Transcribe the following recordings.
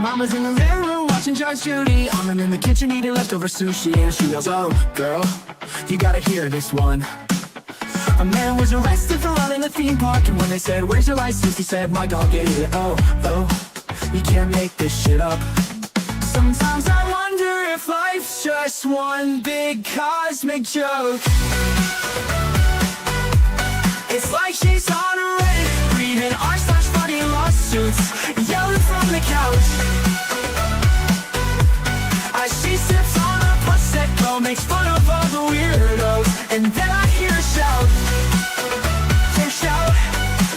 mama's in the living room watching Judge Judy. I'm in the kitchen eating leftover sushi, and she yells, "Oh, girl, you gotta hear this one." A man was arrested for running the theme park, and when they said, "Where's your license?" he said, "My dog ate it." Oh, you can't make this shit up. Sometimes I wonder if life's just one big cosmic joke. It's like she's on a Reddit, reading r/funny lawsuits, yelling from the couch. As she sips on a prosecco, makes fun of all the weirdos, and then I hear her shout.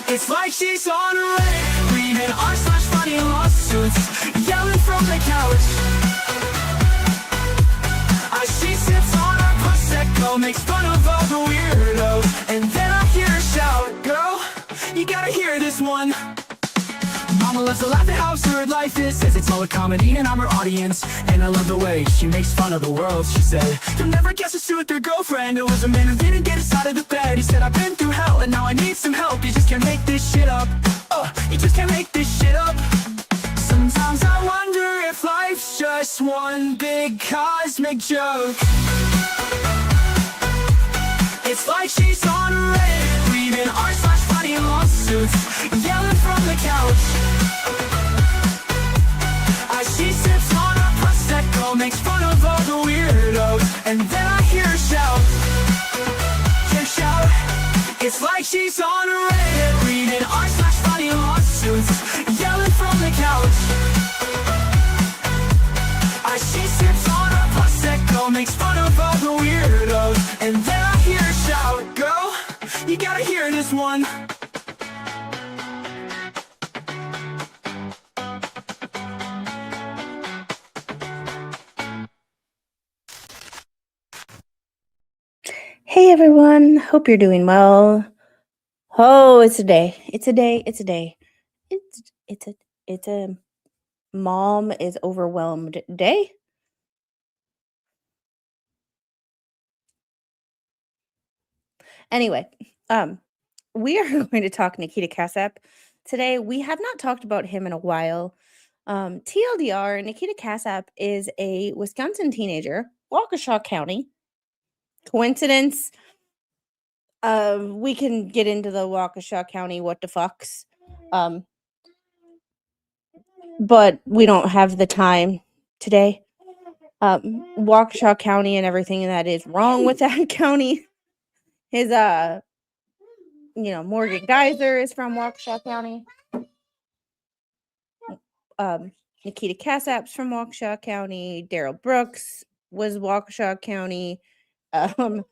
It's like she's on a Reddit, reading r/funny lawsuits, yelling from the couch. As she sips on her prosecco, makes fun of all the weirdos, and then I hear her shout, "Girl, you gotta hear this one." Mama loves to laugh at how absurd life is, says it's all a comedy and I'm her audience. And I love the way she makes fun of the world. She said, "You'll never guess who's with their girlfriend. It was a man who didn't get us out of the bed. He said, I've been through hell and now I need some help. You just can't make this shit up. You just can't make this shit up." Sometimes I wonder if life's just one big cosmic joke. It's like she's on a Reddit, reading r/funny lawsuits, yelling from the couch. As she sips on her prosecco, makes fun of all the weirdos, and then I hear her shout. It's like she's on a Reddit, reading r/funny lawsuits, yelling from the couch. As she sips on her prosecco, makes fun of all the weirdos, and then I hear her shout, "Girl, you gotta hear this one." Hey everyone, hope you're doing well. Oh, it's a day. It's a day. It's a day. It's a mom is overwhelmed day. Anyway, we are going to talk Nikita Casap today. We have not talked about him in a while. TLDR, Nikita Casap is a Wisconsin teenager, Waukesha County. Coincidence? We can get into the Waukesha County what the fucks. But we don't have the time today. Waukesha County and everything that is wrong with that county. His Morgan Geyser is from Waukesha County. Nikita Casap's from Waukesha County. Daryl Brooks was Waukesha County. Our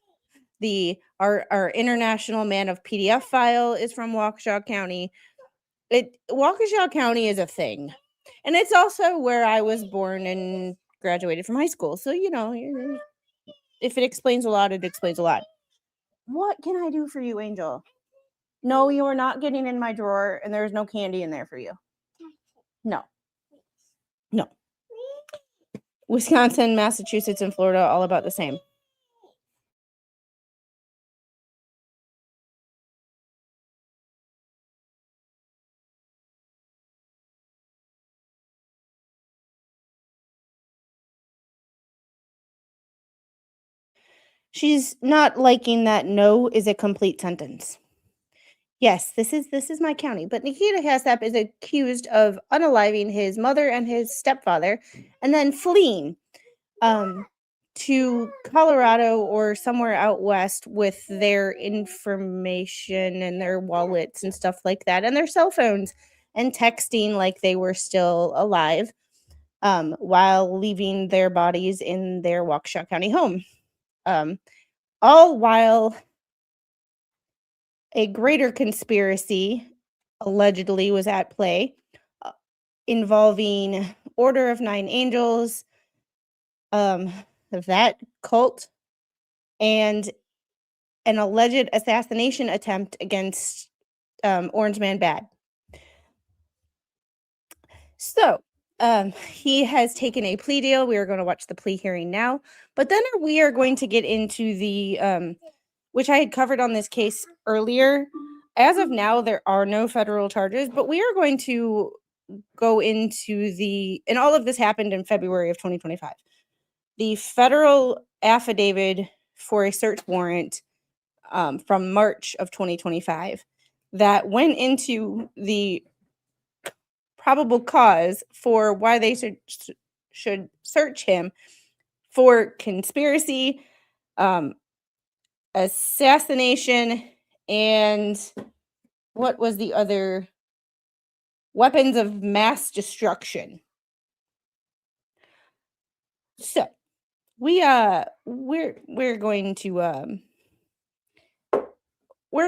international man of PDF file is from Waukesha County. Waukesha County is a thing. And it's also where I was born and graduated from high school. So, if it explains a lot, it explains a lot. What can I do for you, Angel? No, you are not getting in my drawer, and there's no candy in there for you. No. Wisconsin, Massachusetts, and Florida, all about the same. She's not liking that no is a complete sentence. Yes, this is my county, but Nikita Casap is accused of unaliving his mother and his stepfather and then fleeing to Colorado or somewhere out west with their information and their wallets and stuff like that and their cell phones and texting like they were still alive while leaving their bodies in their Waukesha County home. All while a greater conspiracy allegedly was at play involving Order of Nine Angels, that cult, and an alleged assassination attempt against Orange Man Bad. So, he has taken a plea deal. We are going to watch the plea hearing now, but then we are going to get into the which I had covered on this case earlier. As of now, there are no federal charges, but we are going to go into and all of this happened in February of 2025. The federal affidavit for a search warrant from March of 2025 that went into the probable cause for why they should search him for conspiracy, assassination, and what was the other? Weapons of mass destruction. So we're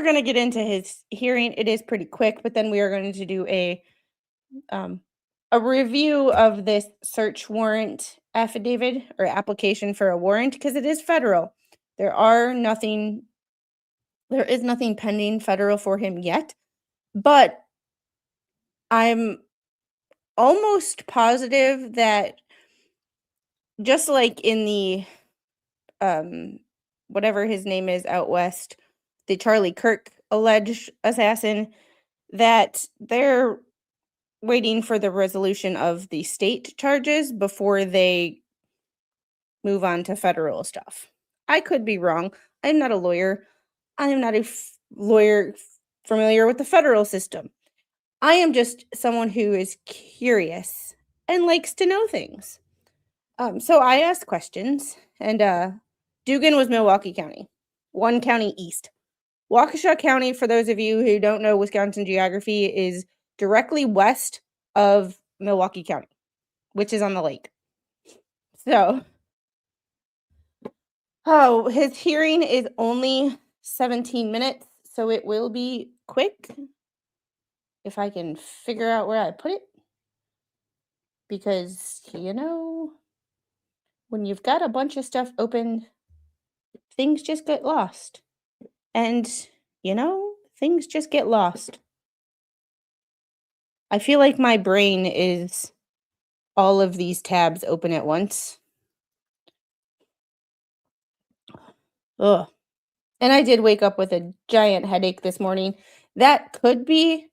going to get into his hearing. It is pretty quick, but then we are going to do a review of this search warrant affidavit or application for a warrant because it is federal. There is nothing pending federal for him yet, but I'm almost positive that just like in the whatever his name is out west, the Charlie Kirk alleged assassin, that they're waiting for the resolution of the state charges before they move on to federal stuff. I could be wrong. I'm not a lawyer. I am not a lawyer familiar with the federal system. I am just someone who is curious and likes to know things. So I asked questions, and Dugan was Milwaukee County, one county east. Waukesha County, for those of you who don't know Wisconsin geography, is directly west of Milwaukee County, which is on the lake. So, his hearing is only 17 minutes, so it will be quick. If I can figure out where I put it. Because, when you've got a bunch of stuff open, things just get lost. And, things just get lost. I feel like my brain is all of these tabs open at once. Ugh. And I did wake up with a giant headache this morning. That could be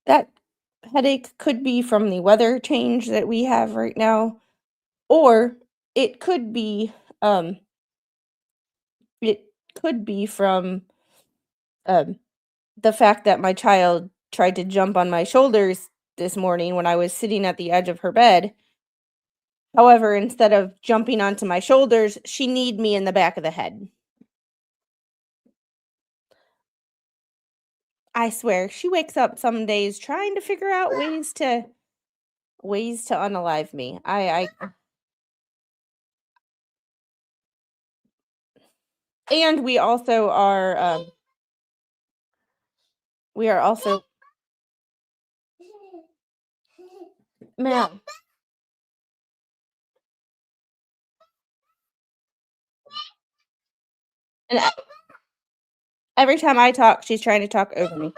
that headache could be from the weather change that we have right now, or it could be from the fact that my child tried to jump on my shoulders this morning when I was sitting at the edge of her bed. However, instead of jumping onto my shoulders, she kneed me in the back of the head. I swear, she wakes up some days trying to figure out ways to unalive me. And we also are ma'am. And every time I talk, she's trying to talk over me.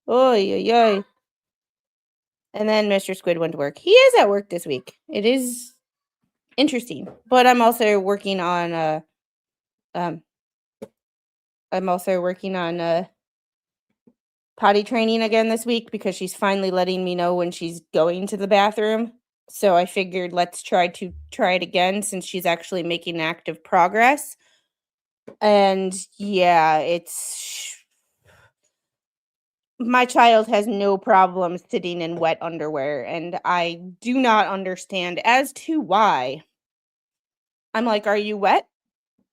Oy, oy, oy. And then Mr. Squid went to work. He is at work this week. It is interesting. But I'm also working on potty training again this week because she's finally letting me know when she's going to the bathroom. So I figured let's try it again since she's actually making active progress. And yeah, my child has no problem sitting in wet underwear, and I do not understand as to why. I'm like, are you wet?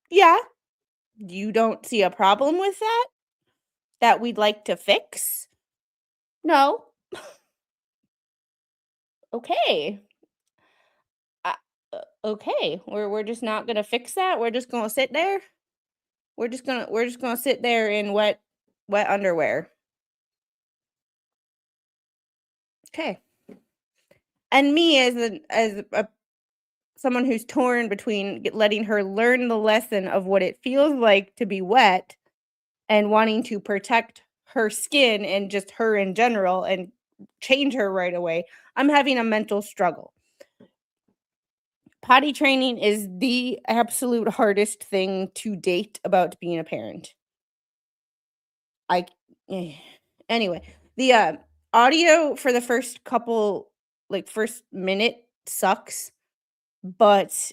Yeah. You don't see a problem with that we'd like to fix? No. Okay. Okay. We're just not gonna fix that. We're just gonna sit there. We're just gonna sit there in wet underwear. Okay. And me as a someone who's torn between letting her learn the lesson of what it feels like to be wet and wanting to protect her skin and just her in general and change her right away, I'm having a mental struggle. Potty training is the absolute hardest thing to date about being a parent. I anyway, the audio for the first couple first minute sucks, but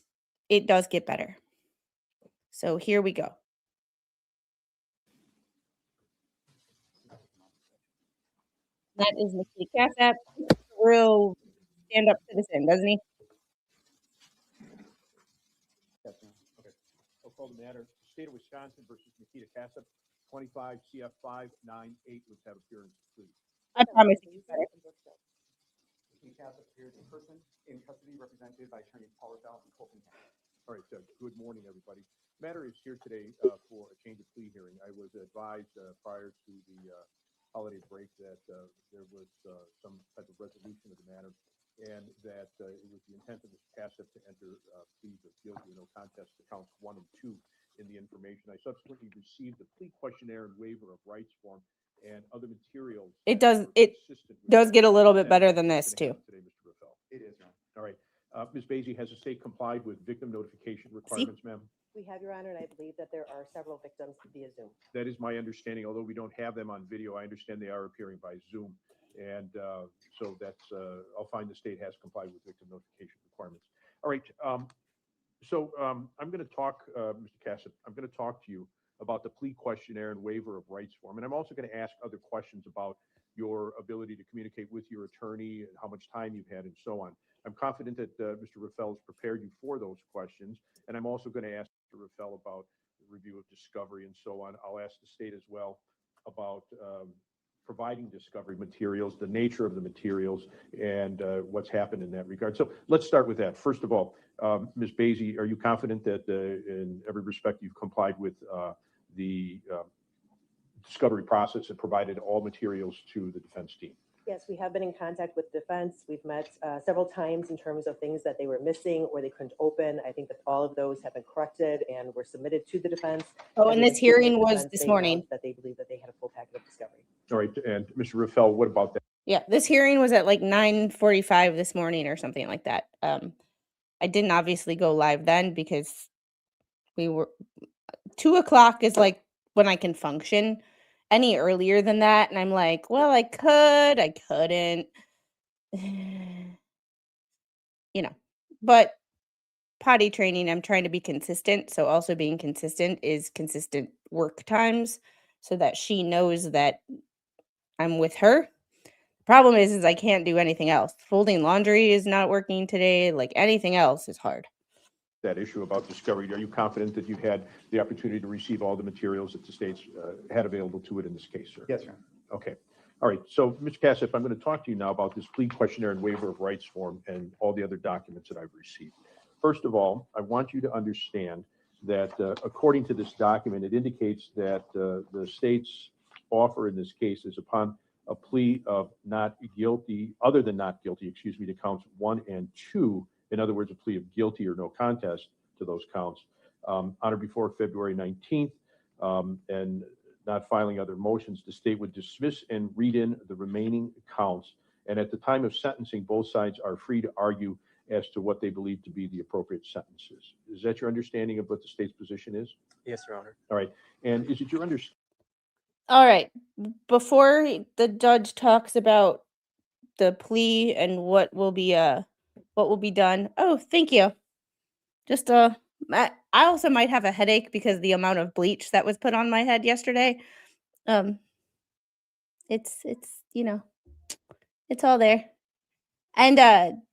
it does get better. So here we go. That is Nikita Casap. Real stand up citizen, doesn't he? Yes, ma'am. Okay. I'll call the matter. State of Wisconsin versus Nikita Casap, 25 CF 598. Let's have appearance, please. I promise it gets better. Nikita Casap appears in person, in custody, represented by attorney Paul Rosell and Colton County. All right, good morning, everybody. Matter is here today for a change of plea hearing. I was advised prior to the holiday break that there was some type of resolution of the matter, and that it was the intent of Mr. Casap to enter pleas of guilty or no contest to counts 1 and 2 in the information. I subsequently received the plea questionnaire and waiver of rights form and other materials. It that does were consistent with does get a little bit that better than what's this gonna too. happen today, Mr. Raffel. It is, Your Honor. All right. Ms. Basie, has the state complied with victim notification requirements, ma'am? We have, Your Honor, and I believe that there are several victims via Zoom. That is my understanding, although we don't have them on video. I understand they are appearing by Zoom. And so that's, I'll find the state has complied with victim notification requirements. All right. I'm going to talk, Mr. Casap, I'm going to talk to you about the plea questionnaire and waiver of rights form. And I'm also going to ask other questions about your ability to communicate with your attorney and how much time you've had and so on. I'm confident that Mr. Raffel has prepared you for those questions. And I'm also going to ask Mr. Raffel about the review of discovery and so on. I'll ask the state as well about providing discovery materials, the nature of the materials, and what's happened in that regard. So let's start with that. First of all, Ms. Basie, are you confident that in every respect you've complied with the discovery process and provided all materials to the defense team? Yes, we have been in contact with defense. We've met several times in terms of things that they were missing or they couldn't open. I think that all of those have been corrected and were submitted to the defense. Oh, and this hearing was this morning. That they believe that they had a full packet of discovery. All right, and Mr. Raffel, what about that? Yeah, this hearing was at like 9:45 this morning or something like that. I didn't obviously go live then because we were 2 o'clock is like when I can function. Any earlier than that, and I'm like, well, I couldn't, but potty training, I'm trying to be consistent. So also being consistent is consistent work times so that she knows that I'm with her. Problem is I can't do anything else. Folding laundry is not working today. Like anything else is hard. That issue about discovery, are you confident that you've had the opportunity to receive all the materials that the states had available to it in this case, sir? Yes, Your Honor. Okay. All right. So, Mr. Casap, I'm going to talk to you now about this plea questionnaire and waiver of rights form and all the other documents that I've received. First of all, I want you to understand that according to this document, it indicates that the state's offer in this case is upon a plea of not guilty, other than not guilty, to counts 1 and 2. In other words, a plea of guilty or no contest to those counts, on or before February 19th, and not filing other motions, the state would dismiss and read in the remaining counts. And at the time of sentencing, both sides are free to argue as to what they believe to be the appropriate sentences. Is that your understanding of what the state's position is? Yes, Your Honor. All right. And is it your understanding? All right. Before the judge talks about the plea and what will be done. Oh, thank you. Just I also might have a headache because the amount of bleach that was put on my head yesterday. It's it's all there. And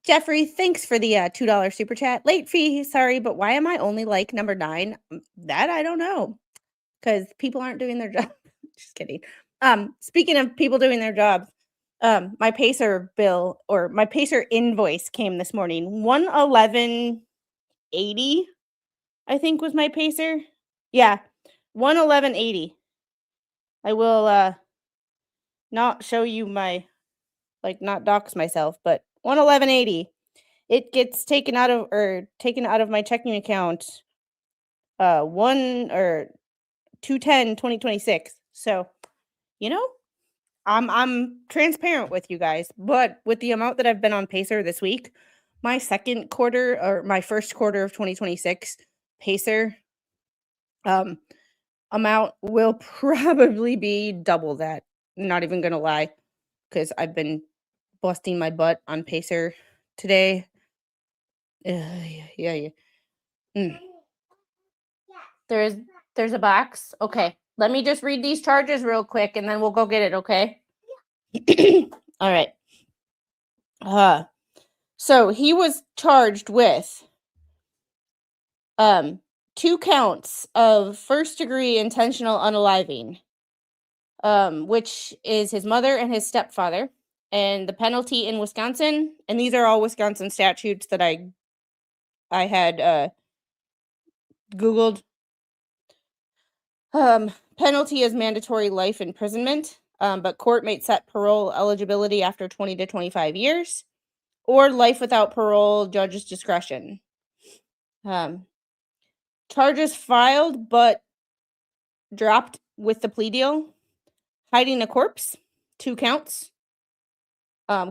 Jeffrey, thanks for the $2 super chat. Late fee, sorry, but why am I only like number 9? That I don't know. Because people aren't doing their job. Just kidding. Speaking of people doing their jobs, my Pacer bill or my Pacer invoice came this morning. 111.80, I think was my Pacer. Yeah, 111.80. I will not show you my, not dox myself, but 111.80. It gets taken out of my checking account 2/10/2026. So, I'm transparent with you guys, but with the amount that I've been on Pacer this week, my first quarter of 2026 Pacer amount will probably be double that. Not even gonna lie, because I've been busting my butt on Pacer today. Yeah. Mm. There's a box. Okay, let me just read these charges real quick, and then we'll go get it. Okay. All right. So he was charged with 2 counts of first-degree intentional unaliving, which is his mother and his stepfather, and the penalty in Wisconsin, and these are all Wisconsin statutes that I had Googled. Penalty is mandatory life imprisonment, but court may set parole eligibility after 20 to 25 years, or life without parole, judge's discretion. Charges filed but dropped with the plea deal: hiding a corpse, 2 counts.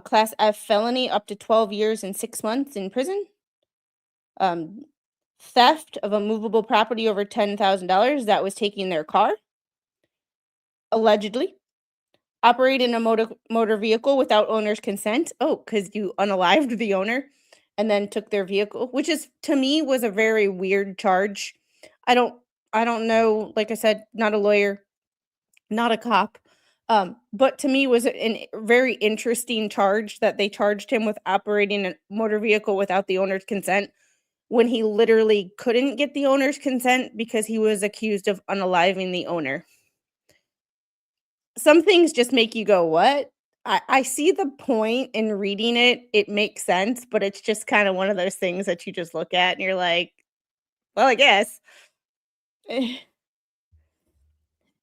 Class F felony, up to 12 years and 6 months in prison. Theft of a movable property over $10,000, that was taking their car, allegedly. Operating a motor vehicle without owner's consent. Oh, because you unalived the owner and then took their vehicle, which is, to me, was a very weird charge. I don't know, like I said, not a lawyer, not a cop. But to me was a very interesting charge that they charged him with operating a motor vehicle without the owner's consent when he literally couldn't get the owner's consent because he was accused of unaliving the owner. Some things just make you go, what? I see the point in reading it. It makes sense, but it's just kind of one of those things that you just look at and you're like, well, I guess.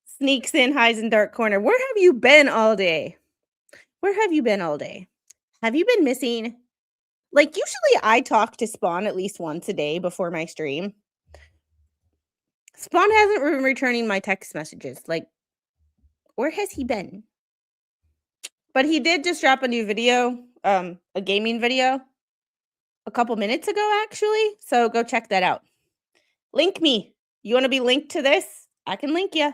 Sneaks in, hides in dark corner. Where have you been all day? Where have you been all day? Have you been missing? Like, usually I talk to Spawn at least once a day before my stream. Spawn hasn't been returning my text messages. Like, where has he been? But he did just drop a new video, a gaming video, a couple minutes ago, actually. So go check that out. Link me. You want to be linked to this? I can link you.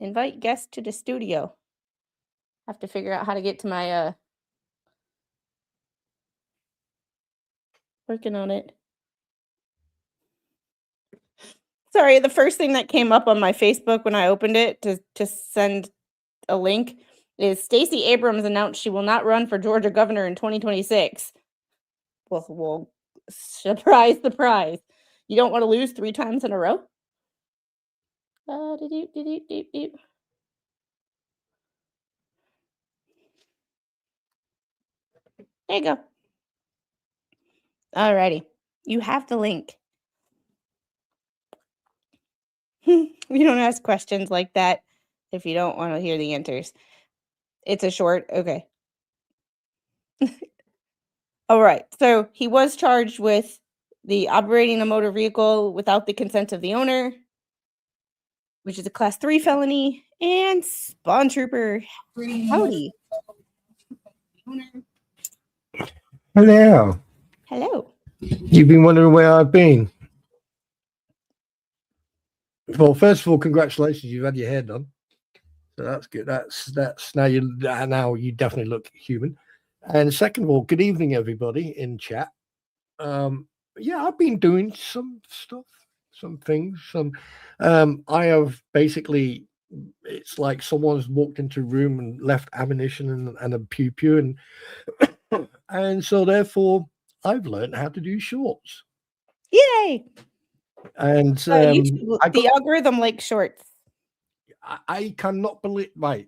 Invite guests to the studio. Have to figure out how to get to my working on it. Sorry, the first thing that came up on my Facebook when I opened it to send a link is Stacey Abrams announced she will not run for Georgia governor in 2026. Well, surprise. You don't want to lose 3 times in a row? There you go. Alrighty. You have the link. You don't ask questions like that if you don't want to hear the answers. It's a short, okay. All right. So he was charged with the operating a motor vehicle without the consent of the owner, which is a class 3 felony, and Spawn Trooper. Howdy. Hello. Hello. You've been wondering where I've been. Well, first of all, congratulations, you've had your hair done. So that's good. That's now you definitely look human. And second of all, good evening, everybody in chat. Yeah, I've been doing some stuff, some things. I have basically, it's like someone's walked into a room and left ammunition and a pew and and so therefore I've learned how to do shorts. Yay! And YouTube, the algorithm likes shorts. I cannot believe. Right,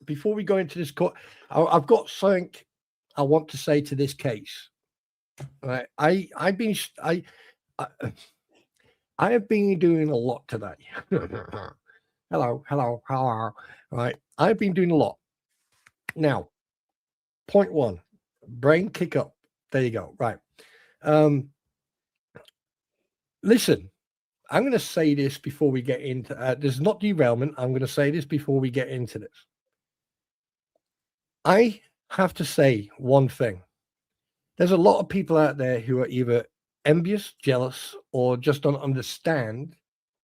before we go into this court, I've got something I want to say to this case. Right, I have been doing a lot today. hello, hello, hello. Right. I've been doing a lot. Now, point one, brain kick up. There you go. Right. Listen, I'm going to say this before we get into this is not derailment. I'm going to say this before we get into this. I have to say one thing. There's a lot of people out there who are either envious, jealous, or just don't understand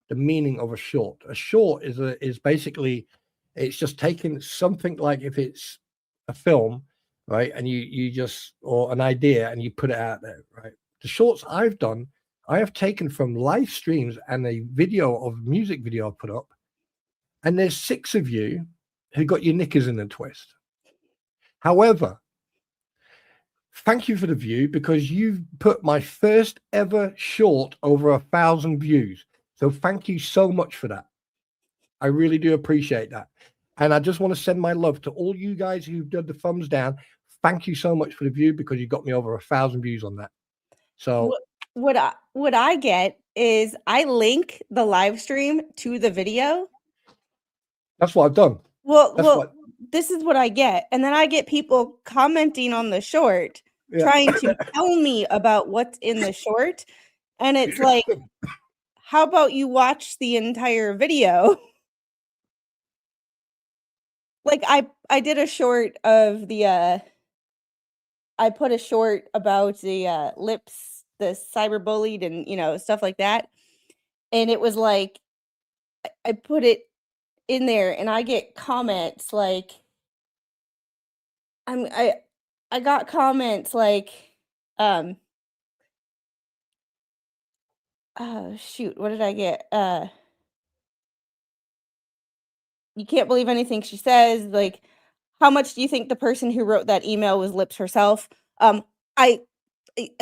the meaning of a short. A short is basically, it's just taking something like if it's a film, right, and you just, or an idea, and you put it out there, right. The shorts I've done, I have taken from live streams and a video of music video I put up, and there's 6 of you who got your knickers in a twist. However, thank you for the view, because you've put my first ever short over 1,000 views. So thank you so much for that. I really do appreciate that. And I just want to send my love to all you guys who've done the thumbs down. Thank you so much for the view, because you got me over 1,000 views on that. So What I get is I link the live stream to the video. that's what I've done. Well, this is what I get. And then I get people commenting on the short, trying to tell me about what's in the short. And it's like, how about you watch the entire video? Like I did a short of the I put a short about the lips, the cyberbullied and, you know, stuff like that. And it was like, I put it in there and I get comments like, I got comments like, oh shoot, what did I get? You can't believe anything she says. Like, how much do you think the person who wrote that email was lips herself? I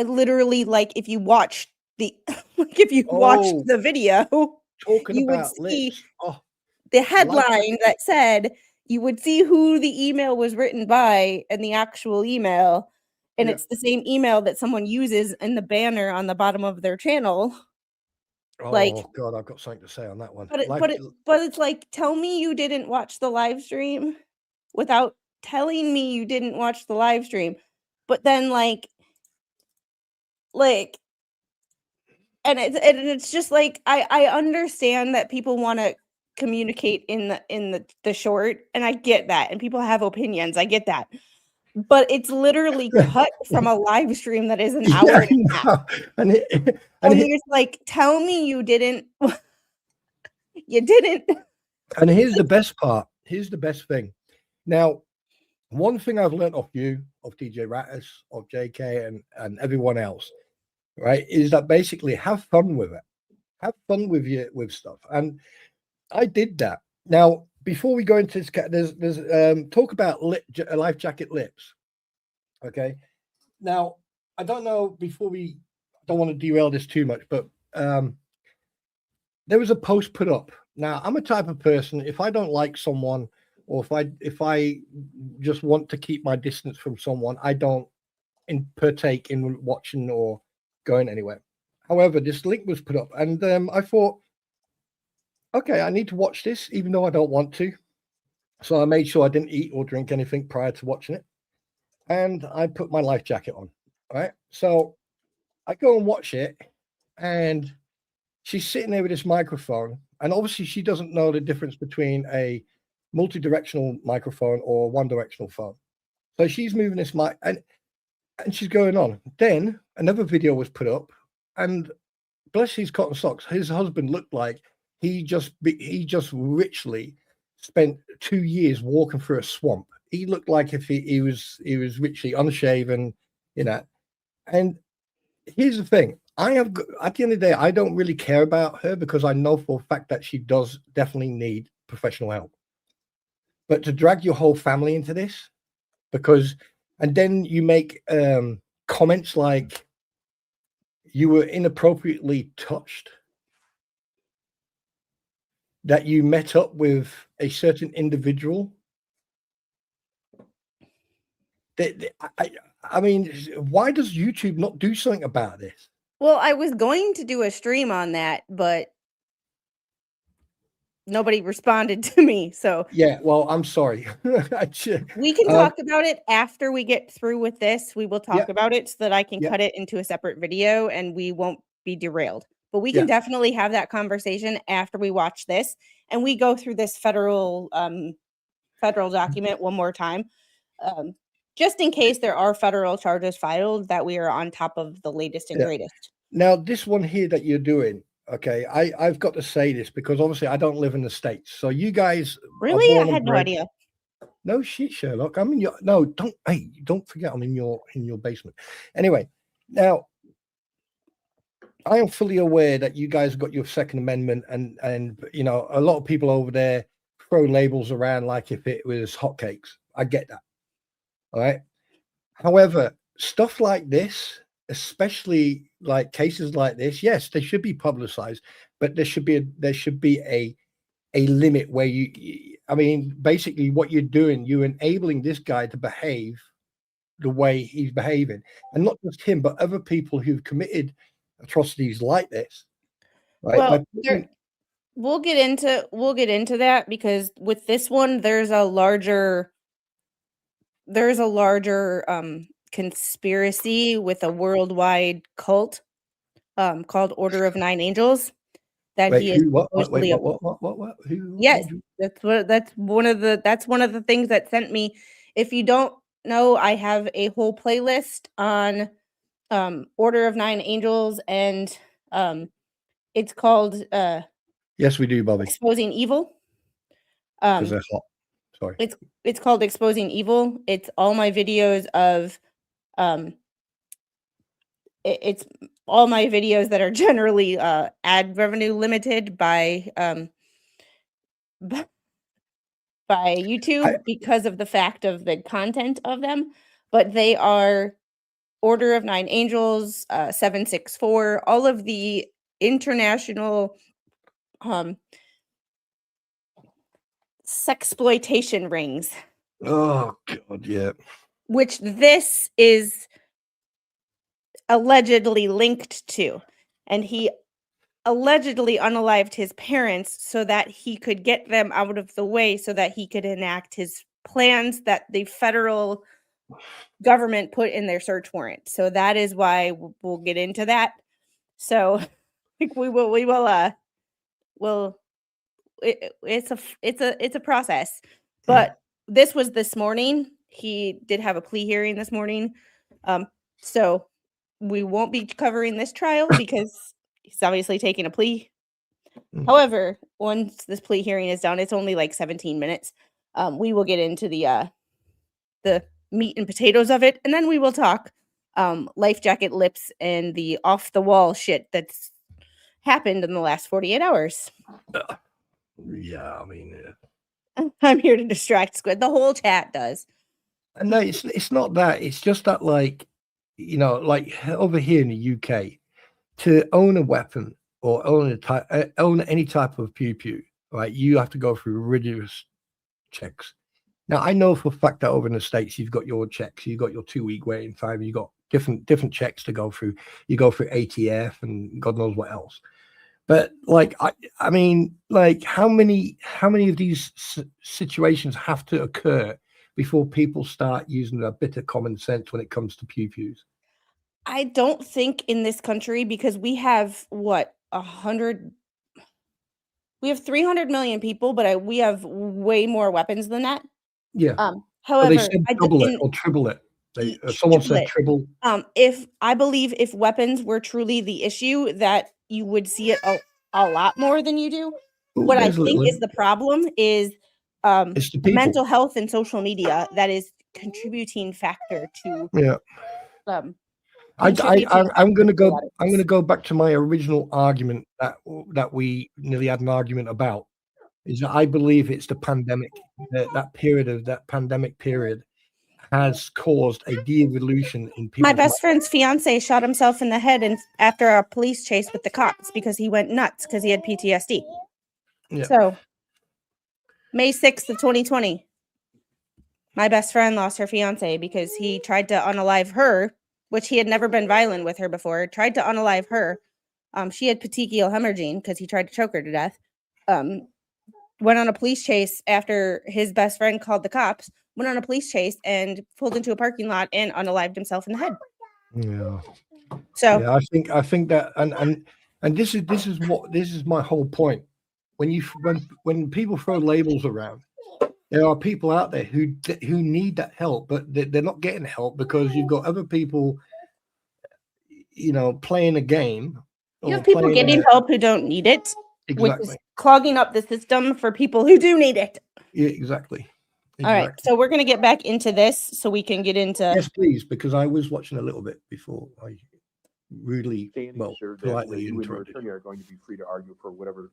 literally, like, if you watch the like if you watched Oh, the video, talking you would about see lips. Oh, the headline that said, you would see who the email was written by and the actual email, and Yeah. it's the same email that someone uses in the banner on the bottom of their channel. Like, oh God, I've got something to say on that one. but it's like, tell me you didn't watch the live stream without telling me you didn't watch the live stream. But then like and it's just like I understand that people want to communicate in the short, and I get that, and people have opinions. I get that. But it's literally cut from a live stream that is an hour and a half. And You're like, tell me you didn't you didn't. And here's the best part. Here's the best thing. Now, one thing I've learned off you, of DJ Rattus, of JK, and everyone else, right, is that basically have fun with it. Have fun with stuff. And I did that. Now, before we go into this, there's talk about life jacket lips. Okay. Now, I don't know, don't want to derail this too much, but there was a post put up. Now, I'm a type of person, if I don't like someone, or if I just want to keep my distance from someone, I don't partake in watching or going anywhere. However, this link was put up, and I thought, okay, I need to watch this, even though I don't want to. So I made sure I didn't eat or drink anything prior to watching it, and I put my life jacket on. Right, so I go and watch it, and she's sitting there with this microphone, and obviously she doesn't know the difference between a multi-directional microphone or one directional phone. So she's moving this mic, and she's going on. Then another video was put up, and bless his cotton socks, his husband looked like he just richly spent 2 years walking through a swamp. He looked like if he was richly unshaven, you know. And here's the thing. At the end of the day, I don't really care about her, because I know for a fact that she does definitely need professional help. But to drag your whole family into this, and then you make comments like you were inappropriately touched, that you met up with a certain individual. I mean, why does YouTube not do something about this? Well, I was going to do a stream on that, but nobody responded to me. So Yeah, well, I'm sorry. we can talk about it after we get through with this. We will Yeah. talk about it so that I can Yeah. cut it into a separate video and we won't be derailed. But we Yeah. can definitely have that conversation after we watch this and we go through this federal document one more time. Just in case there are federal charges filed, that we are on top of the latest and Yeah. greatest. Now, this one here that you're doing, okay, I've got to say this because obviously I don't live in the States. So you guys are Really? I born and had no bred- idea. No shit, Sherlock. I'm in your no, don't forget I'm in your basement. Anyway, now I am fully aware that you guys got your Second Amendment and you know, a lot of people over there throw labels around like if it was hotcakes. I get that. All right. However, stuff like this, especially like cases like this, yes, they should be publicized, but there should be a limit where I mean, basically what you're doing, you're enabling this guy to behave the way he's behaving, and not just him, but other people who've committed atrocities like this. Right? Well, we'll get into that because with this one, there's a larger conspiracy with a worldwide cult called Order of Nine Angels that wait, he is who, what, supposedly what? Who? Yes, that's one of the things that sent me. If you don't know, I have a whole playlist on Order of Nine Angels and it's called Yes, we do, Bobby. Exposing Evil. Because they're hot. Sorry. It's called Exposing Evil. It's all my videos of it's all my videos that are generally ad revenue limited by YouTube because of the fact of the content of them, but they are Order of Nine Angels, 764, all of the international sexploitation rings. Oh God, yeah. Which this is allegedly linked to, and he allegedly unalived his parents so that he could get them out of the way so that he could enact his plans that the federal government put in their search warrant. So that is why we'll get into that. So it's a process. But this was this morning. He did have a plea hearing this morning. So we won't be covering this trial because he's obviously taking a plea. However, once this plea hearing is done, it's only like 17 minutes. We will get into the meat and potatoes of it, and then we will talk life jacket lips and the off the wall shit that's happened in the last 48 hours. Yeah, I mean, I'm here to distract Squid. The whole chat does. no, it's not that. It's just that, like, you know, like over here in the UK, to own a weapon or own any type of pew, right? You have to go through rigorous checks. Now, I know for a fact that over in the States, you've got your checks, you've got your 2-week waiting time, you've got different checks to go through. You go through ATF and God knows what else. But like, I mean, like, how many of these situations have to occur before people start using a bit of common sense when it comes to pews? I don't think in this country, because we have what 100. We have 300 million people, but we have way more weapons than that. Yeah. However, they said double it or triple it. Someone said triple. If I believe if weapons were truly the issue, that you would see it a lot more than you do. What I think is the problem is it's the mental health and social media that is contributing factor to. Yeah. I'm going to go back to my original argument that we nearly had an argument about. Is that I believe it's the pandemic, that pandemic period has caused a de-evolution in people. My best friend's fiance shot himself in the head after a police chase with the cops because he went nuts because he had PTSD. Yeah. So May 6th of 2020, my best friend lost her fiance because he tried to unalive her, which he had never been violent with her before, tried to unalive her. She had petechial hemorrhaging because he tried to choke her to death. went on a police chase after his best friend called the cops, went on a police chase and pulled into a parking lot and unalived himself in the head. Yeah. So Yeah, I think that and this is my whole point. When people throw labels around, there are people out there who need that help, but they're not getting help because you've got other people, playing a game. you or have people playing getting help who don't need it, which is exactly, clogging up the system for people who do need it. yeah, exactly. All right, so we're gonna get back into this so we can get into. Yes, please, because I was watching a little bit before I rudely, Understanding, sir, that politely you and your interrupted. attorney are going to be free to argue for whatever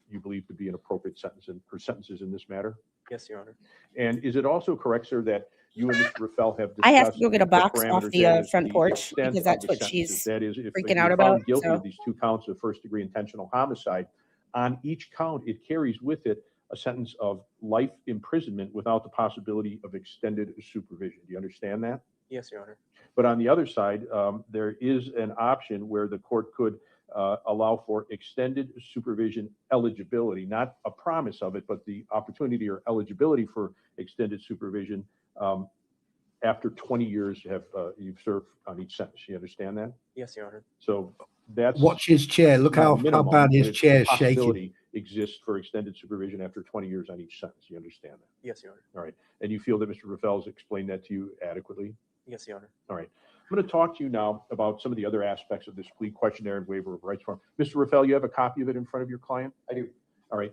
you believe to be an appropriate sentence or sentences in this matter? Yes, Your Honor. And is it also correct, sir, that you and Mr. Raffel have I have to discussed go get a the box off parameters the as to front the porch extent because of that's the what sentences? she's That is, if freaking you're out about, found guilty so. of these 2 counts of first-degree intentional homicide, on each count, it carries with it a sentence of life imprisonment without the possibility of extended supervision. Do you understand that? Yes, Your Honor. But on the other side, there is an option where the court could allow for extended supervision eligibility, not a promise of it, but the opportunity or eligibility for extended supervision after 20 years you've served on each sentence. You understand that? Yes, Your Honor. So that's Watch his chair. Look not a how minimum, bad his but it's chair a is shaking. possibility exists for extended supervision after 20 years on each sentence. You understand that? Yes, Your Honor. All right. And you feel that Mr. Raffel has explained that to you adequately? Yes, Your Honor. All right. I'm going to talk to you now about some of the other aspects of this plea questionnaire and waiver of rights form. Mr. Raffel, you have a copy of it in front of your client? I do. All right.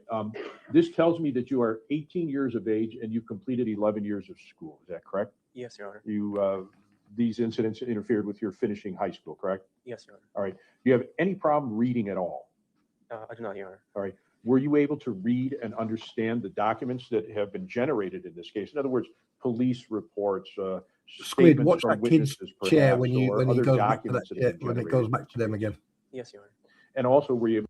This tells me that you are 18 years of age and you've completed 11 years of school. Is that correct? Yes, Your Honor. You, these incidents interfered with your finishing high school, correct? Yes, Your Honor. All right. Do you have any problem reading at all? I do not, Your Honor. All right. Were you able to read and understand the documents that have been generated in this case? In other words, police reports, Squid, statements watch from that kid's witnesses, chair perhaps, when he or other goes back to that documents that chair, have been when it generated goes in back this to them case? again. Yes, Your Honor. And also, were you able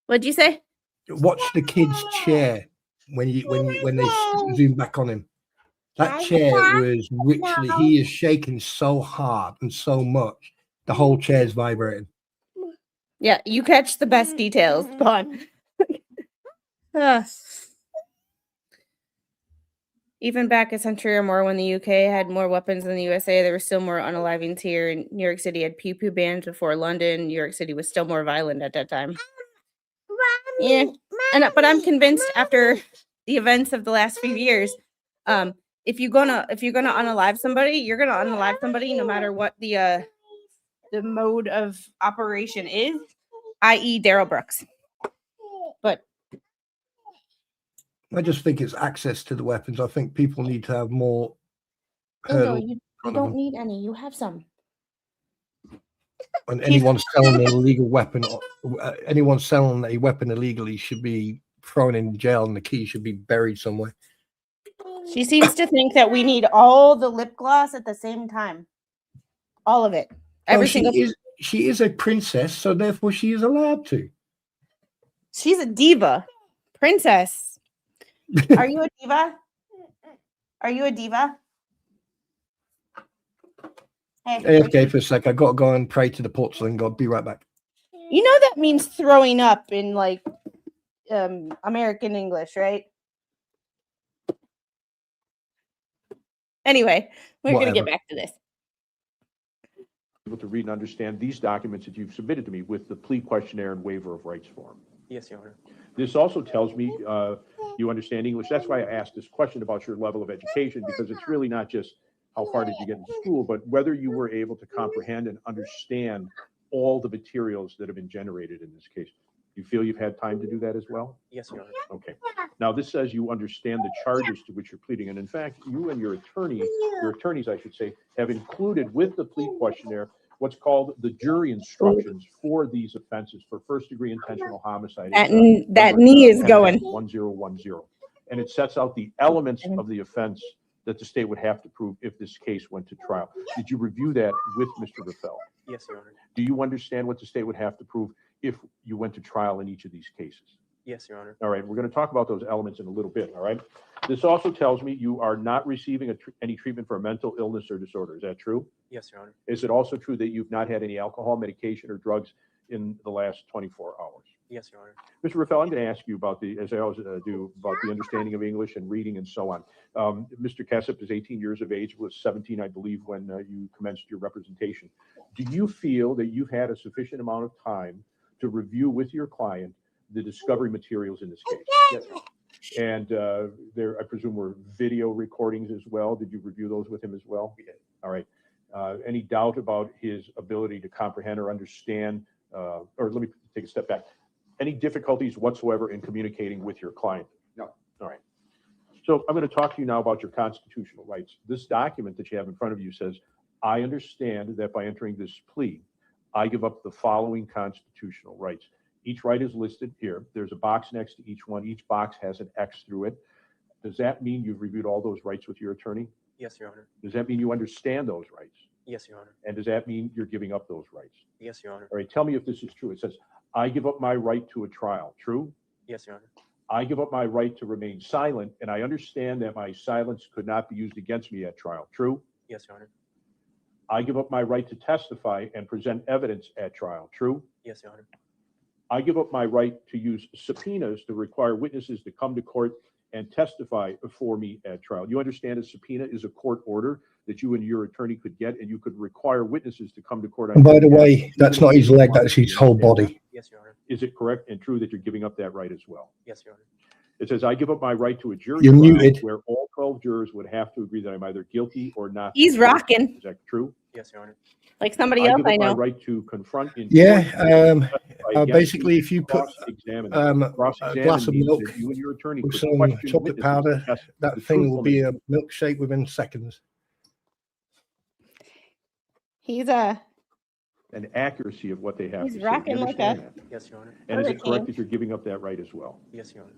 What'd you say? Watch the kid's chair when they zoom back on him. That chair was literally, he is shaking so hard and so much, the whole chair's vibrating. Yeah, you catch the best details, Bon. Even back a century or more when the UK had more weapons than the USA, there were still more unalivings here. And New York City had pew-pew bans before London. New York City was still more violent at that time. Yeah, but I'm convinced after the events of the last few years, if you're gonna unalive somebody, you're gonna unalive somebody no matter what the mode of operation is, i.e. Daryl Brooks. But I just think it's access to the weapons. I think people need to have more Angel, hurdles you in front of don't them. need any. You have some. When anyone's selling an illegal weapon, anyone selling a weapon illegally should be thrown in jail and the key should be buried somewhere. She seems to think that we need all the lip gloss at the same time. All of it. Every single. She is a princess, so therefore she is allowed to. She's a diva. Princess. Are you a diva? Are you a diva? Hey, Okay, for a sec. I got to go and pray to the porcelain god. Be right back. you know that means throwing up in like American English, right? Anyway, we're going to get back to this. able to read and understand these documents that you've submitted to me with the plea questionnaire and waiver of rights form? Yes, Your Honor. This also tells me you understand English. That's why I asked this question about your level of education, because it's really not just how far did you get in school, but whether you were able to comprehend and understand all the materials that have been generated in this case. Do you feel you've had time to do that as well? Yes, Your Honor. Okay. Now, this says you understand the charges to which you're pleading. And in fact, you and your attorneys, I should say, have included with the plea questionnaire what's called the jury instructions for these offenses for first-degree intentional homicide. That knee is going. 1010. And it sets out the elements of the offense that the state would have to prove if this case went to trial. Did you review that with Mr. Raffel? Yes, Your Honor. Do you understand what the state would have to prove if you went to trial in each of these cases? Yes, Your Honor. All right, we're going to talk about those elements in a little bit, all right? This also tells me you are not receiving any treatment for a mental illness or disorder. Is that true? Yes, Your Honor. Is it also true that you've not had any alcohol, medication, or drugs in the last 24 hours? Yes, Your Honor. Mr. Raffel, I'm going to ask you about the, as I always do, about the understanding of English and reading and so on. Mr. Casap is 18 years of age, was 17, I believe, when you commenced your representation. Do you feel that you've had a sufficient amount of time to review with your client the discovery materials in this case? Yes, Your Honor. And there, I presume, were video recordings as well. Did you review those with him as well? We did. All right. Any doubt about his ability to comprehend or understand, or let me take a step back. Any difficulties whatsoever in communicating with your client? No. All right. So I'm going to talk to you now about your constitutional rights. This document that you have in front of you says, I understand that by entering this plea, I give up the following constitutional rights. Each right is listed here. There's a box next to each one. Each box has an X through it. Does that mean you've reviewed all those rights with your attorney? Yes, Your Honor. Does that mean you understand those rights? Yes, Your Honor. And does that mean you're giving up those rights? Yes, Your Honor. All right, tell me if this is true. It says, I give up my right to a trial. True? Yes, Your Honor. I give up my right to remain silent, and I understand that my silence could not be used against me at trial. True? Yes, Your Honor. I give up my right to testify and present evidence at trial. True? Yes, Your Honor. I give up my right to use subpoenas to require witnesses to come to court and testify for me at trial. You understand a subpoena is a court order that you and your attorney could get, and you could require witnesses to come to court. And by the way, that's not his leg, that's his whole body. Yes, Your Honor. Is it correct and true that you're giving up that right as well? Yes, Your Honor. It says, I give up my right to a jury You're trial muted. where all 12 jurors would have to agree that I'm either guilty or not. He's guilty. rocking Is that true? Yes, Your Honor. like somebody I else give I up my know. right to confront in Yeah, court, against basically, you, if you put cross-examine. a Cross-examine glass of means milk that you and your attorney with could some question chocolate witnesses powder, to test that the thing will be truthfulness a milkshake within seconds. He's and accuracy of what they have He's to say. rocking You like understand that? Yes, Your Honor. And is it hurricane. correct that you're giving up that right as well? Yes, Your Honor.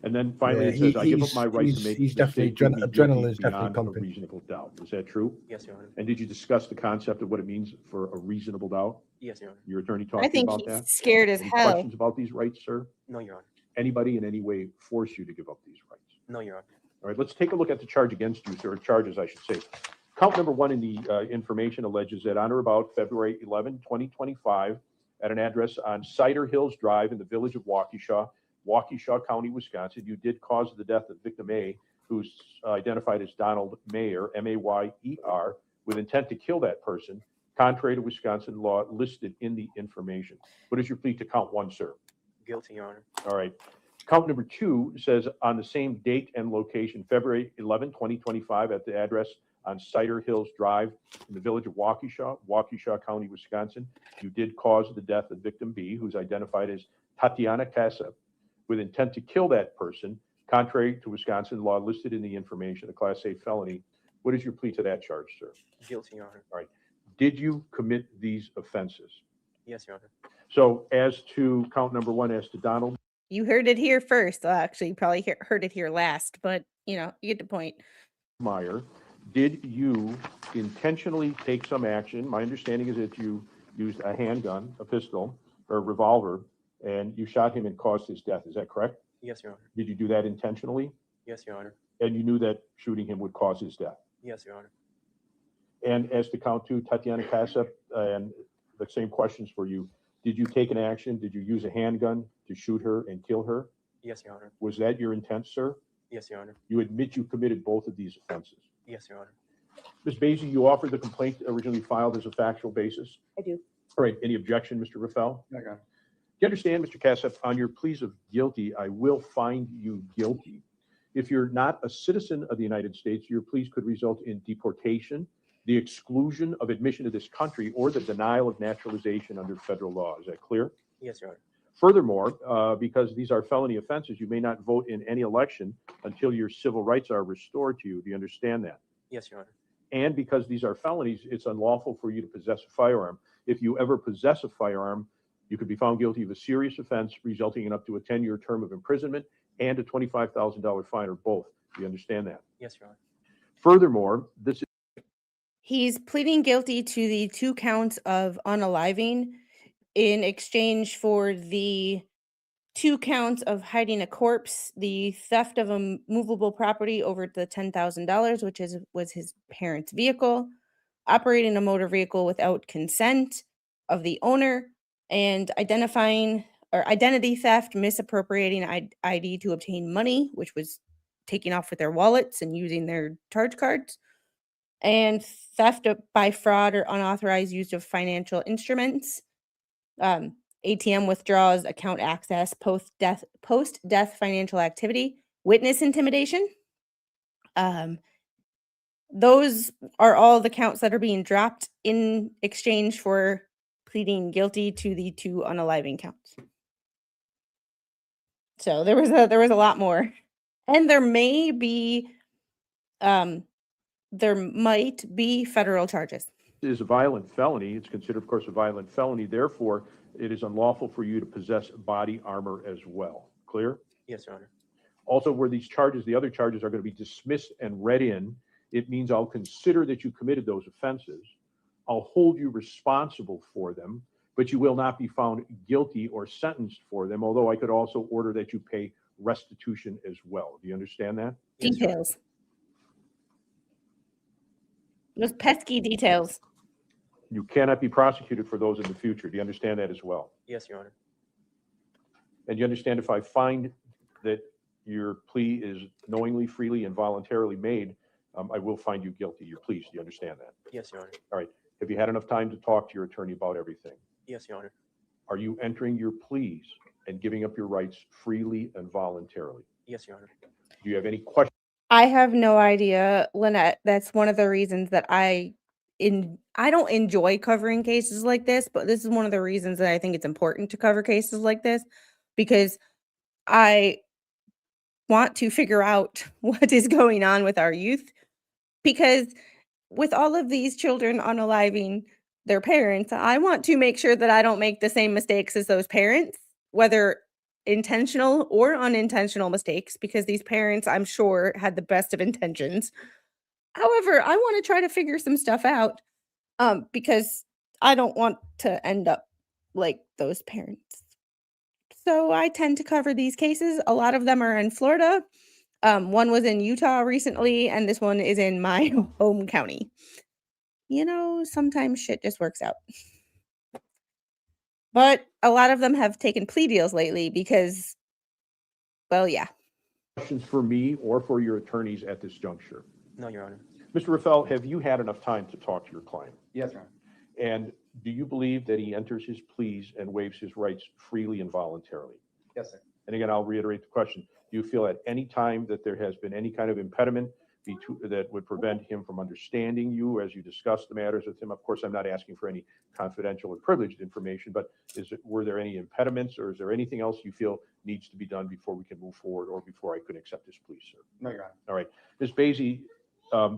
And then finally, Yeah, it says, I give up my right to make he's definitely, mistakes and be adrenaline guilty is definitely beyond a pumping. reasonable doubt. Is that true? Yes, Your Honor. And did you discuss the concept of what it means for a reasonable doubt? Yes, Your Honor. Your attorney I talked to you think about he's that? scared as Any hell. questions about these rights, sir? No, Your Honor. Anybody in any way force you to give up these rights? No, Your Honor. All right, let's take a look at the charge against you, sir, charges, I should say. Count number one in the information alleges that on or about February 11, 2025, at an address on Cider Hills Drive in the village of Waukesha, Waukesha County, Wisconsin, you did cause the death of victim A, who's identified as Donald Mayer, M-A-Y-E-R, with intent to kill that person, contrary to Wisconsin law listed in the information. What is your plea to count one, sir? Guilty, Your Honor. All right. Count number two says on the same date and location, February 11, 2025, at the address on Cider Hills Drive in the village of Waukesha, Waukesha County, Wisconsin, you did cause the death of victim B, who's identified as Nikita Casap, with intent to kill that person, contrary to Wisconsin law listed in the information, a Class A felony. What is your plea to that charge, sir? Guilty, Your Honor. All right. Did you commit these offenses? Yes, Your Honor. So as to count number one, as to Donald You heard it here first. Well, actually, you probably heard it here last, but you know, you get the point. Meyer, did you intentionally take some action? My understanding is that you used a handgun, a pistol, or a revolver, and you shot him and caused his death. Is that correct? Yes, Your Honor. Did you do that intentionally? Yes, Your Honor. And you knew that shooting him would cause his death? Yes, Your Honor. And as to count two, Tatiana Casap, and the same questions for you. Did you take an action? Did you use a handgun to shoot her and kill her? Yes, Your Honor. Was that your intent, sir? Yes, Your Honor. You admit you committed both of these offenses. Yes, Your Honor. Ms. Basie, you offered the complaint originally filed as a factual basis. I do. All right, any objection, Mr. Raffel? No, Your Honor. You understand, Mr. Casap, on your pleas of guilty, I will find you guilty. If you're not a citizen of the United States, your pleas could result in deportation, the exclusion of admission to this country, or the denial of naturalization under federal law. Is that clear? Yes, Your Honor. Furthermore, because these are felony offenses, you may not vote in any election until your civil rights are restored to you. Do you understand that? Yes, Your Honor. And because these are felonies, it's unlawful for you to possess a firearm. If you ever possess a firearm, you could be found guilty of a serious offense resulting in up to a 10-year term of imprisonment and a $25,000 fine, or both. Do you understand that? Yes, Your Honor. Furthermore, this is He's pleading guilty to the 2 counts of unaliving in exchange for the 2 counts of hiding a corpse, the theft of a movable property over the $10,000, which was his parents' vehicle, operating a motor vehicle without consent of the owner, and identifying or identity theft, misappropriating ID to obtain money, which was taking off with their wallets and using their charge cards, and theft by fraud or unauthorized use of financial instruments, ATM withdrawals, account access, post-death financial activity, witness intimidation. Those are all the counts that are being dropped in exchange for pleading guilty to the 2 unaliving counts. So there was a lot more, and there might be federal charges. Is a violent felony. It's considered, of course, a violent felony. Therefore, it is unlawful for you to possess body armor as well. Clear? Yes, Your Honor. Also, where these charges, the other charges are going to be dismissed and read in, it means I'll consider that you committed those offenses. I'll hold you responsible for them, but you will not be found guilty or sentenced for them, although I could also order that you pay restitution as well. Do you understand that? Yes, Your Honor. Details. Those pesky details. You cannot be prosecuted for those in the future. Do you understand that as well? Yes, Your Honor. And you understand if I find that your plea is knowingly, freely, and voluntarily made, I will find you guilty. Your pleas. Do you understand that? Yes, Your Honor. All right. Have you had enough time to talk to your attorney about everything? Yes, Your Honor. Are you entering your pleas and giving up your rights freely and voluntarily? Yes, Your Honor. Do you have any questions? I have no idea, Lynette. That's one of the reasons that I don't enjoy covering cases like this, but this is one of the reasons that I think it's important to cover cases like this, because I want to figure out what is going on with our youth. Because with all of these children unaliving their parents, I want to make sure that I don't make the same mistakes as those parents, whether intentional or unintentional mistakes, because these parents, I'm sure, had the best of intentions. However, I want to try to figure some stuff out, because I don't want to end up like those parents. So I tend to cover these cases. A lot of them are in Florida. One was in Utah recently, and this one is in my home county. You know, sometimes shit just works out. But a lot of them have taken plea deals lately because, well, yeah. Questions for me or for your attorneys at this juncture? No, Your Honor. Mr. Raffel, have you had enough time to talk to your client? Yes, Your Honor. And do you believe that he enters his pleas and waives his rights freely and voluntarily? Yes, sir. And again, I'll reiterate the question. Do you feel at any time that there has been any kind of impediment that would prevent him from understanding you as you discuss the matters with him? Of course, I'm not asking for any confidential or privileged information, but were there any impediments, or is there anything else you feel needs to be done before we can move forward or before I could accept this plea, sir? No, Your Honor. All right. Ms. Basie,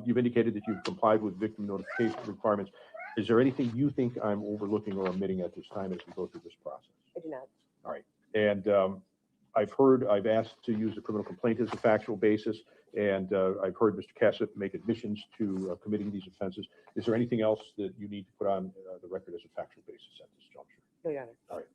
you've indicated that you've complied with victim notification requirements. Is there anything you think I'm overlooking or omitting at this time as we go through this process? I do not. All right. And I've asked to use the criminal complaint as a factual basis, and I've heard Mr. Casap make admissions to committing these offenses. Is there anything else that you need to put on the record as a factual basis at this juncture? No, Your Honor. All right.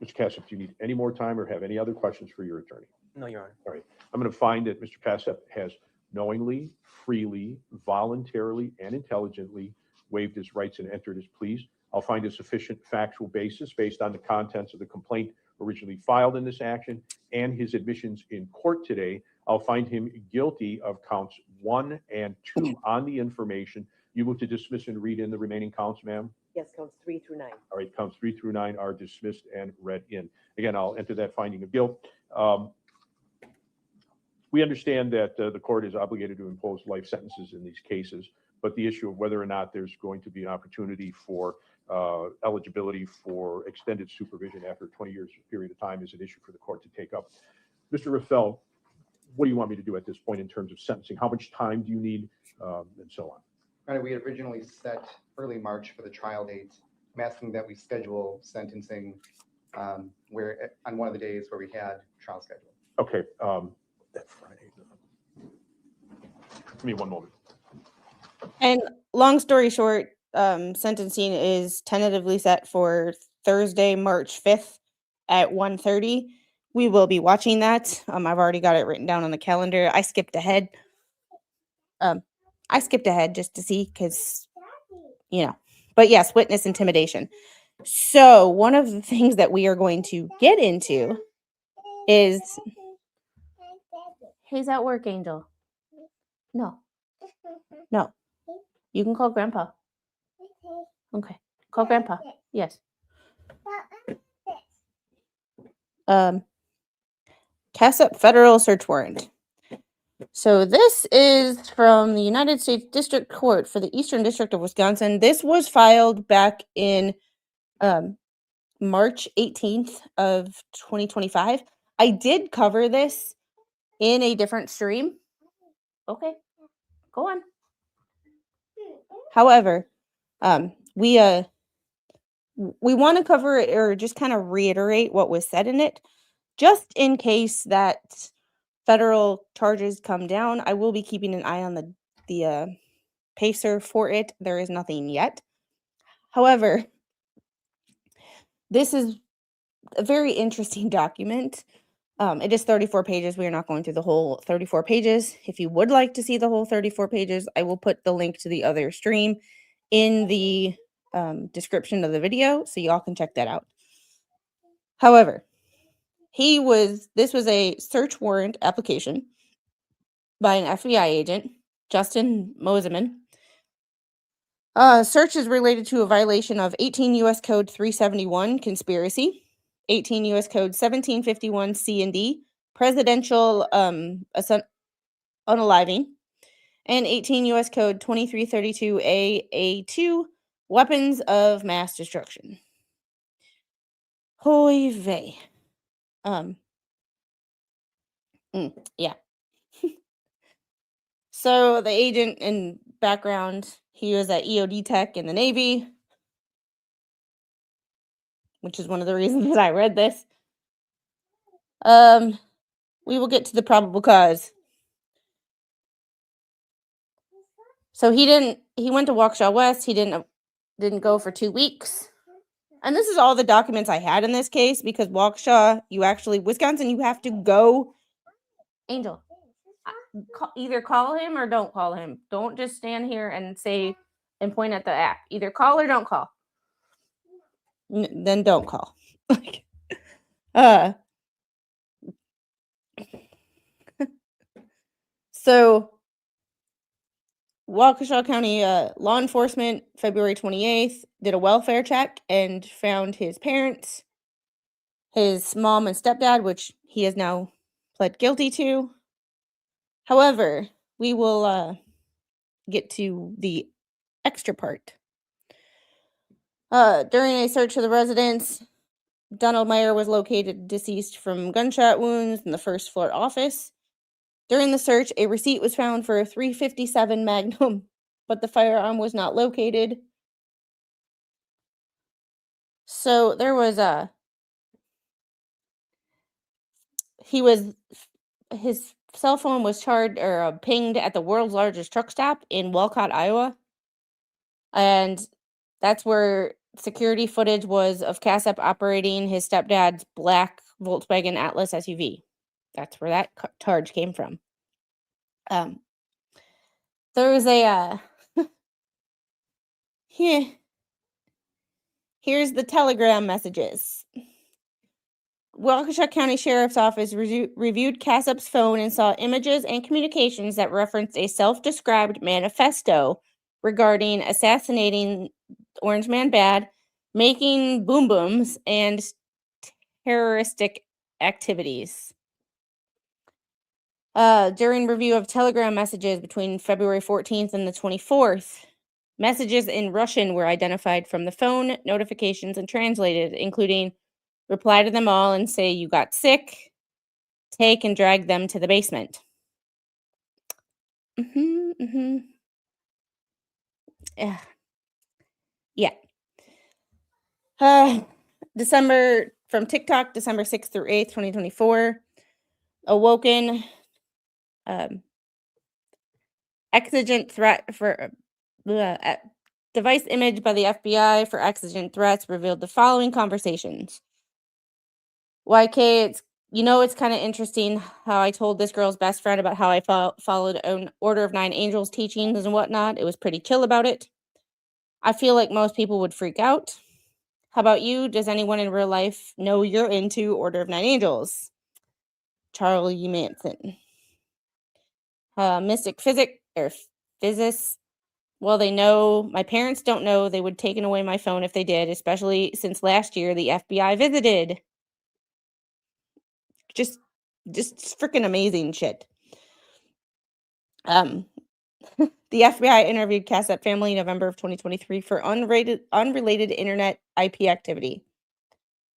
Mr. Casap, do you need any more time or have any other questions for your attorney? No, Your Honor. All right. I'm going to find that Mr. Casap has knowingly, freely, voluntarily, and intelligently waived his rights and entered his pleas. I'll find a sufficient factual basis based on the contents of the complaint originally filed in this action and his admissions in court today. I'll find him guilty of counts 1 and 2 on the information. You move to dismiss and read in the remaining counts, ma'am? Yes, counts 3 through 9. All right, counts 3 through 9 are dismissed and read in. Again, I'll enter that finding of guilt. We understand that the court is obligated to impose life sentences in these cases, but the issue of whether or not there's going to be an opportunity for eligibility for extended supervision after a 20 years period of time is an issue for the court to take up. Mr. Raffel, what do you want me to do at this point in terms of sentencing? How much time do you need, and so on? Right, we had originally set early March for the trial date. I'm asking that we schedule sentencing where on one of the days where we had trial scheduled. Okay, that Friday. Give me one moment. And long story short, sentencing is tentatively set for Thursday, March 5th at 1:30. We will be watching that. I've already got it written down on the calendar. I skipped ahead. Just to see because, but yes, witness intimidation. So one of the things that we are going to get into is he's at work, Angel. No. No. You can call Grandpa. Okay. Call Grandpa. Yes. Casap federal search warrant. So this is from the United States District Court for the Eastern District of Wisconsin. This was filed back in March 18th of 2025. I did cover this in a different stream. Okay, go on. However, we want to cover it or just kind of reiterate what was said in it, just in case that federal charges come down. I will be keeping an eye on the pacer for it. There is nothing yet. However, this is a very interesting document. It is 34 pages. We are not going through the whole 34 pages. If you would like to see the whole 34 pages, I will put the link to the other stream in the description of the video, so y'all can check that out. However, this was a search warrant application by an FBI agent, Justin Moseman. Search is related to a violation of 18 U.S. Code 371, conspiracy, 18 U.S. Code 1751 C and D, presidential unaliving, and 18 U.S. Code 2332 A2, weapons of mass destruction. Hoy vey. Yeah. So the agent in background, he was at EOD Tech in the Navy, which is one of the reasons that I read this. We will get to the probable cause. So he went to Waukesha West. He didn't go for 2 weeks. And this is all the documents I had in this case, because Waukesha, Wisconsin, you have to go. Angel, either call him or don't call him. Don't just stand here and point at the app. Either call or don't call. Then don't call. So Waukesha County law enforcement, February 28th, did a welfare check and found his parents, his mom and stepdad, which he has now pled guilty to. However, we will get to the extra part. During a search of the residence, Donald Meyer was located deceased from gunshot wounds in the first floor office. During the search, a receipt was found for a .357 Magnum, but the firearm was not located. So there was his cell phone was charged or pinged at the world's largest truck stop in Walcott, Iowa. And that's where security footage was of Casap operating his stepdad's black Volkswagen Atlas SUV. That's where that charge came from. There was a here's the telegram messages. Waukesha County Sheriff's Office reviewed Casap's phone and saw images and communications that referenced a self-described manifesto regarding assassinating Orange Man Bad, making boom booms, and terroristic activities. During review of telegram messages between February 14th and the 24th, messages in Russian were identified from the phone, notifications, and translated, including reply to them all and say you got sick, take and drag them to the basement. Yeah. December, from TikTok, December 6th through 8th, 2024. Awoken. Exigent threat for device image by the FBI for exigent threats revealed the following conversations. YK, it's kind of interesting how I told this girl's best friend about how I followed an Order of Nine Angels teachings and whatnot. It was pretty chill about it. I feel like most people would freak out. How about you? Does anyone in real life know you're into Order of Nine Angels? Charlie Manson. Mystic physic or physicists. Well, they know. My parents don't know. They would have taken away my phone if they did, especially since last year the FBI visited. Just freaking amazing shit. The FBI interviewed Casap family in November of 2023 for unrelated internet IP activity.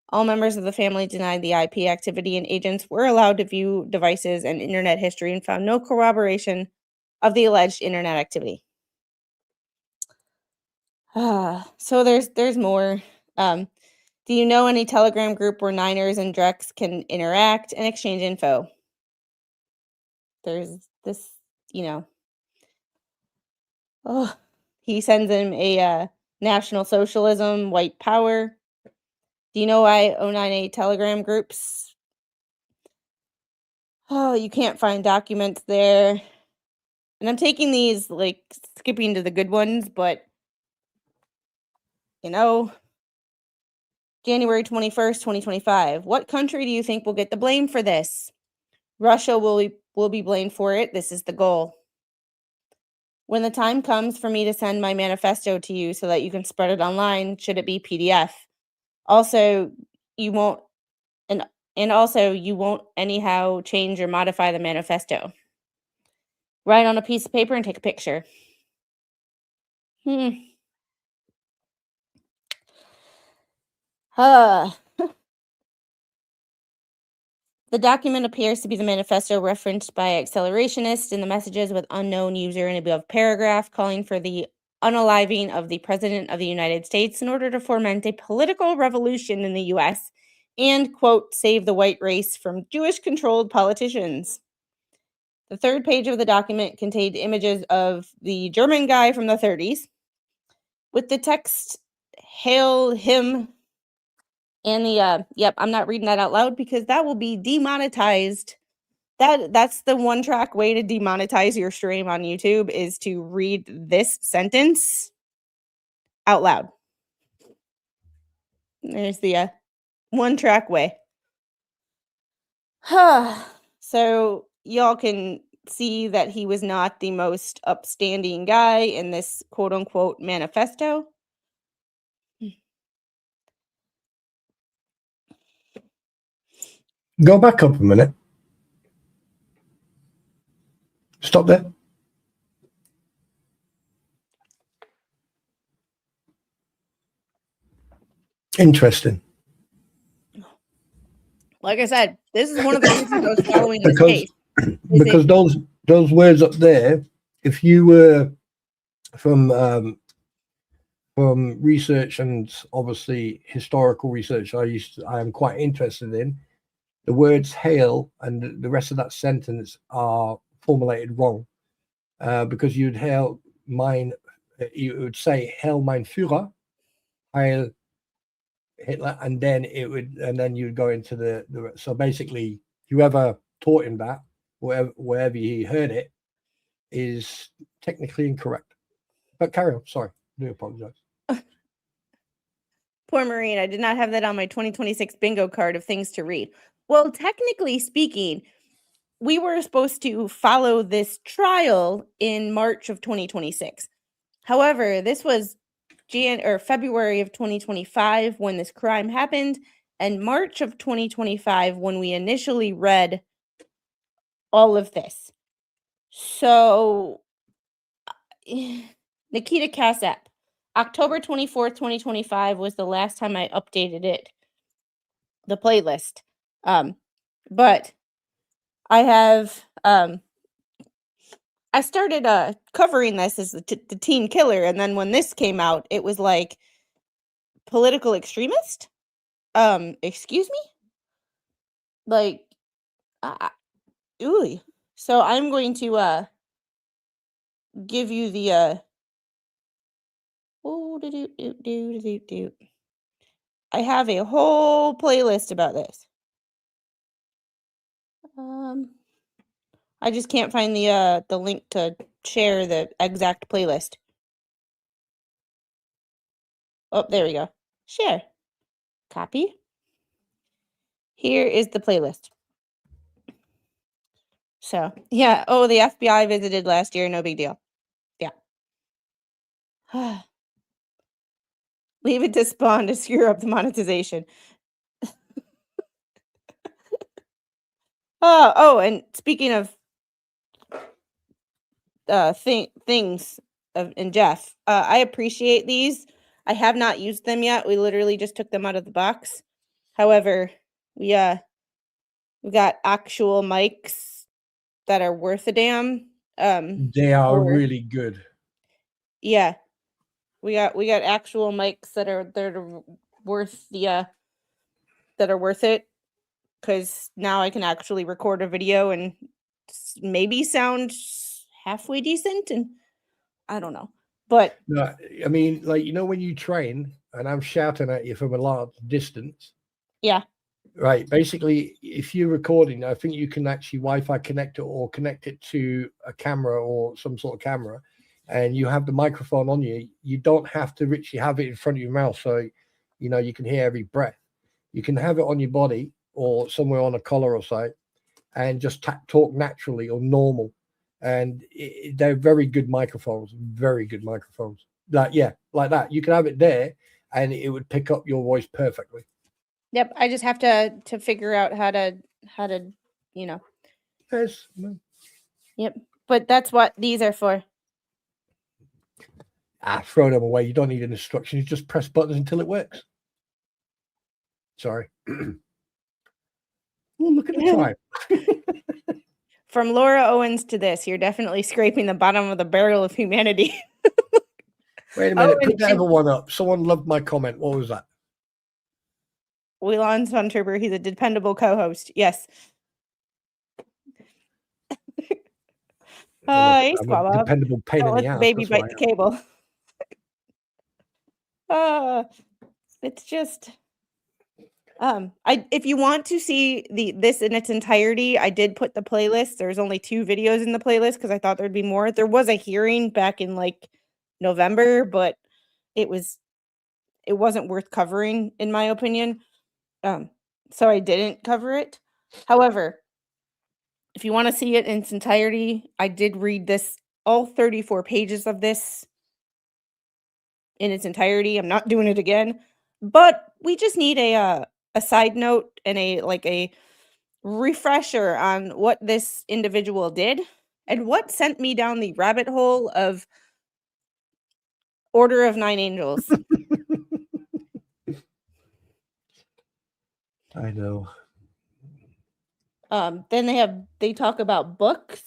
All members of the family denied the IP activity, and agents were allowed to view devices and internet history and found no corroboration of the alleged internet activity. So there's more. Do you know any Telegram group where Niners and Drex can interact and exchange info? There's this, oh, he sends him a National Socialism, White Power. Do you know why 098 Telegram groups? Oh, you can't find documents there. And I'm taking these, like, skipping to the good ones, but, January 21st, 2025. What country do you think will get the blame for this? Russia will be blamed for it. This is the goal. When the time comes for me to send my manifesto to you so that you can spread it online, should it be PDF? Also, you won't you won't anyhow change or modify the manifesto. Write on a piece of paper and take a picture. The document appears to be the manifesto referenced by accelerationists in the messages with unknown user in above paragraph, calling for the unaliving of the President of the United States in order to foment a political revolution in the U.S. and, quote, save the white race from Jewish-controlled politicians. The third page of the document contained images of the German guy from the 30s with the text, "Hail him," and the, yep, I'm not reading that out loud because that will be demonetized. That's the one-track way to demonetize your stream on YouTube, is to read this sentence out loud. There's the one-track way. So y'all can see that he was not the most upstanding guy in this quote-unquote manifesto. Go back up a minute. Stop there. Interesting. Like I said, this is one of the reasons I was following this case. Because those words up there, if you were from research and obviously historical research, I am quite interested in, the words "hail" and the rest of that sentence are formulated wrong, because you would say "Hail mein Führer," "Heil Hitler," and then you'd go into the so basically whoever taught him that, wherever he heard it, is technically incorrect. But carry on. Sorry, I do apologize. Poor Marine, I did not have that on my 2026 bingo card of things to read. Well, technically speaking, we were supposed to follow this trial in March of 2026. However, this was February of 2025 when this crime happened, and March of 2025 when we initially read all of this. So, Nikita Casap, October 24th, 2025 was the last time I updated it, the playlist. But I have, I started covering this as the teen killer, and then when this came out, it was like political extremist. Excuse me? Like, ooh. So I'm going to give you the I have a whole playlist about this. I just can't find the link to share the exact playlist. Oh, there we go. Share. Copy. Here is the playlist. So, yeah. Oh, the FBI visited last year. No big deal. Yeah. Leave it to Spawn to screw up the monetization. Oh, and speaking of things and Jeff, I appreciate these. I have not used them yet. We literally just took them out of the box. However, we got actual mics that are worth a damn. They are or- really good. Yeah. We got actual mics that are worth the that are worth it, because now I can actually record a video and maybe sound halfway decent, and I don't know. But No, I mean, like, you know, when you train and I'm shouting at you from a large distance. yeah. Right. Basically, if you're recording, I think you can actually Wi-Fi connect it or connect it to a camera or some sort of camera, and you have the microphone on you. You don't have to literally have it in front of your mouth, so you know you can hear every breath. You can have it on your body or somewhere on a collar or so, and just talk naturally or normal. And they're very good microphones. Very good microphones. Like like that. You can have it there, and it would pick up your voice perfectly. Yep, I just have to figure out how to you know. Yes. Yep. But that's what these are for. Throw them away. You don't need an instruction. You just press buttons until it works. Sorry. Oh, look at the time. From Laura Owens to this, you're definitely scraping the bottom of the barrel of humanity. Wait a minute. and- Put the other one up. Someone loved my comment. What was that? Wheelon Suntrooper, he's a dependable co-host. Yes. Hey, I'm a Squab. dependable pain Don't in let the the ass. baby That's what bite I the cable. It's just if you want to see this in its entirety, I did put the playlist. There's only 2 videos in the playlist because I thought there'd be more. There was a hearing back in like November, but it wasn't worth covering in my opinion. So I didn't cover it. However, if you want to see it in its entirety, I did read all 34 pages of this in its entirety. I'm not doing it again, but we just need a side note and a refresher on what this individual did and what sent me down the rabbit hole of Order of Nine Angels. I know. Then they talk about books.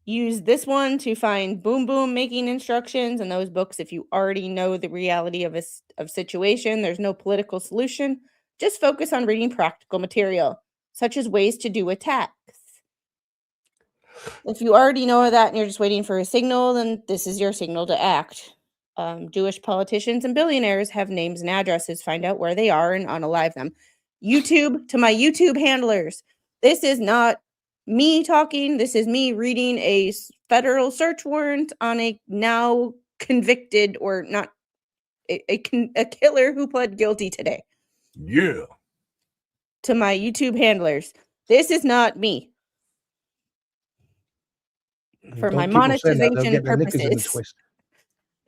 Use this one to find boom boom making instructions, and those books, if you already know the reality of situation, there's no political solution. Just focus on reading practical material, such as ways to do attacks. If you already know that and you're just waiting for a signal, then this is your signal to act. Jewish politicians and billionaires have names and addresses. Find out where they are and unalive them. YouTube, to my YouTube handlers, this is not me talking. This is me reading a federal search warrant on a now convicted or not a killer who pled guilty today. Yeah. To my YouTube handlers, this is not me. For my monetization purposes.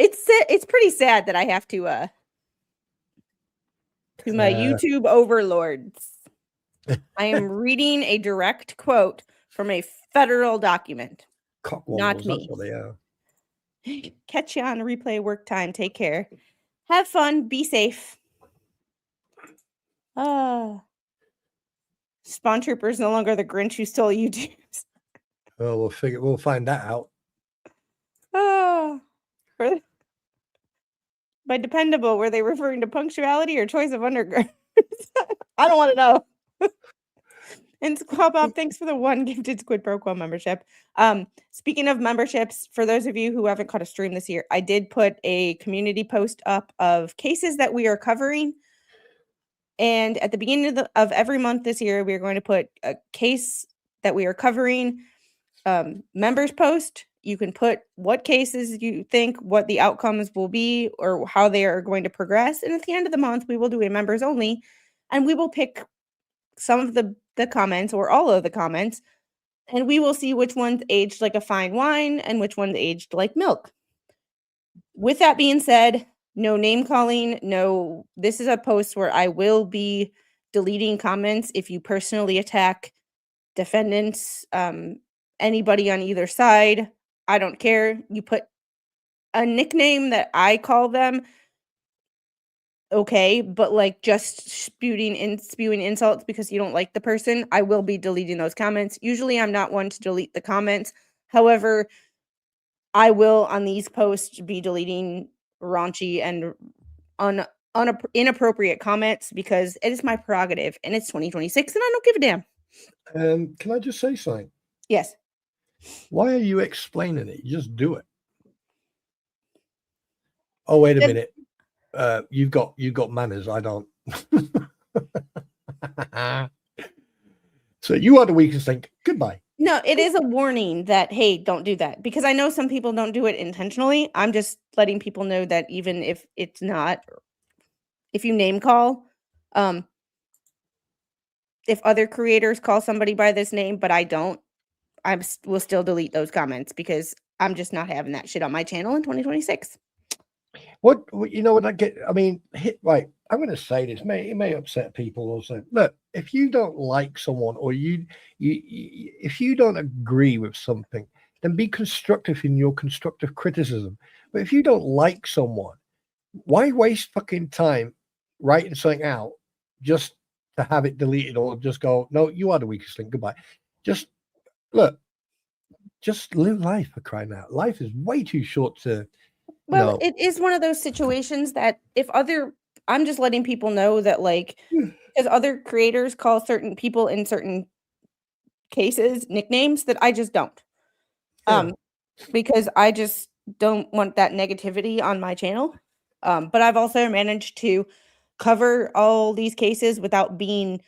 It's pretty sad that I have to my YouTube overlords. I am reading a direct quote from a federal document. Not me. That's what they are. Catch you on replay work time. Take care. Have fun. Be safe. Spawn Trooper is no longer the Grinch who stole YouTube. Oh, we'll find that out. By dependable, were they referring to punctuality or choice of undergarments? I don't want to know. And Squab Bob, thanks for the 1 gifted Squid Pro Quo membership. Speaking of memberships, for those of you who haven't caught a stream this year, I did put a community post up of cases that we are covering. And at the beginning of every month this year, we are going to put a case that we are covering members post You can put what cases you think, what the outcomes will be, or how they are going to progress. And at the end of the month, we will do a members only, and we will pick some of the comments or all of the comments, and we will see which one's aged like a fine wine and which one's aged like milk. With that being said, no name calling, no, this is a post where I will be deleting comments if you personally attack defendants, anybody on either side. I don't care. You put a nickname that I call them, okay, but like just spewing insults because you don't like the person, I will be deleting those comments. Usually I'm not one to delete the comments. However, I will on these posts be deleting raunchy and inappropriate comments because it is my prerogative and it's 2026 and I don't give a damn. Can I just say something? Yes. Why are you explaining it? You just do it. Oh, wait a Then- minute. You've got manners. I don't. So you are the weakest link. Goodbye. No, it is a warning that, hey, don't do that. Because I know some people don't do it intentionally. I'm just letting people know that even if it's not, if you name call, if other creators call somebody by this name, but I don't, will still delete those comments because I'm just not having that shit on my channel in 2026. What you know what I get? I mean, right. I'm going to say this. It may upset people or something. Look, if you don't like someone or if you don't agree with something, then be constructive in your constructive criticism. But if you don't like someone, why waste fucking time writing something out just to have it deleted or just go, no, you are the weakest link. Goodbye. Just look. Just live life, for crying out. Life is way too short to. Well, No. it is one of those situations that I'm just letting people know that, like, because other creators call certain people in certain cases nicknames that I just don't. Yeah. Because I just don't want that negativity on my channel. But I've also managed to cover all these cases without being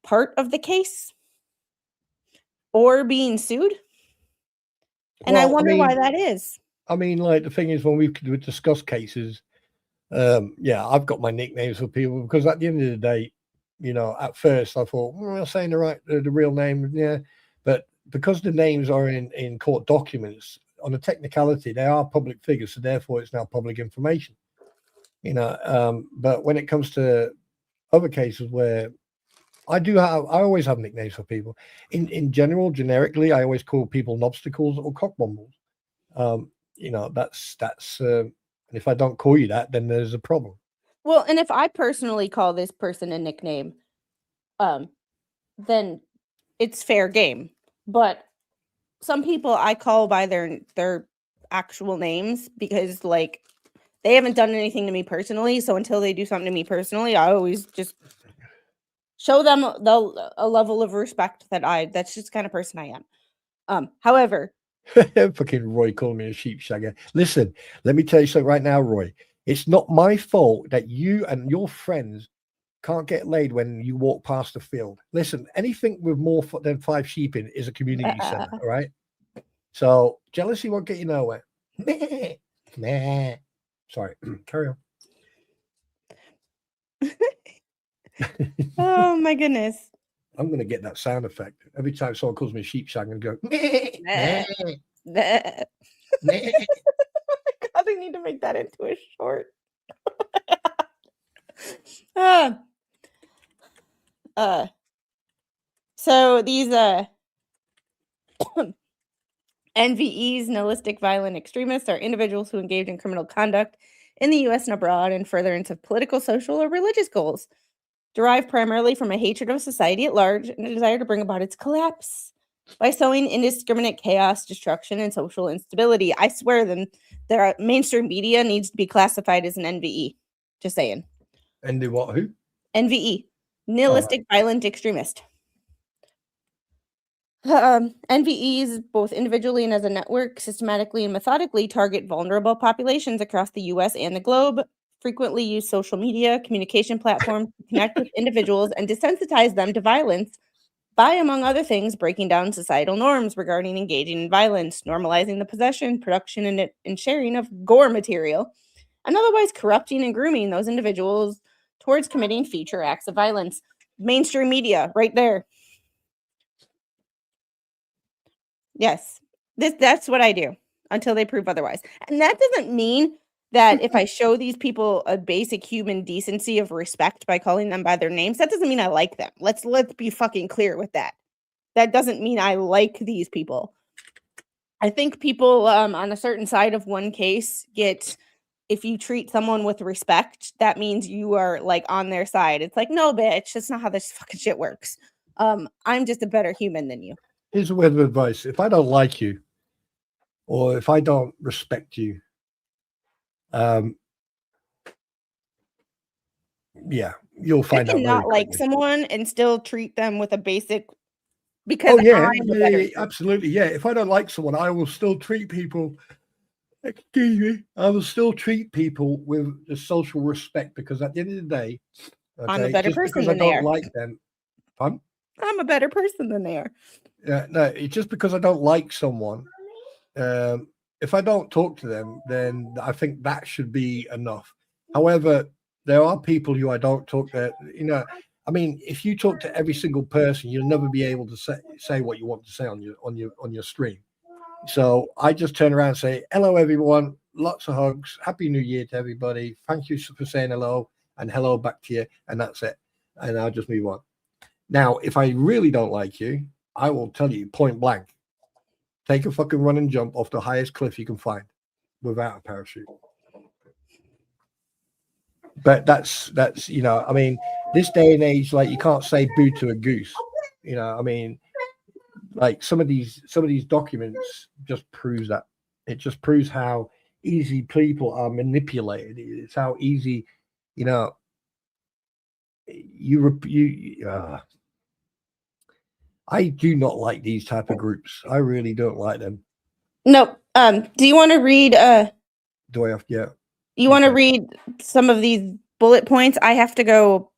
part of the case or being sued. And I Well, wonder why that is. I mean, like the thing is, when we discuss cases, yeah, I've got my nicknames for people because at the end of the day, you know, at first I thought, I'm saying the real name, yeah, but because the names are in court documents, on a technicality, they are public figures, so therefore it's now public information. You know, but when it comes to other cases where I always have nicknames for people. In general, generically, I always call people knobstacles or cockbumbles. You know, that's and if I don't call you that, then there's a problem. Well, and if I personally call this person a nickname, then it's fair game. But some people I call by their actual names because, like, they haven't done anything to me personally. So until they do something to me personally, I always just show them a level of respect that's just the kind of person I am. However, Fucking Roy called me a sheepshagger. Listen, let me tell you something right now, Roy. It's not my fault that you and your friends can't get laid when you walk past the field. Listen, anything with more than 5 sheep in is a community center, all right? So jealousy won't get you nowhere. Nah. Sorry, carry on. oh my goodness. I'm going to get that sound effect every time someone calls me a sheepshag and go, God, I need to make that into a short. So these NVEs, nihilistic violent extremists, are individuals who engage in criminal conduct in the U.S. and abroad in furtherance of political, social, or religious goals, derived primarily from a hatred of society at large and a desire to bring about its collapse by sowing indiscriminate chaos, destruction, and social instability. I swear their mainstream media needs to be classified as an NVE. Just saying. and do what? Who? NVE, nihilistic violent extremist. NVEs, both individually and as a network, systematically and methodically target vulnerable populations across the U.S. and the globe, frequently use social media communication platforms to connect with individuals and desensitize them to violence by, among other things, breaking down societal norms regarding engaging in violence, normalizing the possession, production, and sharing of gore material, and otherwise corrupting and grooming those individuals towards committing future acts of violence. Mainstream media, right there. Yes, that's what I do until they prove otherwise. And that doesn't mean that if I show these people a basic human decency of respect by calling them by their names, that doesn't mean I like them. Let's be fucking clear with that. That doesn't mean I like these people. I think people on a certain side of one case get, if you treat someone with respect, that means you are like on their side. It's like, no, bitch, that's not how this fucking shit works. I'm just a better human than you. Here's a word of advice. If I don't like you, or if I don't respect you, yeah, you'll I find out can very not like quickly. someone and still treat them with a basic, because Oh yeah, I'm a better human. absolutely. Yeah, if I don't like someone, I will still treat people. Excuse me. I will still treat people with the social respect, because at the end of the day, I'm a better just person because I than they don't are. like them, fun. I'm a better person than they are. Yeah, no, it's just because I don't like someone. If I don't talk to them, then I think that should be enough. However, there are people who I don't talk to. You know, I mean, if you talk to every single person, you'll never be able to say what you want to say on your stream. So I just turn around and say, "Hello, everyone. Lots of hugs. Happy New Year to everybody. Thank you for saying hello, and hello back to you." And that's it. And I'll just move on. Now, if I really don't like you, I will tell you point blank. Take a fucking run and jump off the highest cliff you can find without a parachute. But that's I mean, this day and age, like, you can't say boo to a goose. I mean, like, some of these documents just proves that. It just proves how easy people are manipulated. It's how easy, I do not like these type of groups. I really don't like them. No. Do you want to read Do I have? Yeah. You want to Okay. read some of these bullet points? I have to go.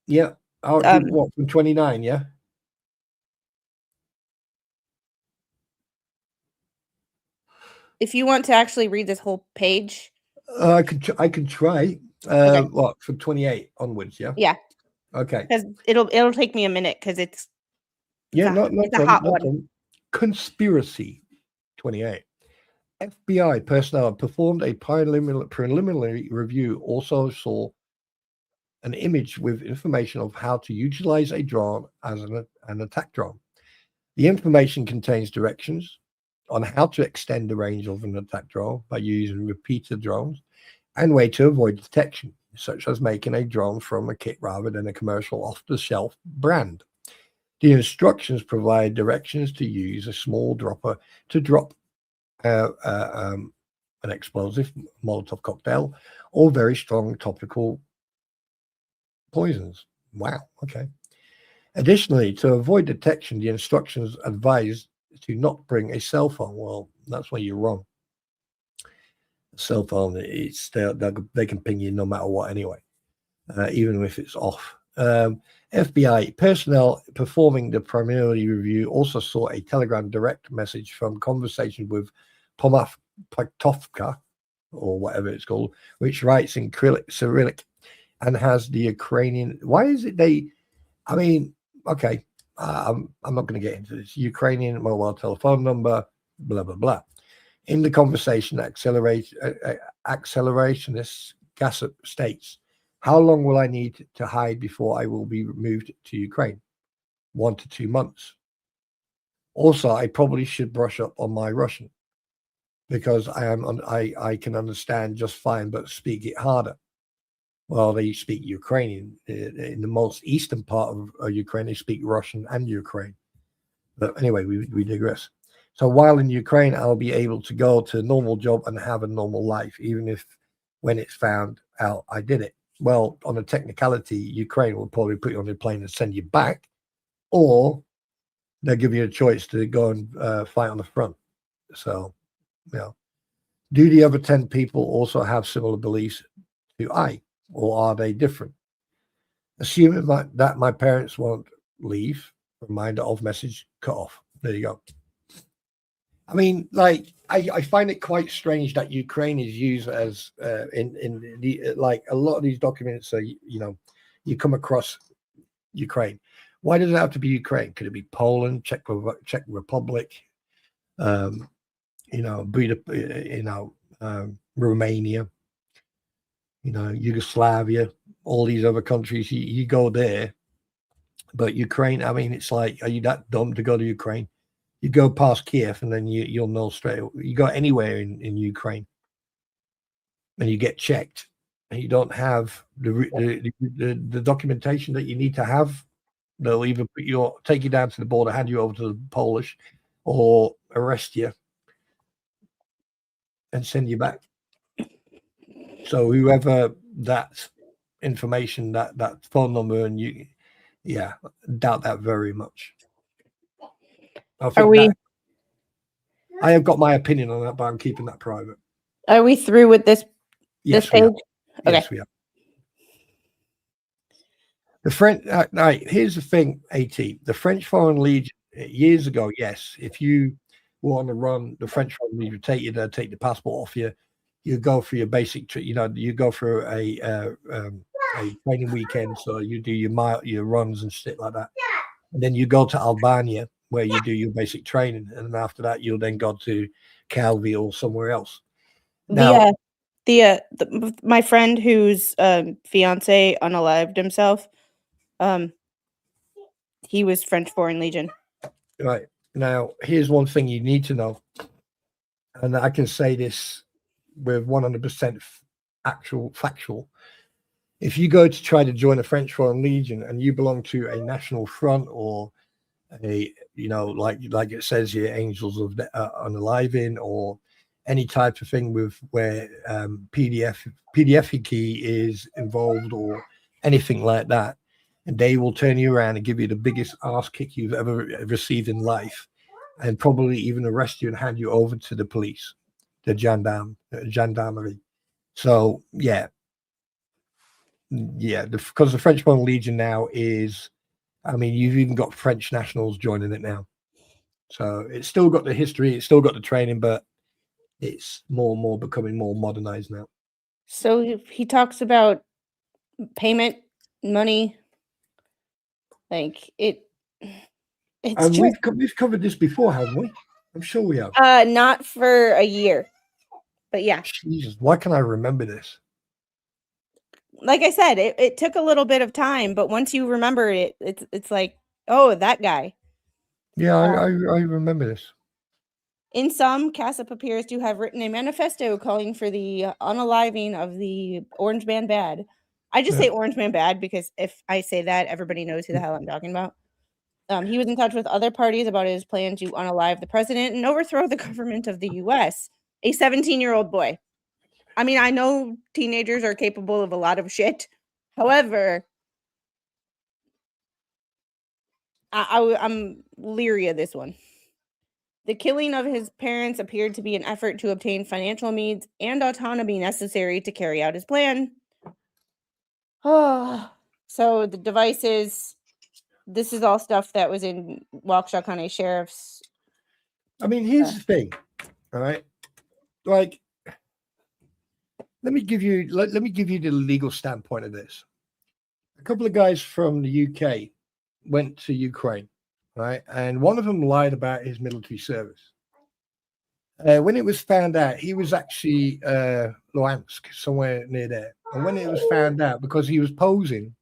Yeah. I'll do what, from 29, yeah? If you want to actually read this whole page. I could try. Okay. What, from 28 onwards, yeah? Yeah. Okay. Because it'll take me a minute, because it's it's a hot one. Conspiracy 28. FBI personnel performed a preliminary review, also saw an image with information of how to utilize a drone as an attack drone. The information contains directions on how to extend the range of an attack drone by using repeater drones, and way to avoid detection, such as making a drone from a kit rather than a commercial off-the-shelf brand. The instructions provide directions to use a small dropper to drop an explosive, Molotov cocktail, or very strong topical poisons. Wow, okay. Additionally, to avoid detection, the instructions advise to not bring a cell phone. Well, that's where you're wrong. A cell phone, they can ping you no matter what anyway, even if it's off. FBI personnel performing the preliminary review also saw a Telegram direct message from conversation with Pomaf Paktovka, or whatever it's called, which writes in Cyrillic and has the Ukrainian. Why is it they? I mean, okay, I'm not going to get into this. Ukrainian mobile telephone number, blah blah blah. In the conversation, accelerationist Casap states, "How long will I need to hide before I will be moved to Ukraine? 1 to 2 months. Also, I probably should brush up on my Russian, because I can understand just fine, but speak it harder." Well, they speak Ukrainian. In the most eastern part of Ukraine, they speak Russian and Ukraine. But anyway, we digress. So while in Ukraine, I'll be able to go to a normal job and have a normal life, even if when it's found out I did it. Well, on a technicality, Ukraine will probably put you on a plane and send you back, or they'll give you a choice to go and fight on the front. So, do the other 10 people also have similar beliefs to I, or are they different? Assuming that my parents won't leave, Reminder of message cut off. There you go. I mean, like, I find it quite strange that Ukraine is used as in the like a lot of these documents are, you know, you come across Ukraine. Why does it have to be Ukraine? Could it be Poland, Czech Republic, you know, Romania, you know, Yugoslavia, all these other countries? You go there, but Ukraine, I mean, it's like, are you that dumb to go to Ukraine? You go past Kiev and then you'll know straight away. You go anywhere in Ukraine and you get checked and you don't have the documentation that you need to have. They'll either take you down to the border, hand you over to the Polish, or arrest you and send you back. So whoever that information, that phone number, and you, yeah, doubt that very much. I have got my opinion on that, but I'm keeping that private. Are we through with this? Yes, this we page? are. Okay. Yes, we are. The French. Right, here's the thing, At. The French Foreign Legion years ago. Yes, if you were on the run, the French Foreign Legion would take you there, take the passport off you. You go for your basic. You know, you go for a training weekend. So you do your runs and shit like that, and then you go to Albania, where you do your basic training, and then after that, you'll then go to Calvi or somewhere else. Now, My friend whose fiance unalived himself, he was French Foreign Legion. right now, here's one thing you need to know, and I can say this with 100% factual. If you go to try to join a French Foreign Legion and you belong to a National Front or a, you know, like it says here, Angels of Unaliving, or any type of thing with where PDF key is involved or anything like that, and they will turn you around and give you the biggest ass kick you've ever received in life, and probably even arrest you and hand you over to the police, the gendarmerie. So yeah, because the French Foreign Legion now is, I mean, you've even got French nationals joining it now. So it's still got the history, it's still got the training, but it's more and more becoming more modernized now. So he talks about payment, money, like it. It's And just, we've covered this before, haven't we? I'm sure we have. not for a year, but yeah. Jesus, why can I remember this? Like I said, it took a little bit of time, but once you remember it, it's like, oh, that guy. Yeah, I remember this. In sum, Casap appears to have written a manifesto calling for the unaliving of the Orange Man Bad. I just say Orange Man Bad because if I say that, everybody knows who the hell I'm talking about. He was in touch with other parties about his plan to unalive the president and overthrow the government of the U.S. A 17-year-old boy. I mean, I know teenagers are capable of a lot of shit. However, I'm leery of this one. The killing of his parents appeared to be an effort to obtain financial means and autonomy necessary to carry out his plan. Oh, so the devices, this is all stuff that was in Waukesha County Sheriff's. I mean, here's the thing, all right? Like, let me give you the legal standpoint of this. A couple of guys from the UK went to Ukraine, right? And one of them lied about his military service. When it was found out, he was actually Luhansk, somewhere near there. And when it was found out, because he was posing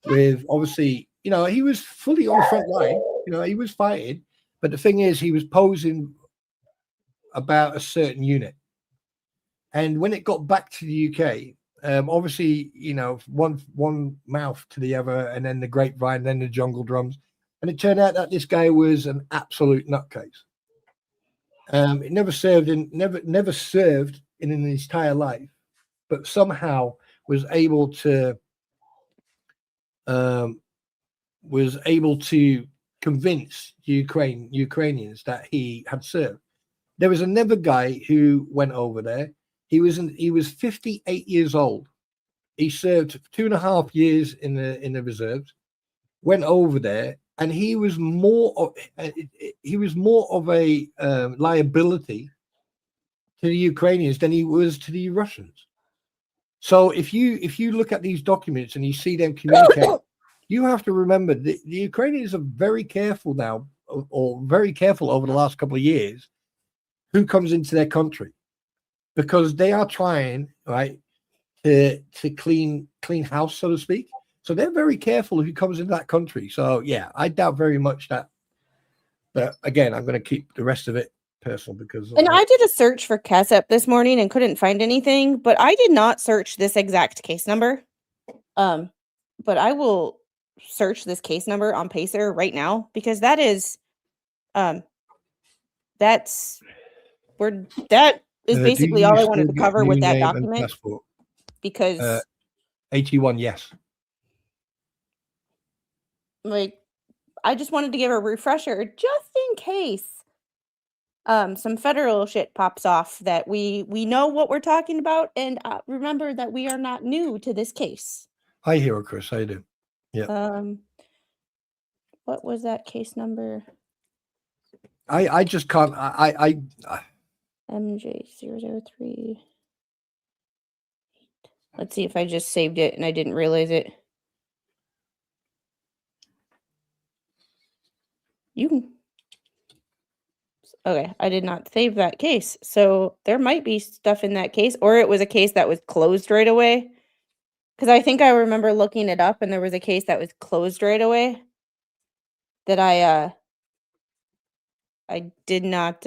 with, obviously, you know, he was fully on the front line, you know, he was fighting. But the thing is, he was posing about a certain unit. And when it got back to the UK, obviously, you know, one mouth to the other, and then the grapevine, then the jungle drums. And it turned out that this guy was an absolute nutcase. It never served in an entire life, but somehow was able to convince Ukrainians that he had served. There was another guy who went over there. He was 58 years old. He served 2.5 years in the reserves. Went over there and he was more of a liability to the Ukrainians than he was to the Russians. So if you look at these documents and you see them communicate, you have to remember the Ukrainians are very careful now, or very careful over the last couple of years, who comes into their country, because they are trying, right, to clean house, so to speak. So they're very careful who comes into that country. So yeah, I doubt very much that. But again, I'm going to keep the rest of it personal because. And I did a search for Casap this morning and couldn't find anything, but I did not search this exact case number. But I will search this case number on Pacer right now, because that is that's where that is basically all I wanted to cover with that document, because 81, yes. like I just wanted to give a refresher just in case some federal shit pops off, that we know what we're talking about, and remember that we are not new to this case. I hear it, Chris. I do. Yeah. What was that case number? I just can't. MJ003. Let's see if I just saved it and I didn't realize it. Okay, I did not save that case. So there might be stuff in that case, or it was a case that was closed right away. Because I think I remember looking it up and there was a case that was closed right away that I did not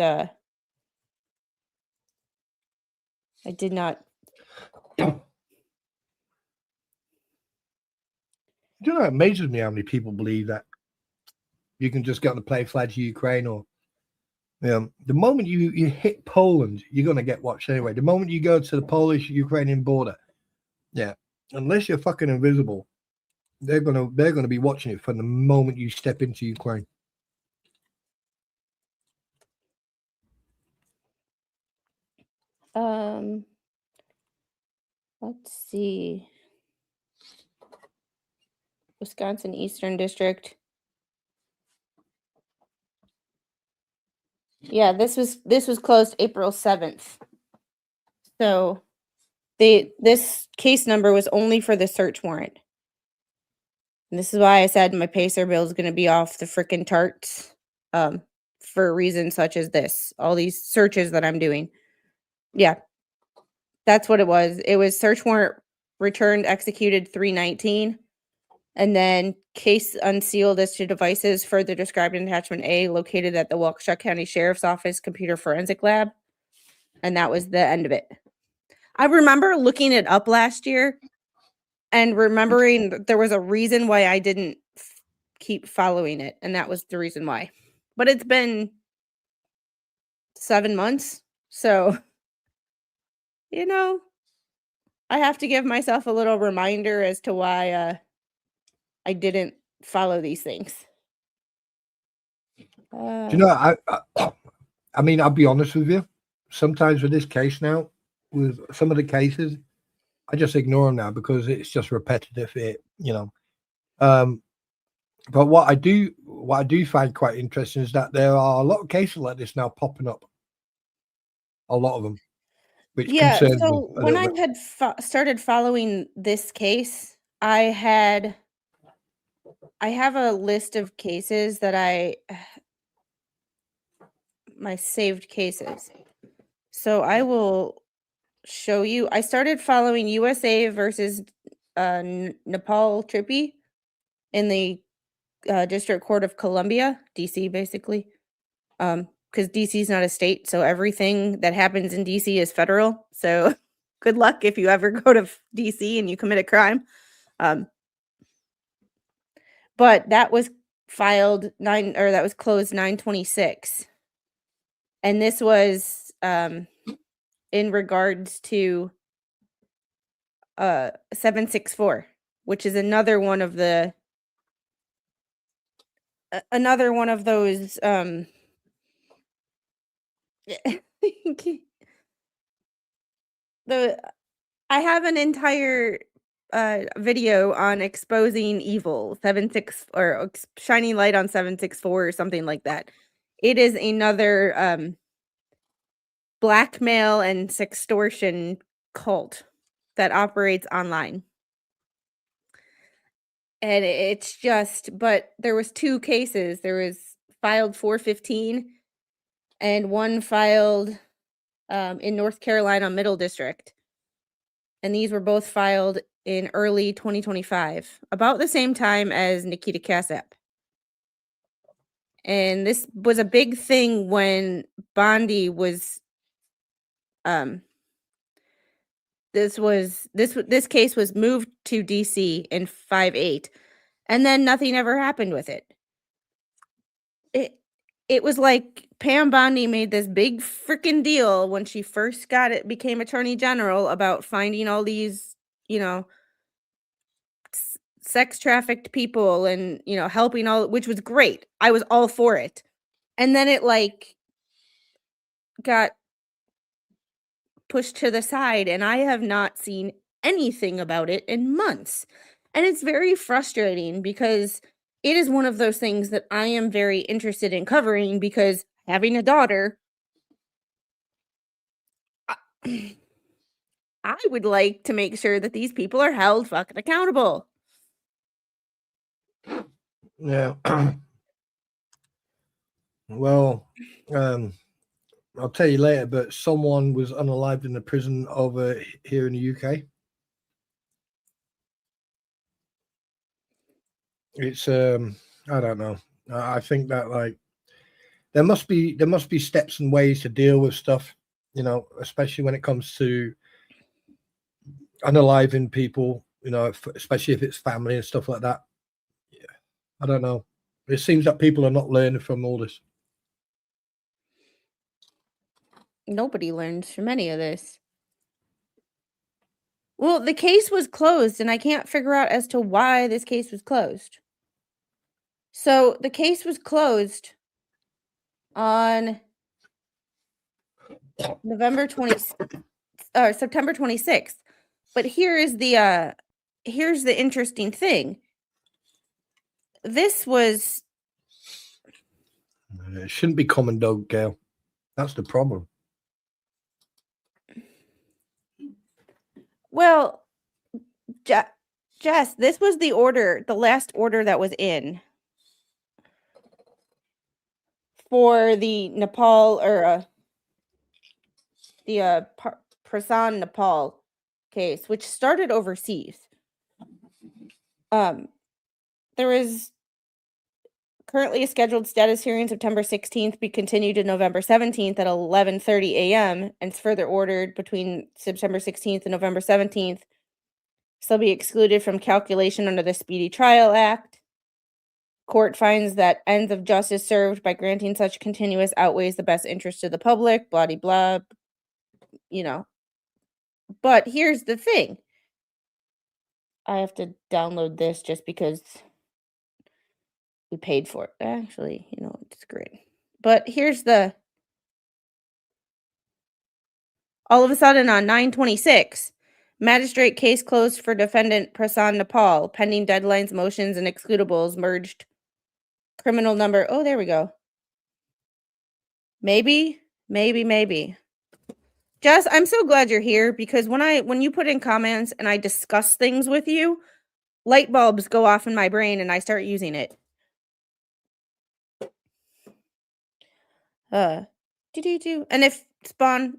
You know, it amazes me how many people believe that you can just get on the plane, fly to Ukraine, or the moment you hit Poland, you're going to get watched anyway. The moment you go to the Polish-Ukrainian border, yeah, unless you're fucking invisible, they're gonna be watching it from the moment you step into Ukraine. Let's see. Wisconsin Eastern District. Yeah, this was closed April 7th. So this case number was only for the search warrant. And this is why I said my Pacer bill is going to be off the freaking charts for reasons such as this. All these searches that I'm doing. Yeah. That's what it was. It was search warrant returned executed 3/19. And then case unsealed as to devices further described in attachment A, located at the Waukesha County Sheriff's Office Computer Forensic Lab. And that was the end of it. I remember looking it up last year and remembering that there was a reason why I didn't keep following it. And that was the reason why. But it's been 7 months. So, you know, I have to give myself a little reminder as to why I didn't follow these things. Do you know, I mean, I'll be honest with you. Sometimes with this case now, with some of the cases, I just ignore them now because it's just repetitive. But what I do find quite interesting is that there are a lot of cases like this now popping up. A lot of them. Which yeah. concerns me So a when little I bit. had started following this case, I have a list of cases that my saved cases. So I will show you. I started following USA versus Nepal Trippy in the District Court of Columbia, DC, basically. Because DC is not a state, so everything that happens in DC is federal. So good luck if you ever go to DC and you commit a crime. But that was closed 9/26. And this was in regards to 764, which is another one of those I have an entire video on exposing evil 76 or shining light on 764 or something like that. It is another blackmail and sextortion cult that operates online. And it's just, but there was 2 cases. There was filed 415 and one filed in North Carolina Middle District. And these were both filed in early 2025, about the same time as Nikita Casap. And this was a big thing when Bondi was this case was moved to DC in 5/8, and then nothing ever happened with it. It was like Pam Bondi made this big freaking deal when she first became Attorney General about finding all these, sex trafficked people and, helping which was great. I was all for it. And then it got pushed to the side, and I have not seen anything about it in months. And it's very frustrating because it is one of those things that I am very interested in covering because having a daughter, I would like to make sure that these people are held fucking accountable. Yeah. Well, I'll tell you later, but someone was unalived in a prison over here in the UK. It's I don't know. I think that there must be steps and ways to deal with stuff, especially when it comes to unaliving people, especially if it's family and stuff like that. Yeah, I don't know. It seems that people are not learning from all this. Nobody learns from any of this. Well, the case was closed, and I can't figure out as to why this case was closed. So the case was closed on September 26th. But here's the interesting thing. This was It shouldn't be common dog, Gail. That's the problem. Well, Jess, this was the last order that was in for the Nepal or the Prasan Nepal case, which started overseas. There is currently a scheduled status hearing September 16th, be continued to November 17th at 11:30 a.m. and it's further ordered between September 16th and November 17th. Shall be excluded from calculation under the Speedy Trial Act. Court finds that ends of justice served by granting such continuous outweighs the best interest of the public, blah, blah, blah, But here's the thing. I have to download this just because we paid for it. Actually, it's great. But here's all of a sudden on 9/26, magistrate case closed for defendant Prasan Nepal, pending deadlines, motions, and excludables merged. Criminal number. Oh, there we go. Maybe. Jess, I'm so glad you're here because when you put in comments and I discuss things with you, light bulbs go off in my brain and I start using it. And if Spawn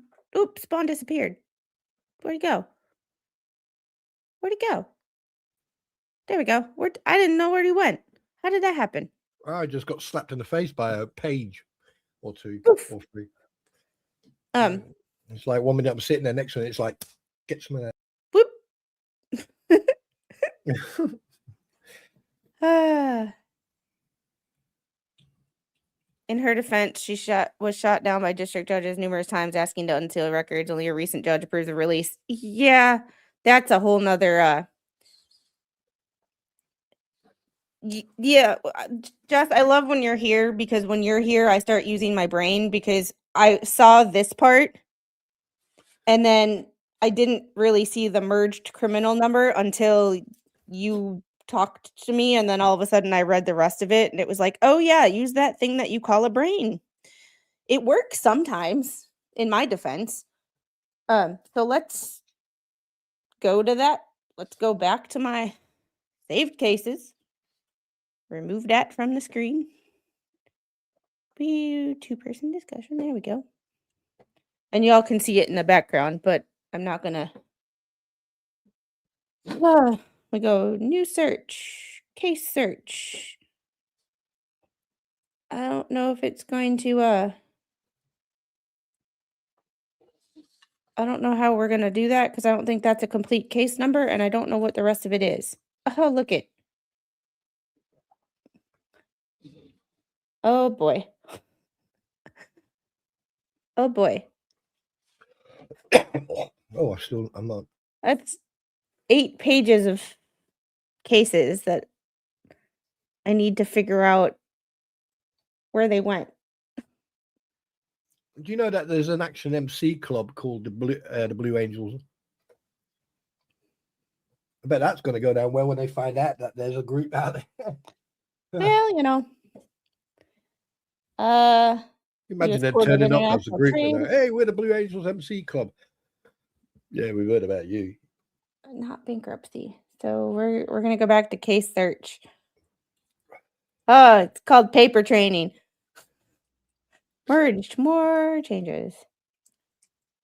disappeared. Where'd he go? There we go. I didn't know where he went. How did that happen? I just got slapped in the face by a page or two Oof. or three. Um, It's like 1 minute I'm sitting there next to it. It's like, get some of that. Whoop. In her defense, she was shot down by district judges numerous times asking to unseal records. Only a recent judge approves the release. Yeah, that's a whole nother yeah, Jess, I love when you're here because when you're here, I start using my brain because I saw this part and then I didn't really see the merged criminal number until you talked to me, and then all of a sudden I read the rest of it, and it was like, oh yeah, use that thing that you call a brain. It works sometimes, in my defense. So let's go to that. Let's go back to my saved cases. Remove that from the screen. Be two-person discussion. There we go. And y'all can see it in the background, but I'm not gonna. We go new search, case search. I don't know if it's going to I don't know how we're gonna do that because I don't think that's a complete case number and I don't know what the rest of it is. Oh, look it. Oh boy. Oh boy. Oh, I'm not. That's 8 pages of cases that I need to figure out where they went. Do you know that there's an action MC club called the Blue Angels? I bet that's going to go down well when they find out that there's a group out there. Well, Imagine US them Court of turning up as a International group Trade. and hey, we're the Blue Angels MC club. Yeah, we've heard about you. Not bankruptcy. So we're gonna go back to case search. Oh, it's called paper training. Merged, more changes.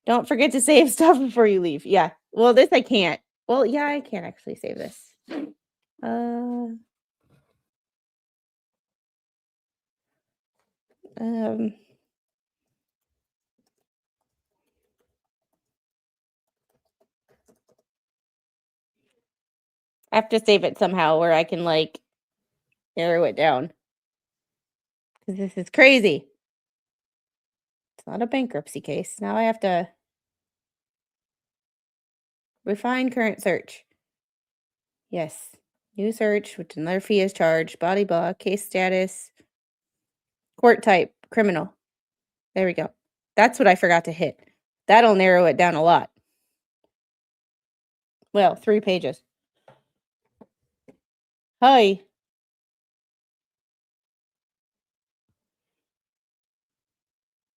Don't forget to save stuff before you leave. Yeah. Well, this I can't. Well, yeah, I can actually save this. I have to save it somehow where I can like narrow it down. Because this is crazy. It's not a bankruptcy case. Now I have to refine current search. Yes. New search, which another fee is charged. Body blah, case status. Court type, criminal. There we go. That's what I forgot to hit. That'll narrow it down a lot. Well, 3 pages. Hi.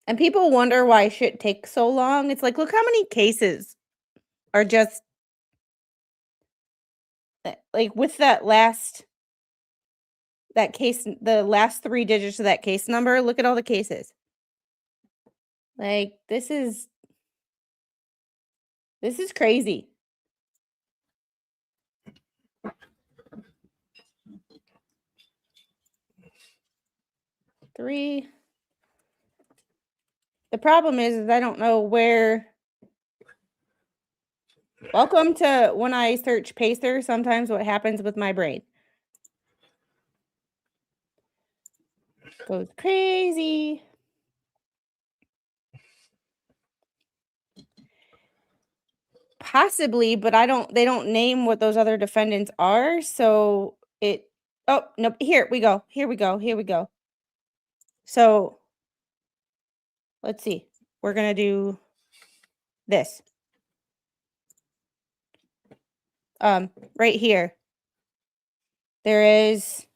And people wonder why shit takes so long. It's like, look how many cases are just like with that case, the last 3 digits of that case number. Look at all the cases. Like, this is crazy. Three. The problem is I don't know where. Welcome to when I search Pacer, sometimes what happens with my brain. Goes crazy. Possibly, but they don't name what those other defendants are, so oh, no, here we go. So, let's see. We're going to do this. Right here. There is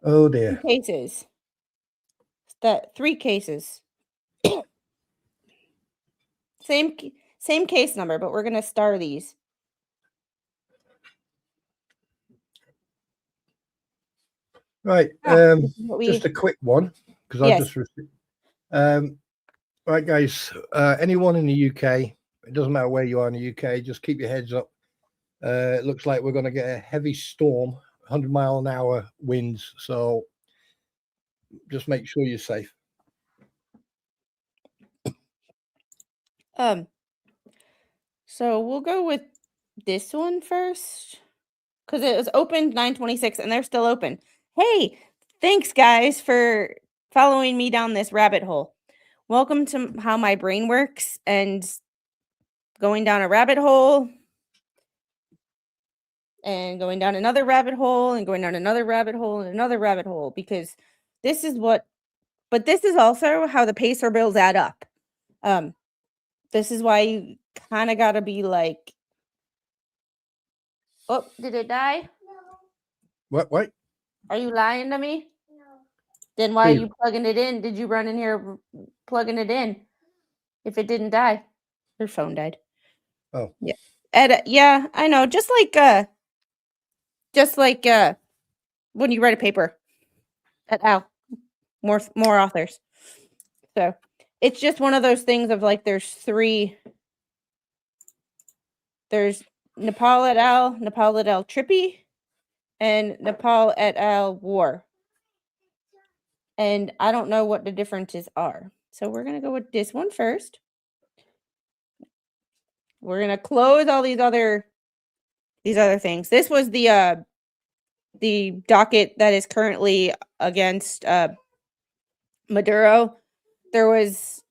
Oh dear. 2 cases. 3 cases. Same case number, but we're going to star these. Right. Just a quick one because I just received. Right, guys. Anyone in the UK, it doesn't matter where you are in the UK, just keep your heads up. It looks like we're going to get a heavy storm, 100-mile-an-hour winds. So just make sure you're safe. So we'll go with this one first because it was opened 9/26 and they're still open. Hey, thanks guys for following me down this rabbit hole. Welcome to how my brain works and going down a rabbit hole and going down another rabbit hole and going down another rabbit hole and another rabbit hole because this is also how the Pacer bills add up. this is why you kind of got to be like, oh, did it die? Wait. Are you lying to me? Then why are Who? you plugging it in? Did you run in here plugging it in? If it didn't die, your phone died. Oh. Yeah. Yeah, I know. Just like when you write a paper at Al, more authors. So it's just one of those things of like there's Nepal et al, Trippy, and Nepal et al War. And I don't know what the differences are. So we're gonna go with this one first. We're gonna close all these other things. This was the docket that is currently against Maduro. There was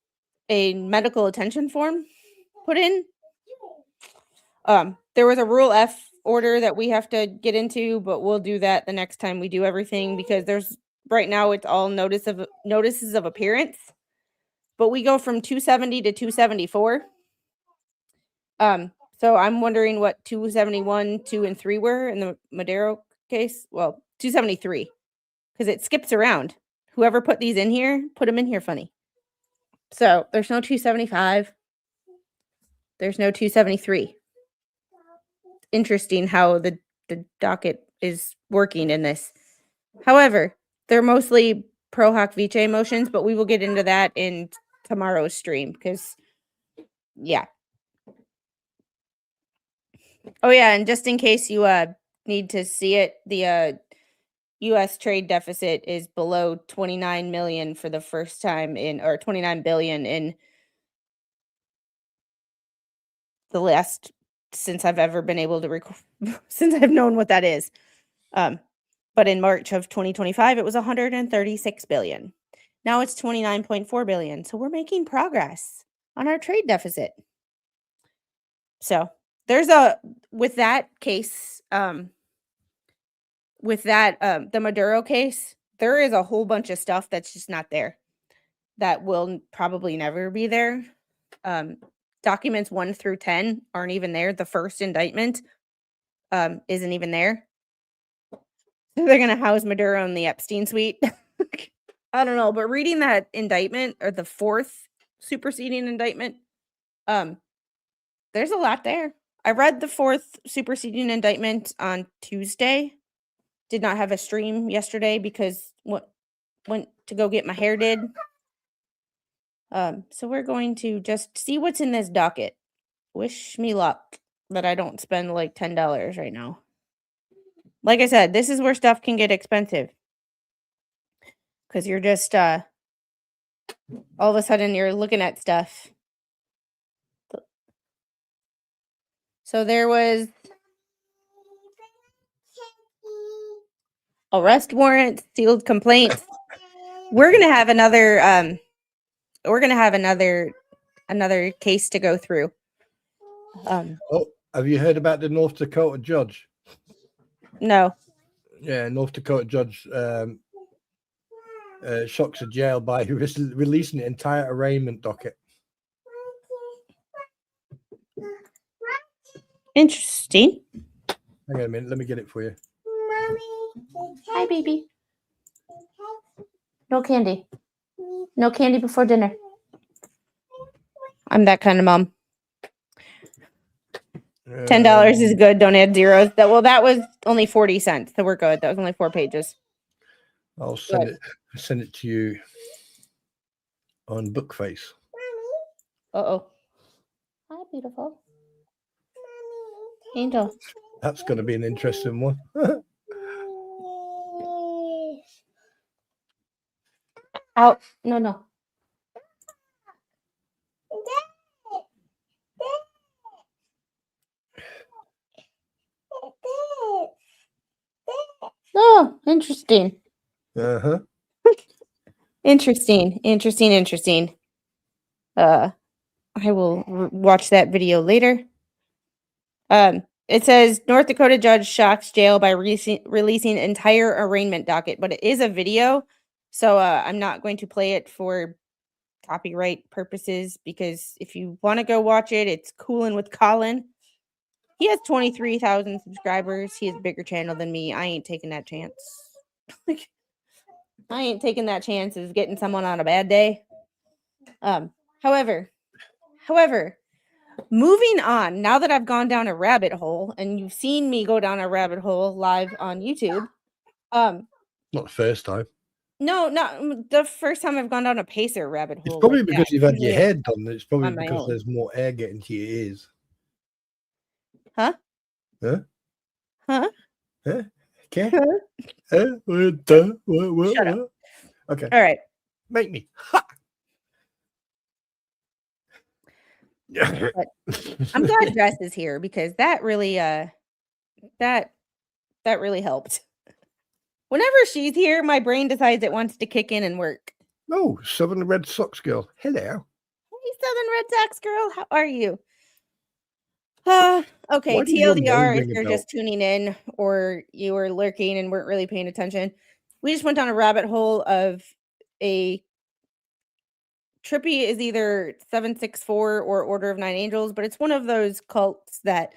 a medical attention form put in. There was a Rule F order that we have to get into, but we'll do that the next time we do everything because there's right now it's all notices of appearance, but we go from 270 to 274. So I'm wondering what 271, 2, and 3 were in the Madero case. Well, 273 because it skips around. Whoever put these in here, put them in here funny. So there's no 275. There's no 273. Interesting how the docket is working in this. However, they're mostly pro hoc vice motions, but we will get into that in tomorrow's stream because, yeah. Oh, yeah, and just in case you need to see it, the U.S. trade deficit is below 29 million for the first time or 29 billion in the last since I've ever been able to since I've known what that is. But in March of 2025, it was 136 billion. Now it's 29.4 billion. So we're making progress on our trade deficit. So there's with that case, the Maduro case, there is a whole bunch of stuff that's just not there that will probably never be there. Documents 1 through 10 aren't even there. The first indictment isn't even there. They're going to house Maduro in the Epstein suite. I don't know, but reading that indictment or the fourth superseding indictment, there's a lot there. I read the fourth superseding indictment on Tuesday. Did not have a stream yesterday because went to go get my hair did. So we're going to just see what's in this docket. Wish me luck that I don't spend like $10 right now. Like I said, this is where stuff can get expensive. Because you're just, all of a sudden you're looking at stuff. So there was arrest warrants, sealed complaints. We're going to have another case to go through. Have you heard about the North Dakota judge? No. Yeah, North Dakota judge shocks a jail by releasing the entire arraignment docket. Interesting. Hang on a minute, let me get it for you. Hi, baby. No candy. No candy before dinner. I'm that kind of mom. $10 is good. Don't add zeros. That was only 40 cents, so we're good. That was only 4 pages. I'll send it to you on Bookface. Uh-oh. Hi, beautiful. Angel. That's going to be an interesting one. Out. No. Oh, interesting. Uh-huh. Interesting. I will watch that video later. It says North Dakota judge shocks jail by releasing entire arraignment docket, but it is a video, so I'm not going to play it for copyright purposes, because if you want to go watch it, it's Coolin' with Colin. He has 23,000 subscribers. He has a bigger channel than me. I ain't taking that chance. Like, I ain't taking that chance of getting someone on a bad day. However, moving on, now that I've gone down a rabbit hole, and you've seen me go down a rabbit hole live on YouTube. Not the first time. No, not the first time I've gone down a pacer rabbit hole. It's probably like because that. you've had your Usually head done. It's probably on my because own. there's more air getting to your ears. Huh? Huh? Huh? Huh? Okay. Huh? What? Shut up. Okay. All right. Make me. Ha! I'm glad Jess is here because that really that really helped. Whenever she's here, my brain decides it wants to kick in and work. Oh, Southern Red Sox girl. Hello. Hey, Southern Red Sox girl, how are you? Okay, Why does your name TLDR, if ring a you're bell? just tuning in or you were lurking and weren't really paying attention, we just went down a rabbit hole of a Trippy is either 764 or Order of Nine Angels, but it's one of those cults that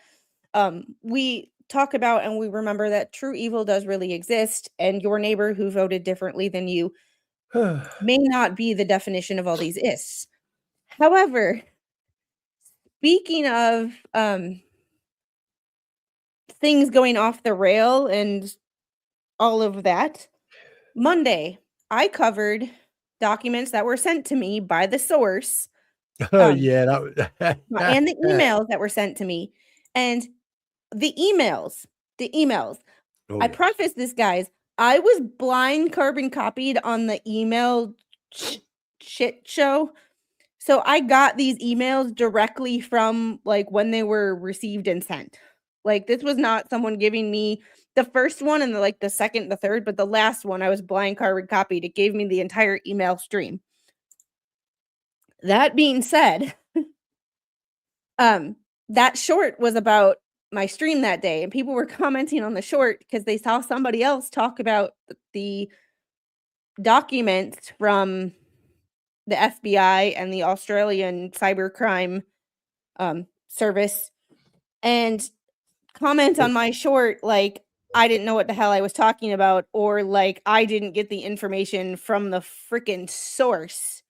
we talk about, and we remember that true evil does really exist, and your neighbor who voted differently than you may not be the definition of all these ists. However, speaking of things going off the rail and all of that, Monday I covered documents that were sent to me by the source. Oh, yeah. That And the emails that were sent to me. And the emails. Oh, I yes. preface this, guys. I was blind carbon copied on the email shit show. So I got these emails directly from like when they were received and sent. Like this was not someone giving me the first one and the second, the third, but the last one I was blind carbon copied. It gave me the entire email stream. That being said, that short was about my stream that day, and people were commenting on the short because they saw somebody else talk about the documents from the FBI and the Australian cybercrime service, and comment on my short like I didn't know what the hell I was talking about, or like I didn't get the information from the freaking source.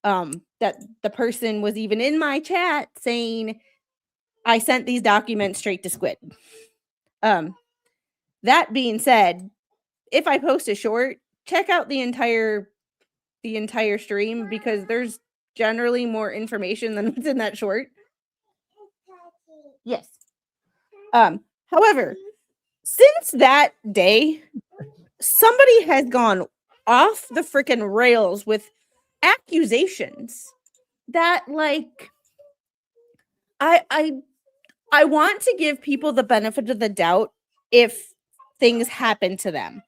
That the person was even in my chat saying I sent these documents straight to Squid. That being said, if I post a short, check out the entire stream because there's generally more information than what's in that short. Yes. However, since that day, somebody has gone off the freaking rails with accusations that like I want to give people the benefit of the doubt if things happen to them.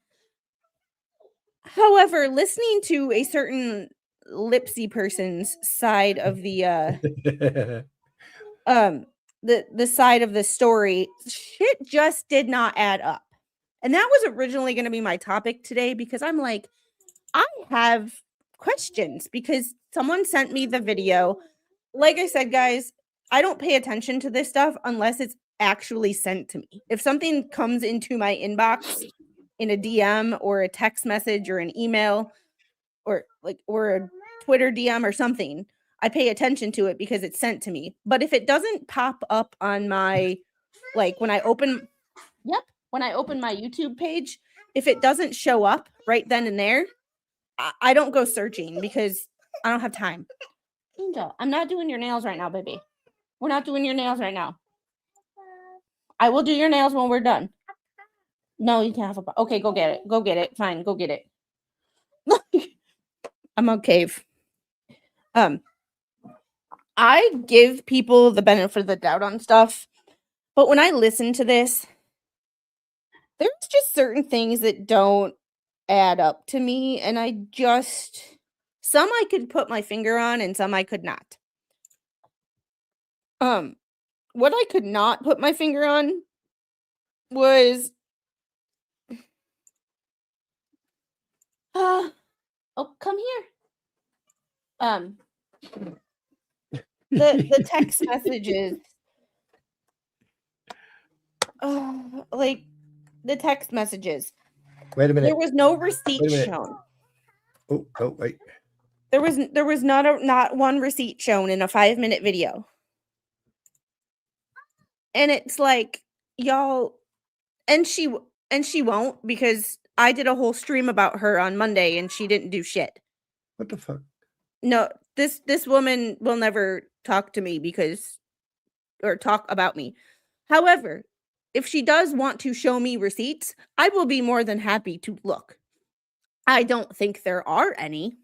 However, listening to a certain Lipsy person's side of the side of the story, shit just did not add up. And that was originally going to be my topic today because I'm like, I have questions because someone sent me the video. Like I said, guys, I don't pay attention to this stuff unless it's actually sent to me. If something comes into my inbox in a DM or a text message or an email or a Twitter DM or something, I pay attention to it because it's sent to me. But if it doesn't pop up on my when I open my YouTube page, if it doesn't show up right then and there, I don't go searching because I don't have time. Angel, I'm not doing your nails right now, baby. We're not doing your nails right now. I will do your nails when we're done. No, you can't have a... Okay, go get it. Go get it. Fine, go get it. I'm on cave. I give people the benefit of the doubt on stuff, but when I listen to this, there's just certain things that don't add up to me, and some I could put my finger on and some I could not. What I could not put my finger on was oh, come here. The text messages, like the text messages. Wait a minute. There was no Wait receipt a minute. shown. Oh, wait. There was not one receipt shown in a 5-minute video. And it's like, y'all, and she won't, because I did a whole stream about her on Monday and she didn't do shit. What the fuck? No, this woman will never talk to me or talk about me. However, if she does want to show me receipts, I will be more than happy to look. I don't think there are any.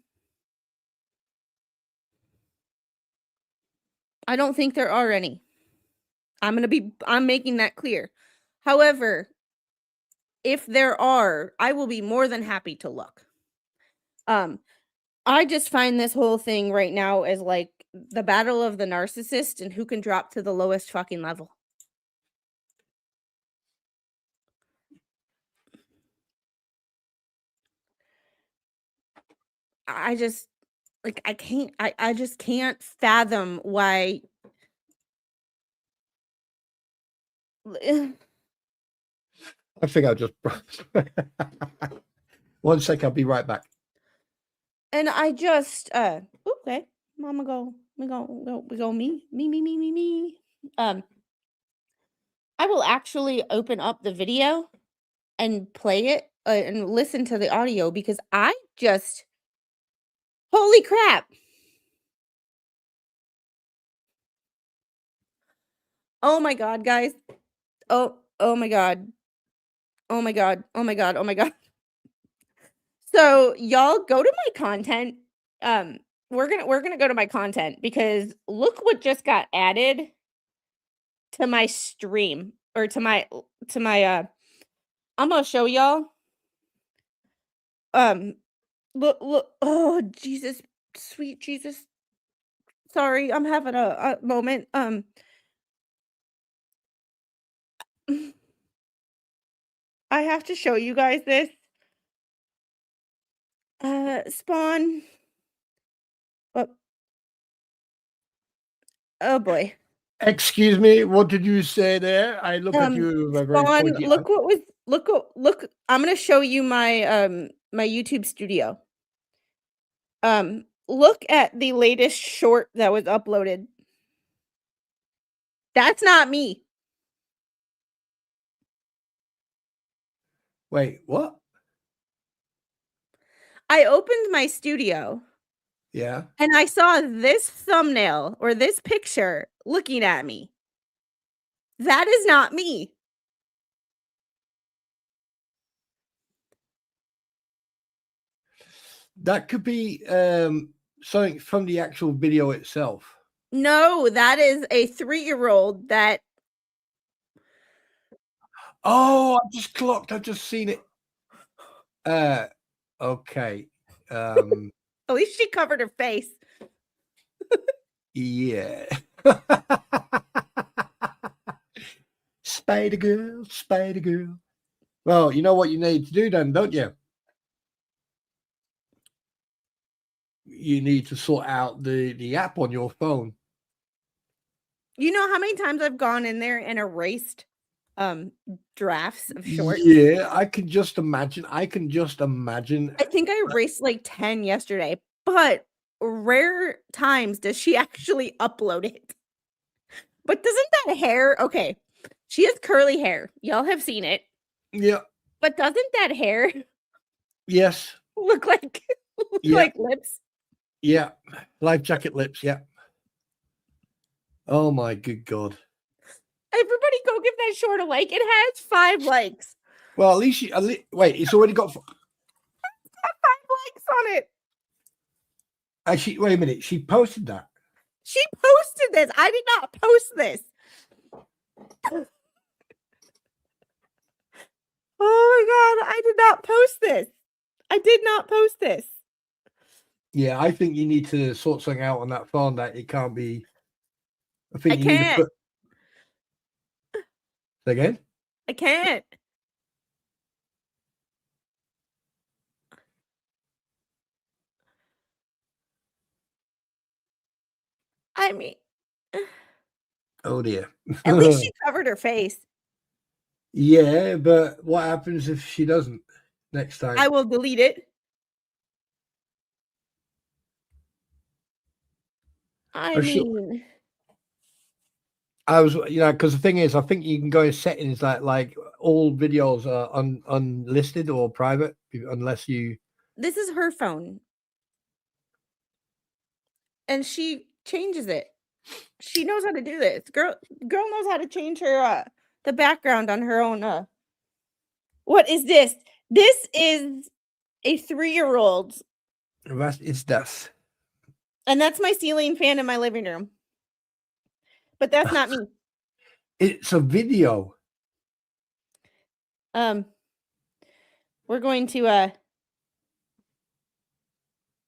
I don't think there are any. I'm making that clear. However, if there are, I will be more than happy to look. I just find this whole thing right now as like the battle of the narcissist and who can drop to the lowest fucking level. I just like I just can't fathom why. I think I'll just. 1 sec, I'll be right back. And I just okay, mama go, we go me. I will actually open up the video and play it and listen to the audio, because I just, holy crap. Oh my god, guys. Oh my god. Oh my god. Oh my god. Oh my god. So y'all go to my content. We're gonna go to my content, because look what just got added to my stream, or to my I'm gonna show y'all. Look, oh Jesus, sweet Jesus. Sorry, I'm having a moment. I have to show you guys this. Spawn. Oh boy. Excuse me, what did you say there? I look at you with a very Spawn, pointy eye. look, I'm gonna show you my my YouTube studio. Look at the latest short that was uploaded. That's not me. Wait, what? I opened my studio Yeah. and I saw this thumbnail or this picture looking at me. That is not me. That could be something from the actual video itself. No, that is a 3-year-old that. Oh, I just clocked. I've just seen it. Okay. At least she covered her face. Yeah. Spider girl. Well, you know what you need to do then, don't you? You need to sort out the app on your phone. You know how many times I've gone in there and erased drafts of shorts? Yeah, I can just imagine. I think I erased like 10 yesterday, but rare times does she actually upload it. But doesn't that hair, okay, she has curly hair. Y'all have seen it. Yeah. But doesn't that hair Yes. look like like lips? Yeah. Life jacket lips. Yeah. Oh my good God. Everybody go give that short a like. It has 5 likes. Well, at least wait, it's already got 5 likes on it. Actually, wait a minute. She posted that. She posted this. I did not post this. Oh my God. I did not post this. I did not post this. Yeah, I think you need to sort something out on that phone that it can't be. I think I you need to can't. put. Say again? I can't. I mean, Oh dear. at least she covered her face. Yeah, but what happens if she doesn't next time? I will delete it. I Or she'll- mean, I was, because the thing is, I think you can go in settings that like all videos are unlisted or private unless you. this is her phone. And she changes it. She knows how to do this. Girl knows how to change her the background on her own. What is this? This is a 3-year-old, It's death. and that's my ceiling fan in my living room. But that's not me. It's a video. We're going to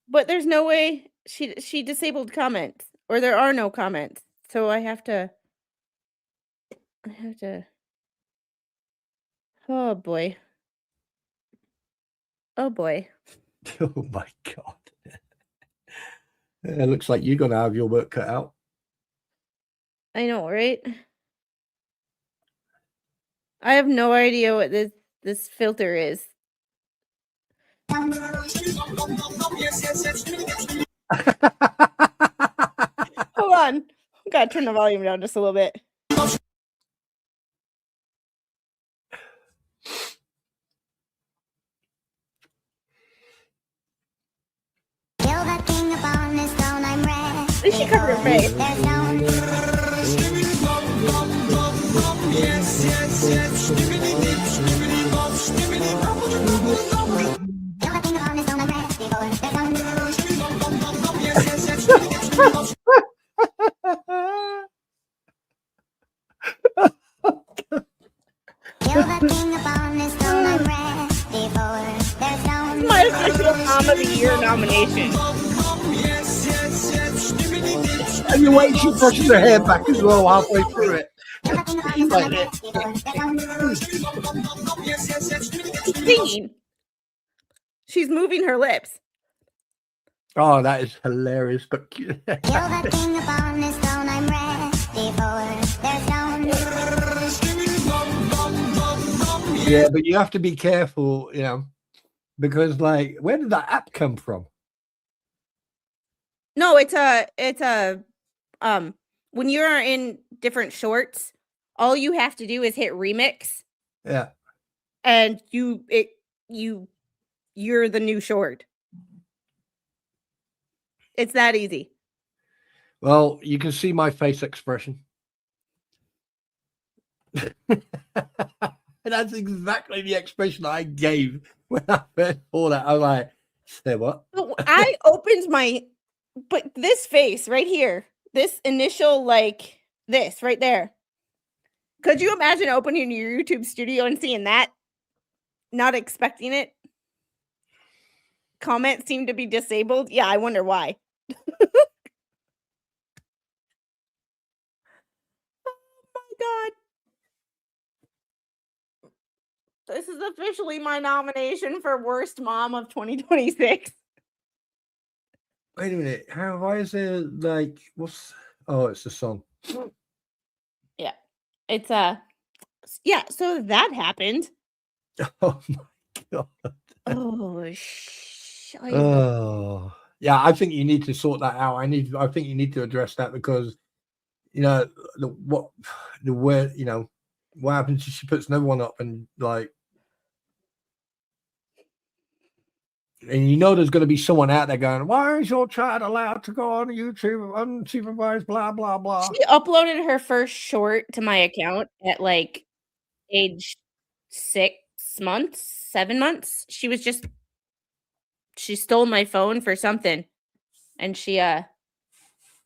but there's no way she disabled comments, or there are no comments. So I have to oh boy. Oh boy. Oh my god. It looks like you're gonna have your work cut out. I know, right? I have no idea what this filter is. Hold on. Gotta turn the volume down just a little bit. At least she covered her face. My official Mom of the Year nomination. And you wait, she brushes her hair back as well halfway through it. Like She's singing. She's moving her lips. Oh, that is hilarious, but cute. Yeah, but you have to be careful, because like, where did that app come from? No, it's a when you're in different shorts, all you have to do is hit remix, Yeah. and you're the new short. It's that easy. Well, you can see my face expression. That's exactly the expression I gave when I first saw that. I was like, say what? I opened but this face right here, this initial, like this right there. Could you imagine opening your YouTube studio and seeing that? Not expecting it? Comments seem to be disabled. Yeah, I wonder why. Oh my God. This is officially my nomination for worst mom of 2026. Wait a minute. Why is there like, it's the song. Yeah. It's yeah, so that happened. Oh my God. Oh, yeah, I think you need to sort that out. I think you need to address that because what happens if she puts another one up and like, and there's going to be someone out there going, why is your child allowed to go on YouTube unsupervised, blah blah blah. She uploaded her first short to my account at like age 6 months, 7 months. She stole my phone for something, and she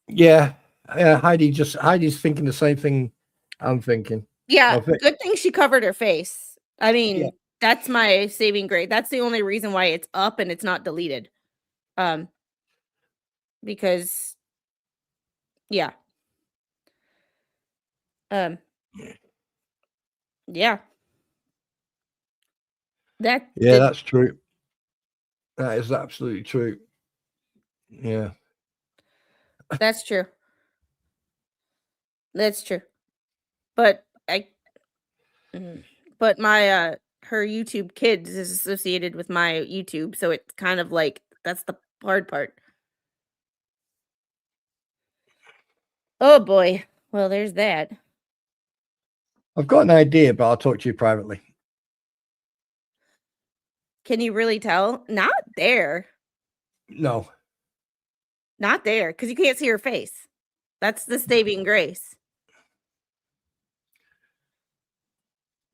Yeah, Heidi's thinking the same thing I'm thinking. yeah, good thing she covered her face. I mean, Yeah. That's my saving grade. That's the only reason why it's up and it's not deleted. Because yeah. Yeah. That's true. That is absolutely true. Yeah. That's true. That's true. But but my her YouTube Kids is associated with my YouTube, so it's kind of like that's the hard part. Oh boy. Well, there's that. I've got an idea, but I'll talk to you privately. Can you really tell? Not there. No. Not there, because you can't see her face. That's the saving grace.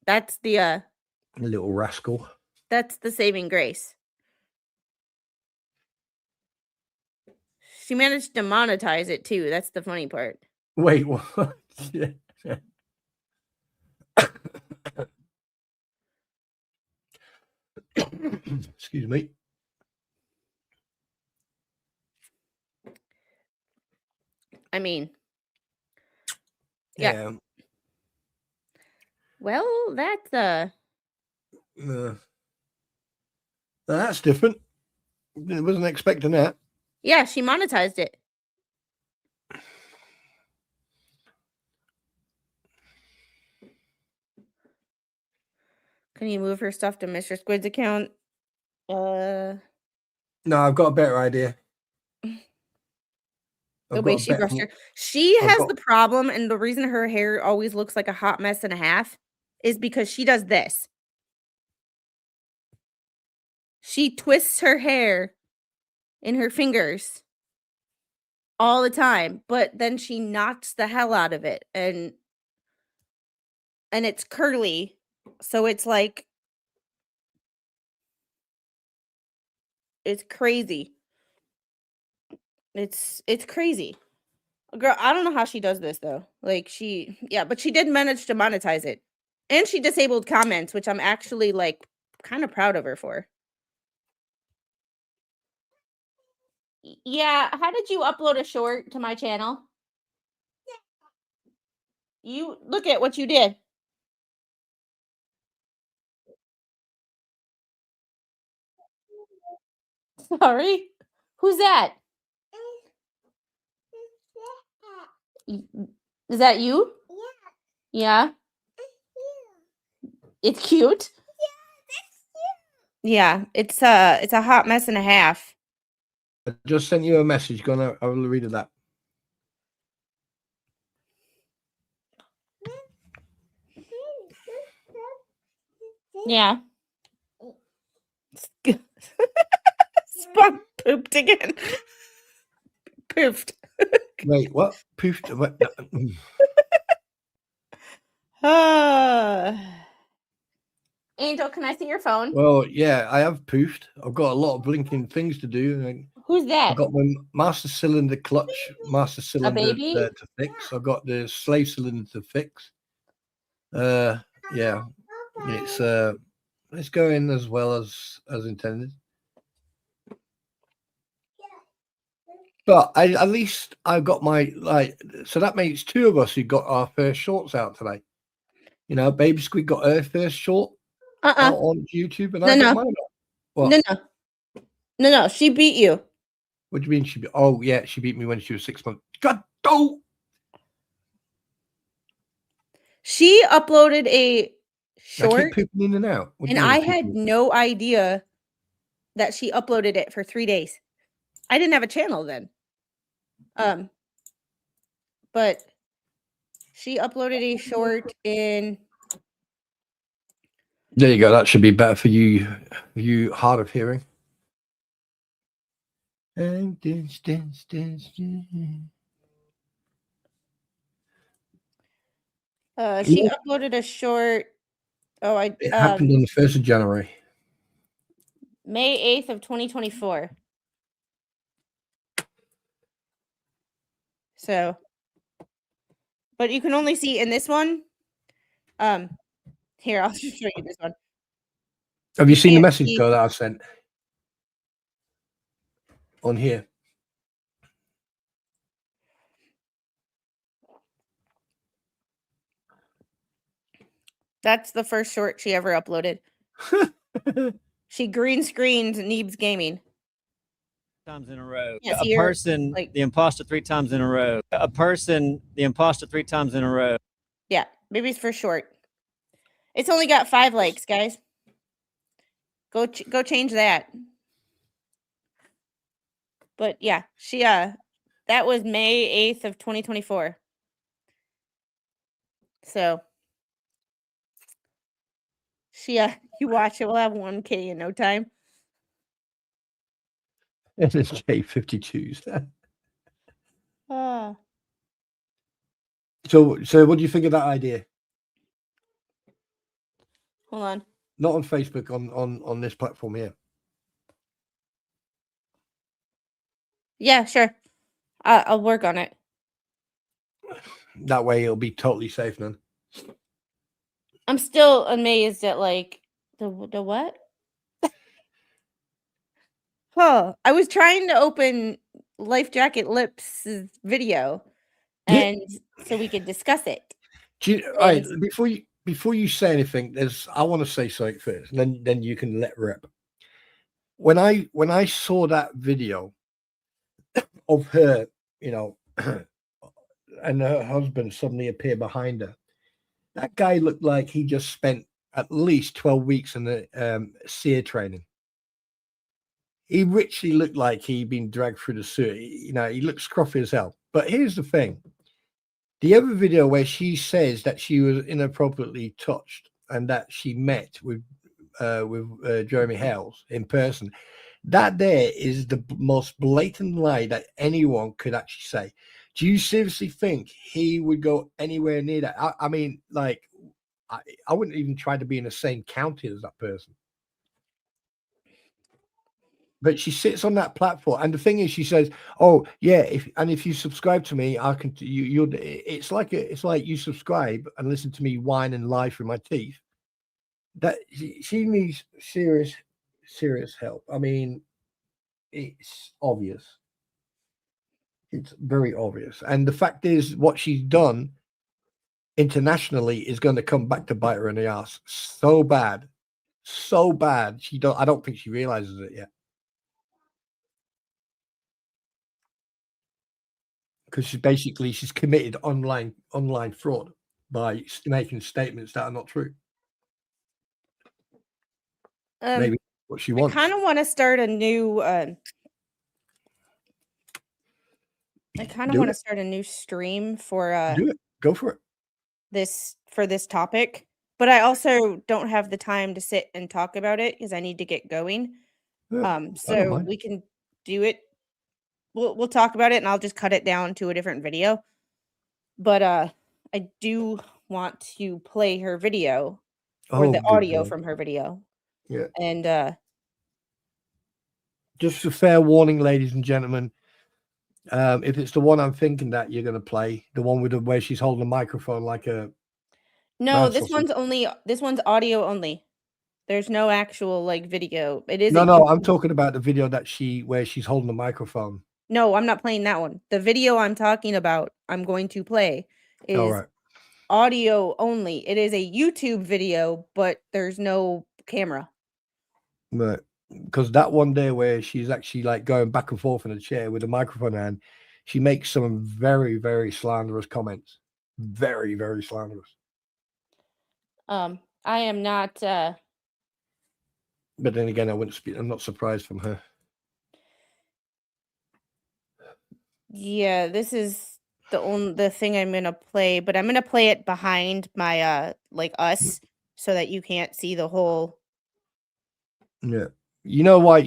That's the Little rascal. that's the saving grace. She managed to monetize it too. That's the funny part. Wait, what? Yeah. Excuse me. I mean, yeah. Yeah. Well, that's That's different. I wasn't expecting that. yeah, she monetized it. Can you move her stuff to Mr. Squid's account? No, I've got a better idea. The way she brushed her. She I've has got- the problem, and the reason her hair always looks like a hot mess and a half is because she does this. She twists her hair in her fingers all the time, but then she knocks the hell out of it, and it's curly, so it's like it's crazy. It's crazy. Girl, I don't know how she does this though. Like but she did manage to monetize it. And she disabled comments, which I'm actually like kind of proud of her for. Yeah, how did you upload a short to my channel? You look at what you did. Sorry. Who's that? Is that you? Yeah. It's cute. Yeah, it's a hot mess and a half. I just sent you a message. Gonna I will read that. Yeah. Spawn pooped again. Poofed. Wait, what? Poofed? What? Angel, can I see your phone? Well, yeah, I have poofed. I've got a lot of blinking things to do. Who's that? I've got my master cylinder clutch, master cylinder baby? to fix. I've got the slave cylinder to fix. Yeah, it's going as well as intended. But at least I got my so that makes two of us who got our first shorts out today. You know, Baby Squid got her first short out on YouTube, and I got mine out. What? No. She beat you. What do you mean she beat? Oh yeah, she beat me when she was 6 months. God, oh! She uploaded a I short, keep pooping in and out. What do and you mean I pooping had in? no idea that she uploaded it for 3 days. I didn't have a channel then. But she uploaded a short in. There you go. That should be better for you hard of hearing. She uploaded a short. Oh, It happened on the 1st of January. May 8th of 2024. So, but you can only see in this one. Here, I'll just show you this one. Have you seen the can't message see- though that I sent on here? That's the first short she ever uploaded. She green screened Neebs Gaming. times in a row. Yeah, A so you're, person, like- the imposter 3 times in a row. A person, the imposter 3 times in a row. Yeah, maybe it's for short. It's only got 5 likes, guys. Go change that. But yeah, she that was May 8th of 2024. So she you watch it, we'll have 1K in no time. NSK 52s. Ah. So what do you think of that idea? Hold on. Not on Facebook, on this platform here. Yeah, sure. I'll work on it. That way it'll be totally safe then. I'm still amazed at like the what? Huh. I was trying to open Life Jacket Lips' video, and so we could discuss it. All right, before you say anything, I want to say something first, and then you can let rip. When I saw that video of her, and her husband suddenly appear behind her, that guy looked like he just spent at least 12 weeks in the SEER training. He richly looked like he'd been dragged through the sewer. He looks scruffy as hell. But here's the thing. The other video where she says that she was inappropriately touched and that she met with Jeremy Hales in person, that there is the most blatant lie that anyone could actually say. Do you seriously think he would go anywhere near that? I mean, like, I wouldn't even try to be in the same county as that person. But she sits on that platform, and the thing is, she says, "Oh yeah, if you subscribe to me, I can. You'll. It's like you subscribe and listen to me whine and lie through my teeth. That she needs serious help. I mean, it's obvious. It's very obvious, and the fact is, what she's done internationally is going to come back to bite her in the ass so bad. I don't think she realizes it yet. Because she's committed online fraud by making statements that are not true. Maybe what she wants. I kind of want to start a new. I kind of want to start a new stream for. Do it. Go for it. This topic, but I also don't have the time to sit and talk about it because I need to get going. Yeah, So we can do it. We'll talk about it, and I'll just cut it down to a different video. But I do want to play her video or the audio from her video. Yeah. And just a fair warning, ladies and gentlemen. If it's the one I'm thinking that you're going to play, the one with where she's holding a microphone like a. No, this one's audio only. There's no actual like video. It is. No, I'm talking about the video where she's holding the microphone. No, I'm not playing that one. The video I'm talking about, I'm going to play is audio only. It is a YouTube video, but there's no camera. Right. Because that one there where she's actually like going back and forth in a chair with a microphone and she makes some very, very slanderous comments. Very, very slanderous. I am not. But then again, I'm not surprised from her. Yeah, this is the thing I'm gonna play, but I'm gonna play it behind my like us so that you can't see the whole. Yeah. You know why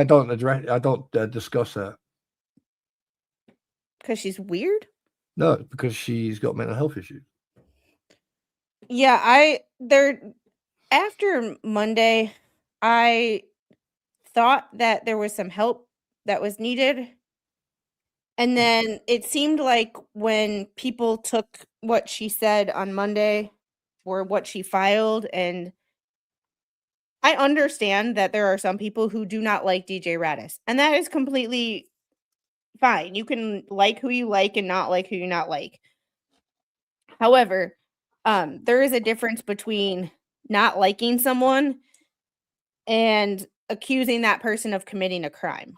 I don't discuss her? Because she's weird? No, it's because she's got mental health issues. Yeah, after Monday, I thought that there was some help that was needed. And then it seemed like when people took what she said on Monday or what she filed, and I understand that there are some people who do not like DJ Radis, and that is completely fine. You can like who you like and not like who you not like. However, there is a difference between not liking someone and accusing that person of committing a crime.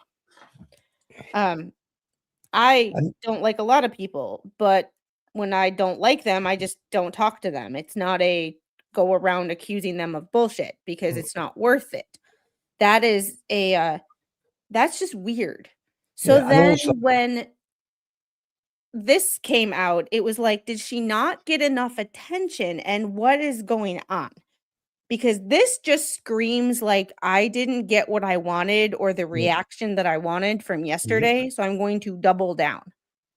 I And- don't like a lot of people, but when I don't like them, I just don't talk to them. It's not a go around accusing them of bullshit because it's not worth it. That is that's just weird. So Yeah, and then also, when this came out, it was like, did she not get enough attention? And what is going on? Because this just screams like I didn't get what I wanted or the reaction that I wanted from yesterday. So I'm going to double down.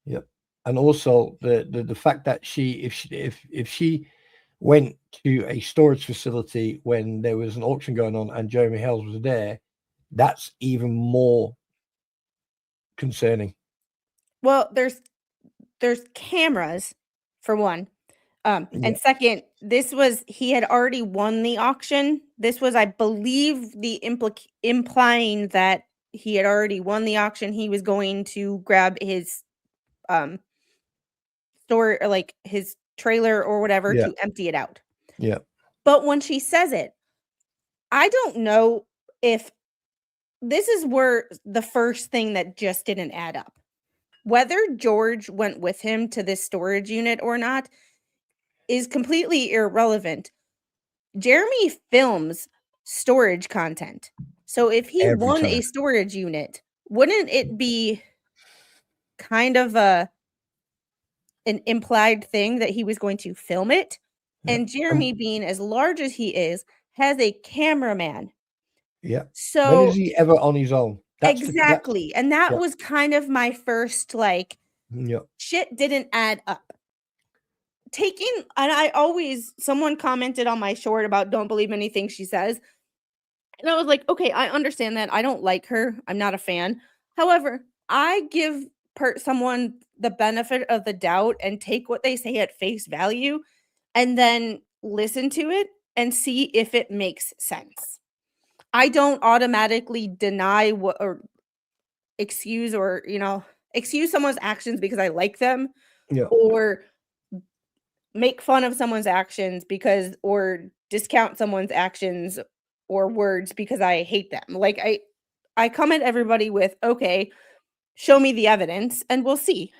yep. And also the fact that if she went to a storage facility when there was an auction going on and Jeremy Hales was there, that's even more concerning. Well, there's cameras for one. Yeah. And second, he had already won the auction. This was, I believe, the implying that he had already won the auction. He was going to grab his store, or like his trailer or whatever, Yeah. to empty it out. Yeah. But when she says it, I don't know if this is where the first thing that just didn't add up. Whether George went with him to this storage unit or not is completely irrelevant. Jeremy films storage content. So if he Every won a time. storage unit, wouldn't it be kind of an implied thing that he was going to film it? Yeah. And Jeremy, being as large as he is, has a cameraman. Yeah. When So is he ever on his own? exactly. And that yeah. was kind of my first like, Yeah. shit didn't add up. Someone commented on my short about don't believe anything she says. And I was like, okay, I understand that. I don't like her. I'm not a fan. However, I give someone the benefit of the doubt and take what they say at face value and then listen to it and see if it makes sense. I don't automatically deny or excuse someone's actions because I like them, Yeah. or make fun of someone's actions or discount someone's actions or words because I hate them. Like I come at everybody with, okay, show me the evidence and we'll see.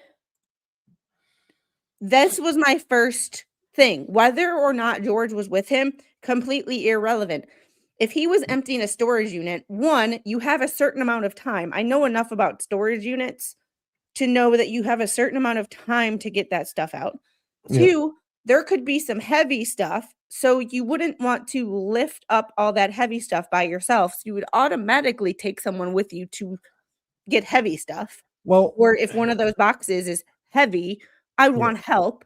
This was my first thing. Whether or not George was with him, completely irrelevant. If he was emptying a storage unit, one, you have a certain amount of time. I know enough about storage units to know that you have a certain amount of time to get that stuff out. Yeah. Two, there could be some heavy stuff, so you wouldn't want to lift up all that heavy stuff by yourself. So you would automatically take someone with you to get heavy stuff. Well, Or if one of those boxes is heavy, I would Yeah. want help.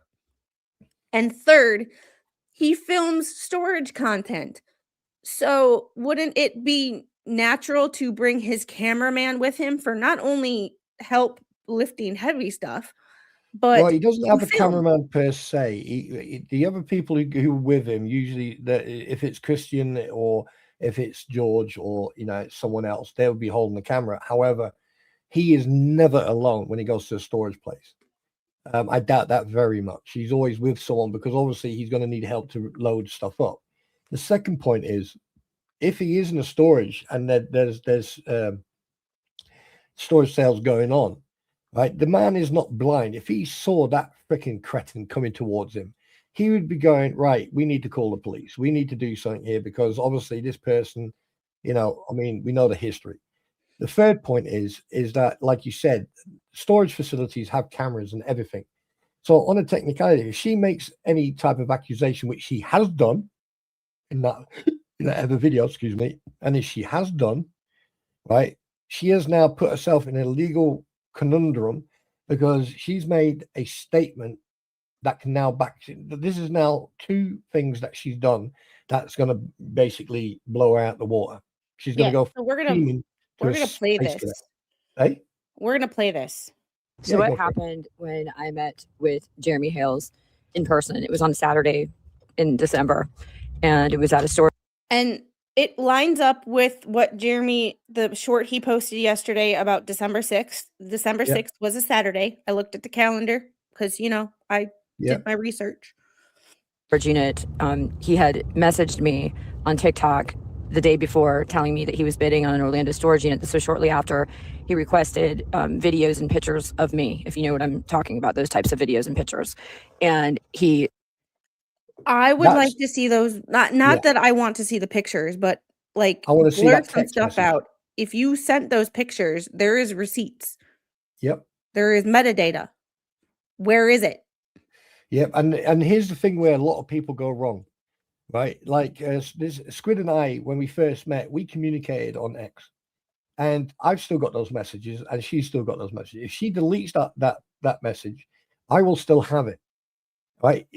And third, he films storage content. So wouldn't it be natural to bring his cameraman with him for not only help lifting heavy stuff, but well, he doesn't have to a film? cameraman per se. The other people who are with him, usually, if it's Christian or if it's George or someone else, they'll be holding the camera. However, he is never alone when he goes to a storage place. I doubt that very much. He's always with someone because obviously he's going to need help to load stuff up. The second point is, if he is in a storage and there's storage sales going on, right? The man is not blind. If he saw that freaking cretin coming towards him, he would be going, right, we need to call the police. We need to do something here because obviously this person, we know the history. The third point is that, like you said, storage facilities have cameras and everything. So on a technicality, if she makes any type of accusation, which she has done in that other video, excuse me, and if she has done, right, she has now put herself in a legal conundrum because she's made a statement that can now this is now two things that she's done that's going to basically blow her out the water. She's going to go. So we're gonna play this. Hey, we're gonna play this. So what happened when I met with Jeremy Hales in person? It was on a Saturday in December, and it was at a store. And it lines up with what the short he posted yesterday about December 6th. December 6th was a Saturday. I looked at the calendar because, I did my research. Unit, he had messaged me on TikTok the day before telling me that he was bidding on an Orlando storage unit. So shortly after, he requested videos and pictures of me, if you know what I'm talking about, those types of videos and pictures. And I would That's- like to see those. Not Yeah. that I want to see the pictures, but like I want to see blur that some text stuff message. out. If you sent those pictures, there is receipts. Yep. There is metadata. Where is it? Yep. And here's the thing where a lot of people go wrong, right? Like this Squid and I, when we first met, we communicated on X, and I've still got those messages, and she's still got those messages. If she deletes that message, I will still have it. Right?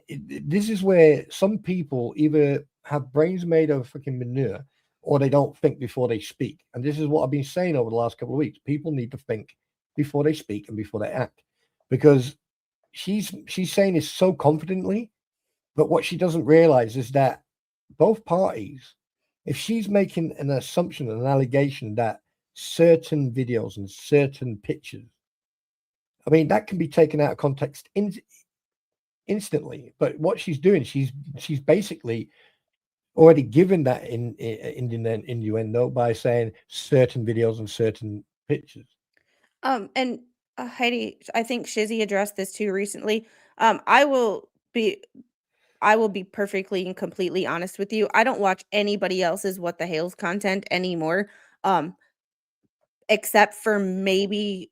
This is where some people either have brains made of freaking manure, or they don't think before they speak. And this is what I've been saying over the last couple of weeks. People need to think before they speak and before they act, because she's saying this so confidently, but what she doesn't realize is that both parties, if she's making an assumption, an allegation that certain videos and certain pictures, I mean, that can be taken out of context instantly. But what she's doing, she's basically already given that innuendo by saying certain videos and certain pictures. And Heidi, I think Shizzy addressed this too recently. I will be perfectly and completely honest with you. I don't watch anybody else's What the Hales content anymore. Except for maybe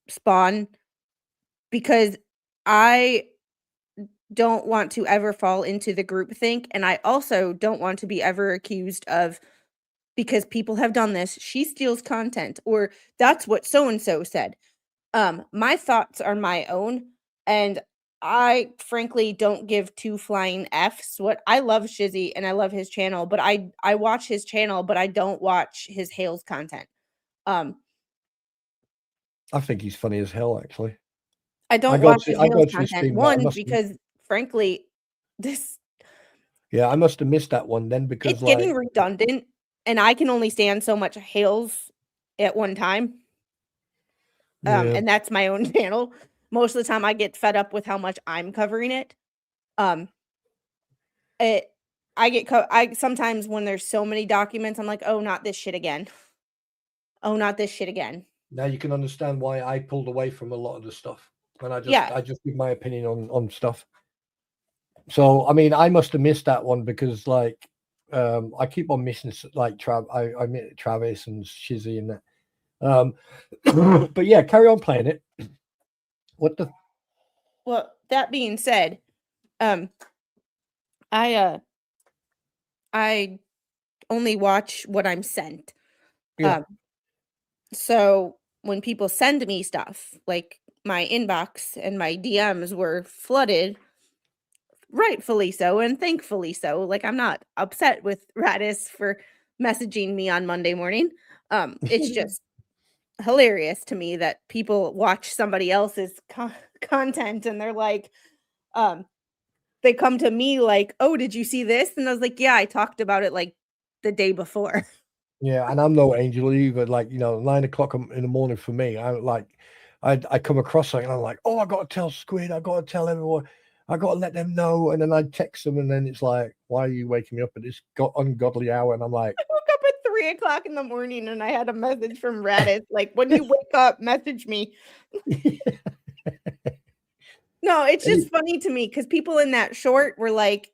Spawn, because I don't want to ever fall into the groupthink, and I also don't want to be ever accused of, because people have done this, she steals content, or that's what so and so said. My thoughts are my own, and I frankly don't give two flying Fs. What I love Shizzy and I love his channel, but I watch his channel, but I don't watch his Hales content. I think he's funny as hell, actually. I don't go watch to- his I go Hales to his content. stream, but I One, must- because frankly, this Yeah, I must have missed that one then, because it's getting redundant, and I can only stand so much Hales at one time. Yeah. And that's my own channel. Most of the time I get fed up with how much I'm covering it. I sometimes when there's so many documents, I'm like, oh, not this shit again. Oh, not this shit again. Now you can understand why I pulled away from a lot of the stuff, and I Yeah. just give my opinion on stuff. So I mean, I must have missed that one, because like I keep on missing like I met Travis and Shizzy and that. But yeah, carry on playing it. Well, that being said, I only watch what I'm sent. Yeah. So when people send me stuff, like my inbox and my DMs were flooded, rightfully so and thankfully so. Like, I'm not upset with Radis for messaging me on Monday morning. It's just hilarious to me that people watch somebody else's content and they're like, they come to me like, oh, did you see this? And I was like, yeah, I talked about it like the day before. Yeah, and I'm no angel either. Like, 9 o'clock in the morning for me, I come across something and I'm like, oh, I got to tell Squid, I got to tell everyone, I got to let them know. And then I text them, and then it's like, why are you waking me up at this ungodly hour? And I'm like, I woke up at 3 o'clock in the morning and I had a message from Radis like, when you wake up, message me. No, it's just funny to me because people in that short were like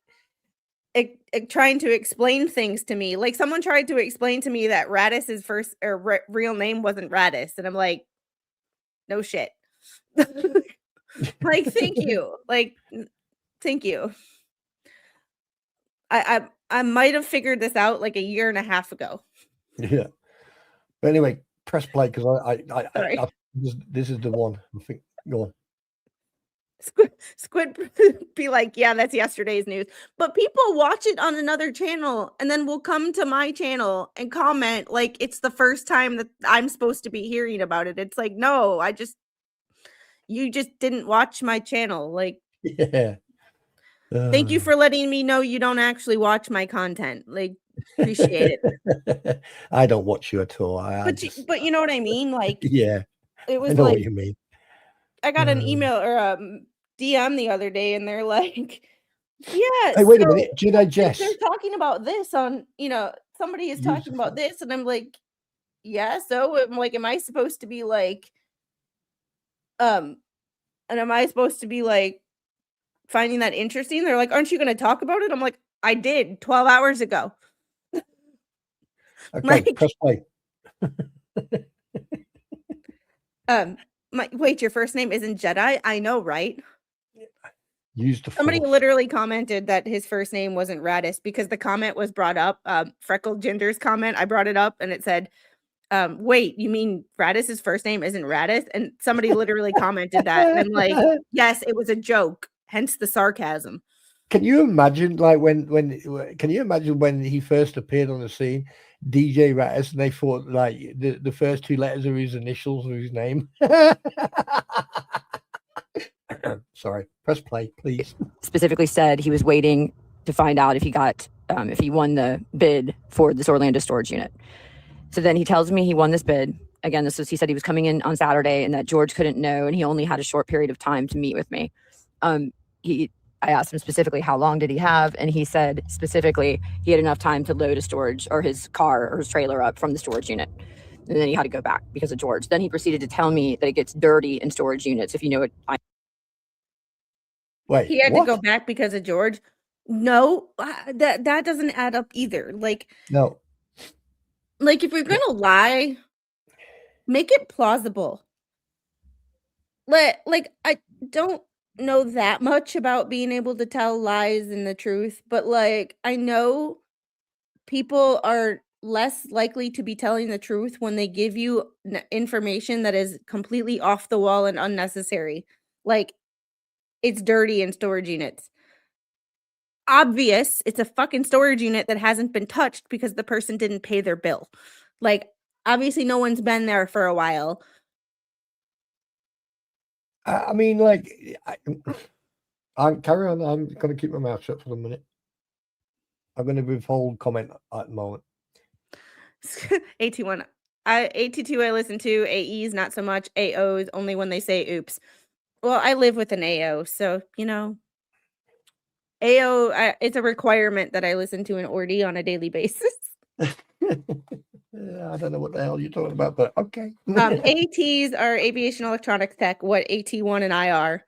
trying to explain things to me. Like, someone tried to explain to me that Radis's first or real name wasn't Radis, and I'm like, no shit. Like, thank you. Like, thank you. I might have figured this out like a year and a half ago. yeah. But anyway, press play, because Sorry. this is the one. I think. Go on. Squid be like, yeah, that's yesterday's news. But people watch it on another channel and then will come to my channel and comment like it's the first time that I'm supposed to be hearing about it. It's like, no, you just didn't watch my channel. Like, Yeah. thank you for letting me know you don't actually watch my content. Like, appreciate it. I don't watch you at all. But you know what I mean? Like, yeah, it was I know like, what you mean. I got an email or a DM the other day, and they're like, Yeah. Hey, wait a so minute. Jedi Jess. they're talking about this on, somebody is Use talking the about phone. this, and I'm like, yeah. So I'm like, am I supposed to be like, and am I supposed to be like finding that interesting? They're like, aren't you going to talk about it? I'm like, I did 12 hours ago. Okay, Like, press play. wait, your first name isn't Jedi? I know, right? Use the Somebody force. literally commented that his first name wasn't Radis because the comment was brought up. Freckled Ginger's comment, I brought it up and it said, wait, you mean Radis's first name isn't Radis? And somebody literally commented that. And I'm like, yes, it was a joke, hence the sarcasm. Can you imagine, like, can you imagine when he first appeared on the scene, DJ Rattus, and they thought, like, the first two letters of his initials of his name? Sorry, press play, please. Specifically said he was waiting to find out if he won the bid for this Orlando storage unit. So then he tells me he won this bid. Again, he said he was coming in on Saturday and that George couldn't know, and he only had a short period of time to meet with me. I asked him specifically how long did he have, and he said specifically he had enough time to load a storage or his car or his trailer up from the storage unit. And then he had to go back because of George. Then he proceeded to tell me that it gets dirty in storage units. If you know what Wait, he had what? to go back because of George. No, that doesn't add up either. No. Like if you're gonna lie, make it plausible. Like I don't know that much about being able to tell lies and the truth, but like I know people are less likely to be telling the truth when they give you information that is completely off the wall and unnecessary. Like it's dirty in storage units. Obvious, it's a fucking storage unit that hasn't been touched because the person didn't pay their bill. Like obviously no one's been there for a while. I mean, like, I'm carry on. I'm going to keep my mouth shut for a minute. I'm going to withhold comment at the moment. AT1. AT2 I listen to, AEs not so much, AOs only when they say oops. Well, I live with an AO, so AO it's a requirement that I listen to an ordi on a daily basis. I don't know what the hell you're talking about, but okay. ATs are aviation electronics tech, what AT1 and I are.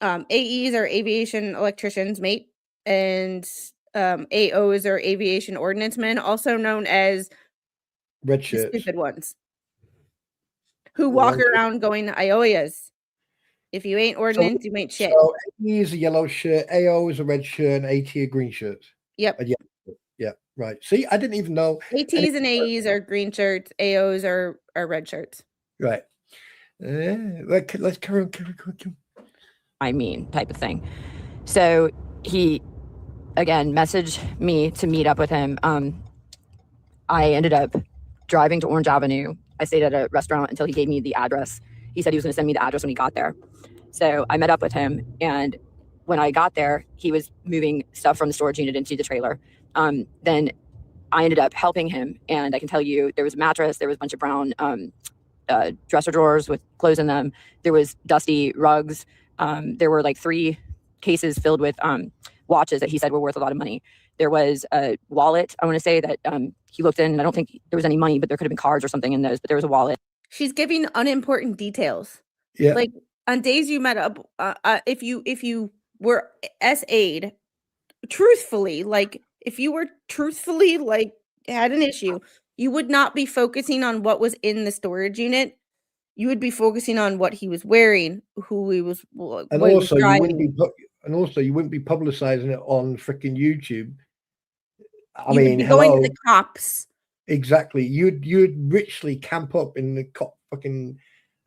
AEs are aviation electricians, mate, and AOs are aviation ordnance men, also known as Red the shirts. stupid ones who walk around going to IOIAs. If you ain't ordnance, you ain't shit. So AE is a yellow shirt, AO is a red shirt, and AT are green shirts. Yep. Yeah, right. See, I didn't even know. ATs and AEs are green shirts. AOs are red shirts. Right. Let's carry on. I mean, type of thing. So he, again, messaged me to meet up with him. I ended up driving to Orange Avenue. I stayed at a restaurant until he gave me the address. He said he was going to send me the address when he got there. So I met up with him, and when I got there, he was moving stuff from the storage unit into the trailer. Then I ended up helping him, and I can tell you there was a mattress, there was a bunch of brown dresser drawers with clothes in them. There was dusty rugs. There were like 3 cases filled with watches that he said were worth a lot of money. There was a wallet, I want to say, that he looked in, and I don't think there was any money, but there could have been cards or something in those, but there was a wallet. She's giving unimportant details. Yeah. Like on days you met up, if you were SA'd, truthfully, like if you were truthfully like had an issue, you would not be focusing on what was in the storage unit. You would be focusing on what he was wearing, who he was, And what he was also, you wouldn't driving. be publicizing it on freaking YouTube. I You would mean, be going hello. to the cops. Exactly. You'd richly camp up in the cop fucking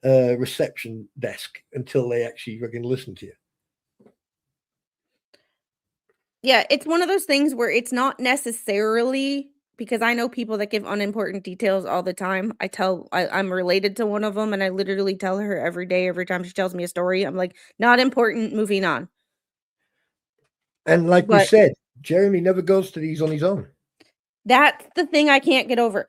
reception desk until they actually fucking listen to you. Yeah, it's one of those things where it's not necessarily, because I know people that give unimportant details all the time. I'm related to one of them, and I literally tell her every day, every time she tells me a story, I'm like, not important, moving on. And like we But said, Jeremy never goes to these on his own. that's the thing I can't get over.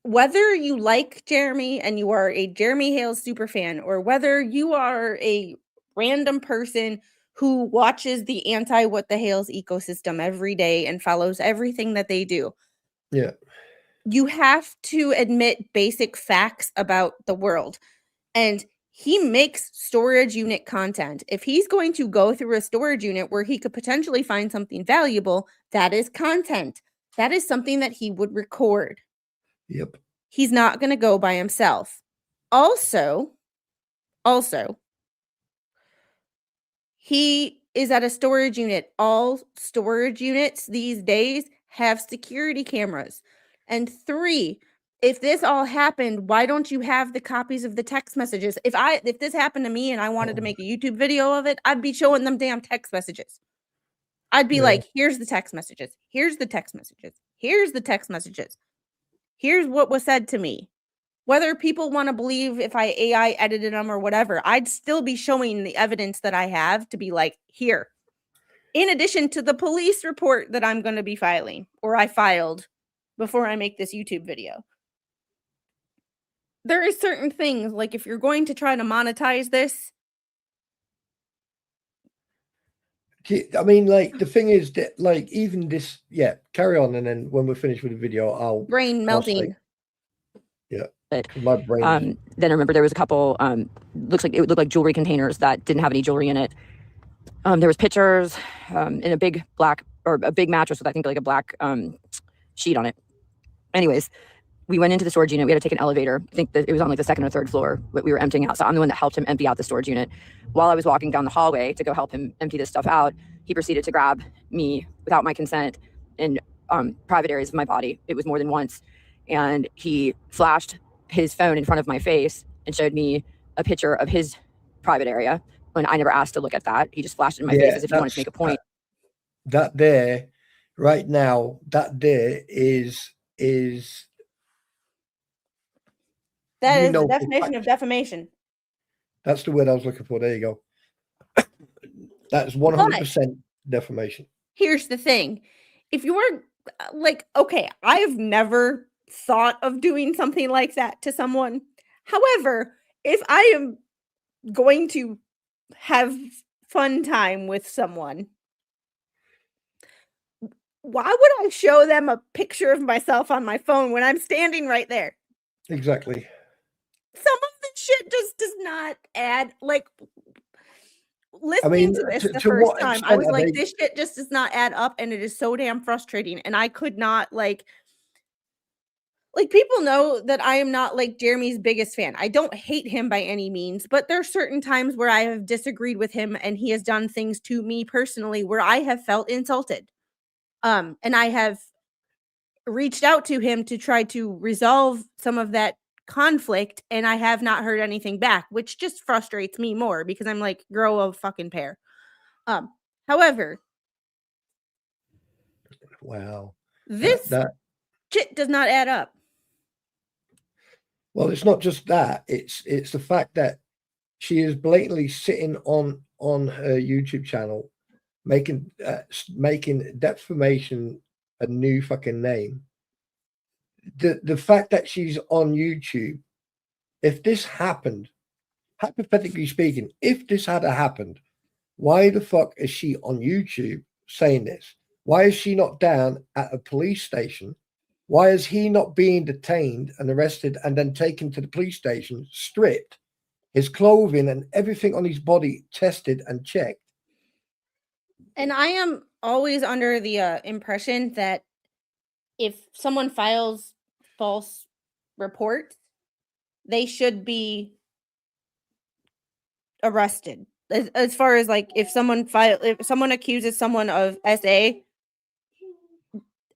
Whether you like Jeremy and you are a Jeremy Hales super fan, or whether you are a random person who watches the anti what the hell's ecosystem every day and follows everything that they do. Yeah. You have to admit basic facts about the world. And he makes storage unit content. If he's going to go through a storage unit where he could potentially find something valuable, that is content. That is something that he would record. Yep. He's not going to go by himself. Also, he is at a storage unit. All storage units these days have security cameras. And 3, if this all happened, why don't you have the copies of the text messages? If this happened to me and I wanted to make a YouTube video of it, I'd be showing them damn text messages. I'd be like, here's the text messages. Here's the text messages. Here's the text messages. Here's what was said to me. Whether people want to believe if I AI edited them or whatever, I'd still be showing the evidence that I have to be like, here. In addition to the police report that I'm going to be filing, or I filed before I make this YouTube video. There are certain things, like if you're going to try to monetize this. I mean, like, the thing is that, like, even this, yeah, carry on. And then when we're finished with the video, I'll. Brain melting. Yeah. But, My brain. then I remember there was a couple, it looked like jewelry containers that didn't have any jewelry in it. There was pictures in a big black, or a big mattress with, I think, like a black sheet on it. Anyways, we went into the storage unit. We had to take an elevator. I think that it was on like the 2nd or 3rd floor. We were emptying out. So I'm the one that helped him empty out the storage unit. While I was walking down the hallway to go help him empty this stuff out, he proceeded to grab me without my consent in private areas of my body. It was more than once. And he flashed his phone in front of my face and showed me a picture of his private area when I never asked to look at that. He just flashed it in my face as if he wanted to make a point. That there, right now, that there is That you is know the for definition of defamation. that's the word I was looking for. There you go. That's 100% defamation. Here's the thing. If you were like, okay, I've never thought of doing something like that to someone. However, if I am going to have fun time with someone, why would I show them a picture of myself on my phone when I'm standing right there? Exactly. Some of the shit just does not add, like, listening to this the first what time, I extent was are like, they- this shit just does not add up, and it is so damn frustrating. And I could not, like people know that I am not like Jeremy's biggest fan. I don't hate him by any means, but there are certain times where I have disagreed with him and he has done things to me personally where I have felt insulted. And I have reached out to him to try to resolve some of that conflict, and I have not heard anything back, which just frustrates me more because I'm like, grow a fucking pair. However, Wow. this shit does not add up. Well, it's not just that. It's the fact that she is blatantly sitting on her YouTube channel, making defamation a new fucking name. The fact that she's on YouTube, if this happened, hypothetically speaking, if this had happened, why the fuck is she on YouTube saying this? Why is she not down at a police station? Why is he not being detained and arrested and then taken to the police station, stripped, his clothing and everything on his body tested and checked? And I am always under the impression that if someone files false reports, they should be arrested. As far as like if someone accuses someone of SA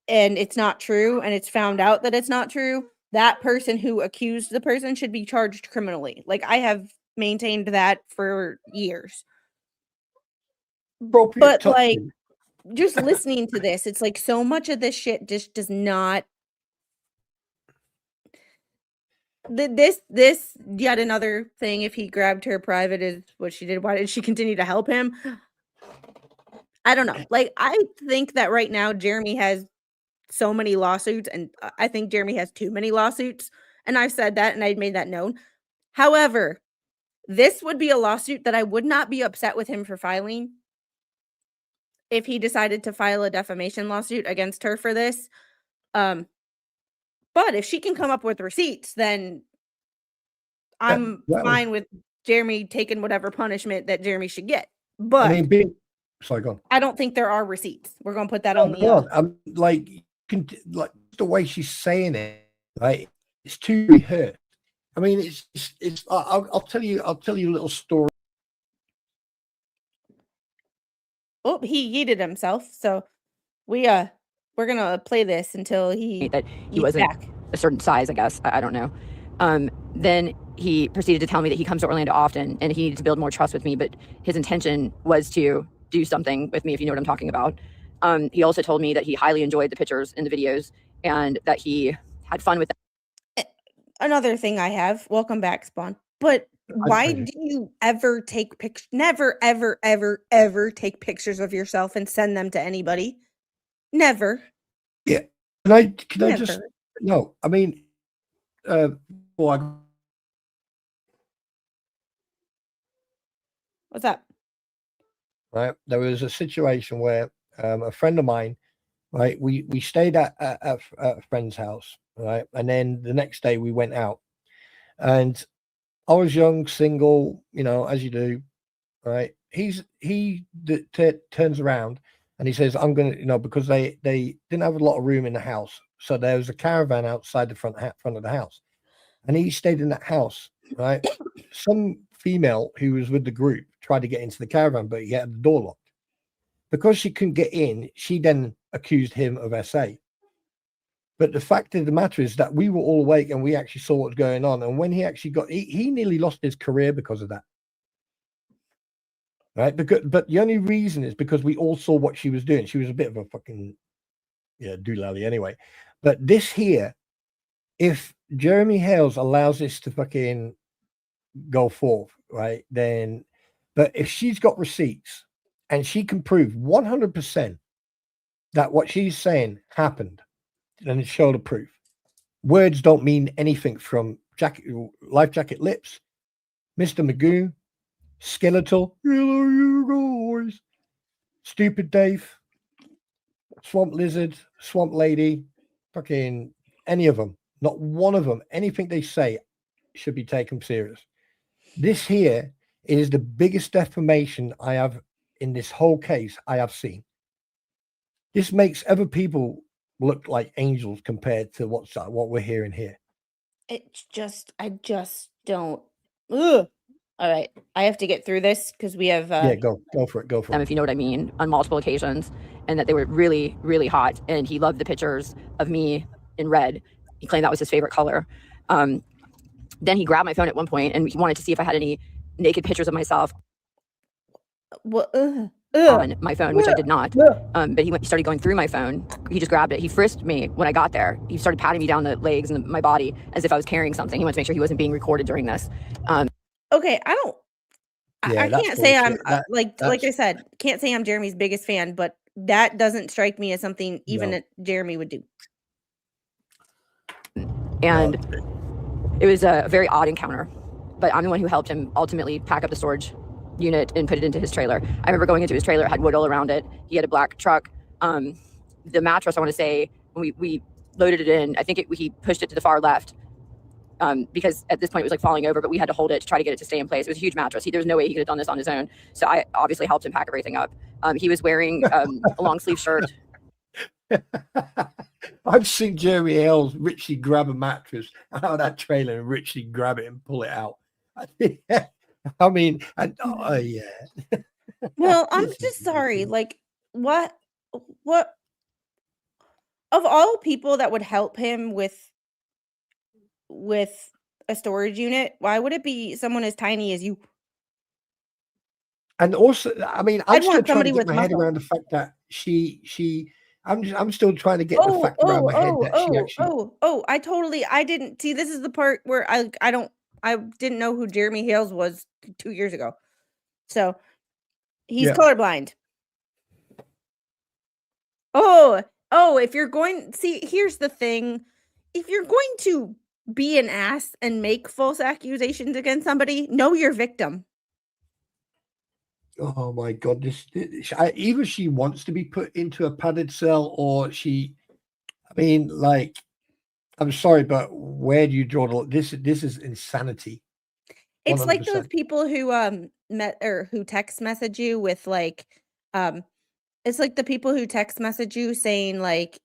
and it's not true and it's found out that it's not true, that person who accused the person should be charged criminally. Like I have maintained that for years. But like just listening to this, it's like so much of this shit just does not. This yet another thing. If he grabbed her private is what she did. Why did she continue to help him? I don't know. Like I think that right now Jeremy has so many lawsuits, and I think Jeremy has too many lawsuits. And I've said that, and I've made that known. However, this would be a lawsuit that I would not be upset with him for filing if he decided to file a defamation lawsuit against her for this. But if she can come up with receipts, then I'm well, fine with Jeremy taking whatever punishment that Jeremy should get. I But mean, being sorry, go on. I don't think there are receipts. We're gonna put that No, on the go on. I'm like, like the way she's saying it, right? It's too rehearsed. I mean, it's. I'll tell you a little story. Oh, he yeeted himself. So we're gonna play this until he that he yeets wasn't back. a certain size, I guess. I don't know. Then he proceeded to tell me that he comes to Orlando often and he needed to build more trust with me, but his intention was to do something with me, if you know what I'm talking about. He also told me that he highly enjoyed the pictures and the videos and that he had fun with them. Another thing I have, welcome back, Spawn. But why thank do you ever take pictures? Never, ever, ever, ever take pictures of yourself and send them to anybody. Never. Yeah. Can I just Never. no? I mean, well, What's up? right. There was a situation where a friend of mine, right, we stayed at a friend's house, right, and then the next day we went out, and I was young, single, you know, as you do, right. He turns around and he says, "I'm gonna," you know, because they didn't have a lot of room in the house, so there was a caravan outside the front of the house, and he stayed in that house, right. Some female who was with the group tried to get into the caravan, but he had the door locked. Because she couldn't get in, she then accused him of SA. But the fact of the matter is that we were all awake and we actually saw what was going on. And when he actually he nearly lost his career because of that. Right? But the only reason is because we all saw what she was doing. She was a bit of a fucking, doolally anyway. But this here, if Jeremy Hales allows this to fucking go forth, right, then, but if she's got receipts and she can prove 100% that what she's saying happened, then it's show the proof. Words don't mean anything from Life Jacket Lips, Mr. Magoo, Skeletal, hello you guys, Stupid Dave, Swamp Lizard, Swamp Lady, fucking any of them, not one of them, anything they say should be taken serious. This here is the biggest defamation I have in this whole case I have seen. This makes other people look like angels compared to what we're hearing here. It's just, I just don't. Ugh. All right, I have to get through this because we have. Yeah, go for it. Go for Them, it. if you know what I mean, on multiple occasions, and that they were really, really hot. And he loved the pictures of me in red. He claimed that was his favorite color. Then he grabbed my phone at one point and he wanted to see if I had any naked pictures of myself Well, on my phone, which I did not. But he started going through my phone. He just grabbed it. He frisked me when I got there. He started patting me down the legs and my body as if I was carrying something. He wanted to make sure he wasn't being recorded during this. okay, I don't. Yeah, I that's can't say I'm bullshit. like I said, can't say I'm Jeremy's biggest fan, but that doesn't strike me as something even No. that Jeremy would do. And it was a very odd encounter, but I'm the one who helped him ultimately pack up the storage unit and put it into his trailer. I remember going into his trailer, it had wood all around it. He had a black truck. The mattress, I want to say, when we loaded it in, I think he pushed it to the far left because at this point it was like falling over, but we had to hold it to try to get it to stay in place. It was a huge mattress. There was no way he could have done this on his own. So I obviously helped him pack everything up. He was wearing a long sleeve shirt. I've seen Jeremy Hales richly grab a mattress out of that trailer and richly grab it and pull it out. I mean, yeah. Well, I'm just sorry. Like, what of all people that would help him with a storage unit, why would it be someone as tiny as you? And also, I mean, I'm I'd still want trying to somebody get with my head muscle. around the fact that I'm still trying to get the fact around my head that she actually. I didn't see. This is the part where I didn't know who Jeremy Hales was 2 years ago. So he's Yeah. colorblind. Oh, if you're going, see, here's the thing. If you're going to be an ass and make false accusations against somebody, know your victim. Oh my God! Either she wants to be put into a padded cell, or she. I mean, like, I'm sorry, but where do you draw the? This is insanity. It's like those 100%. people who met or who text message you with like it's like the people who text message you saying like,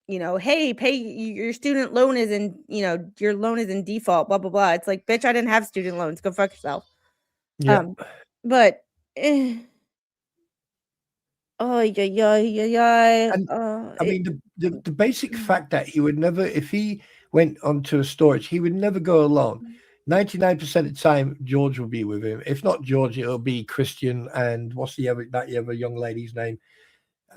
hey, pay your student loan is in, your loan is in default, blah blah blah. It's like, bitch, I didn't have student loans. Go fuck yourself. Yeah. But oh yeah, yeah, yeah, yeah. And I mean, the basic fact that he would never, if he went onto a storage, he would never go alone. 99% of the time, George will be with him. If not George, it'll be Christian and what's the other young lady's name?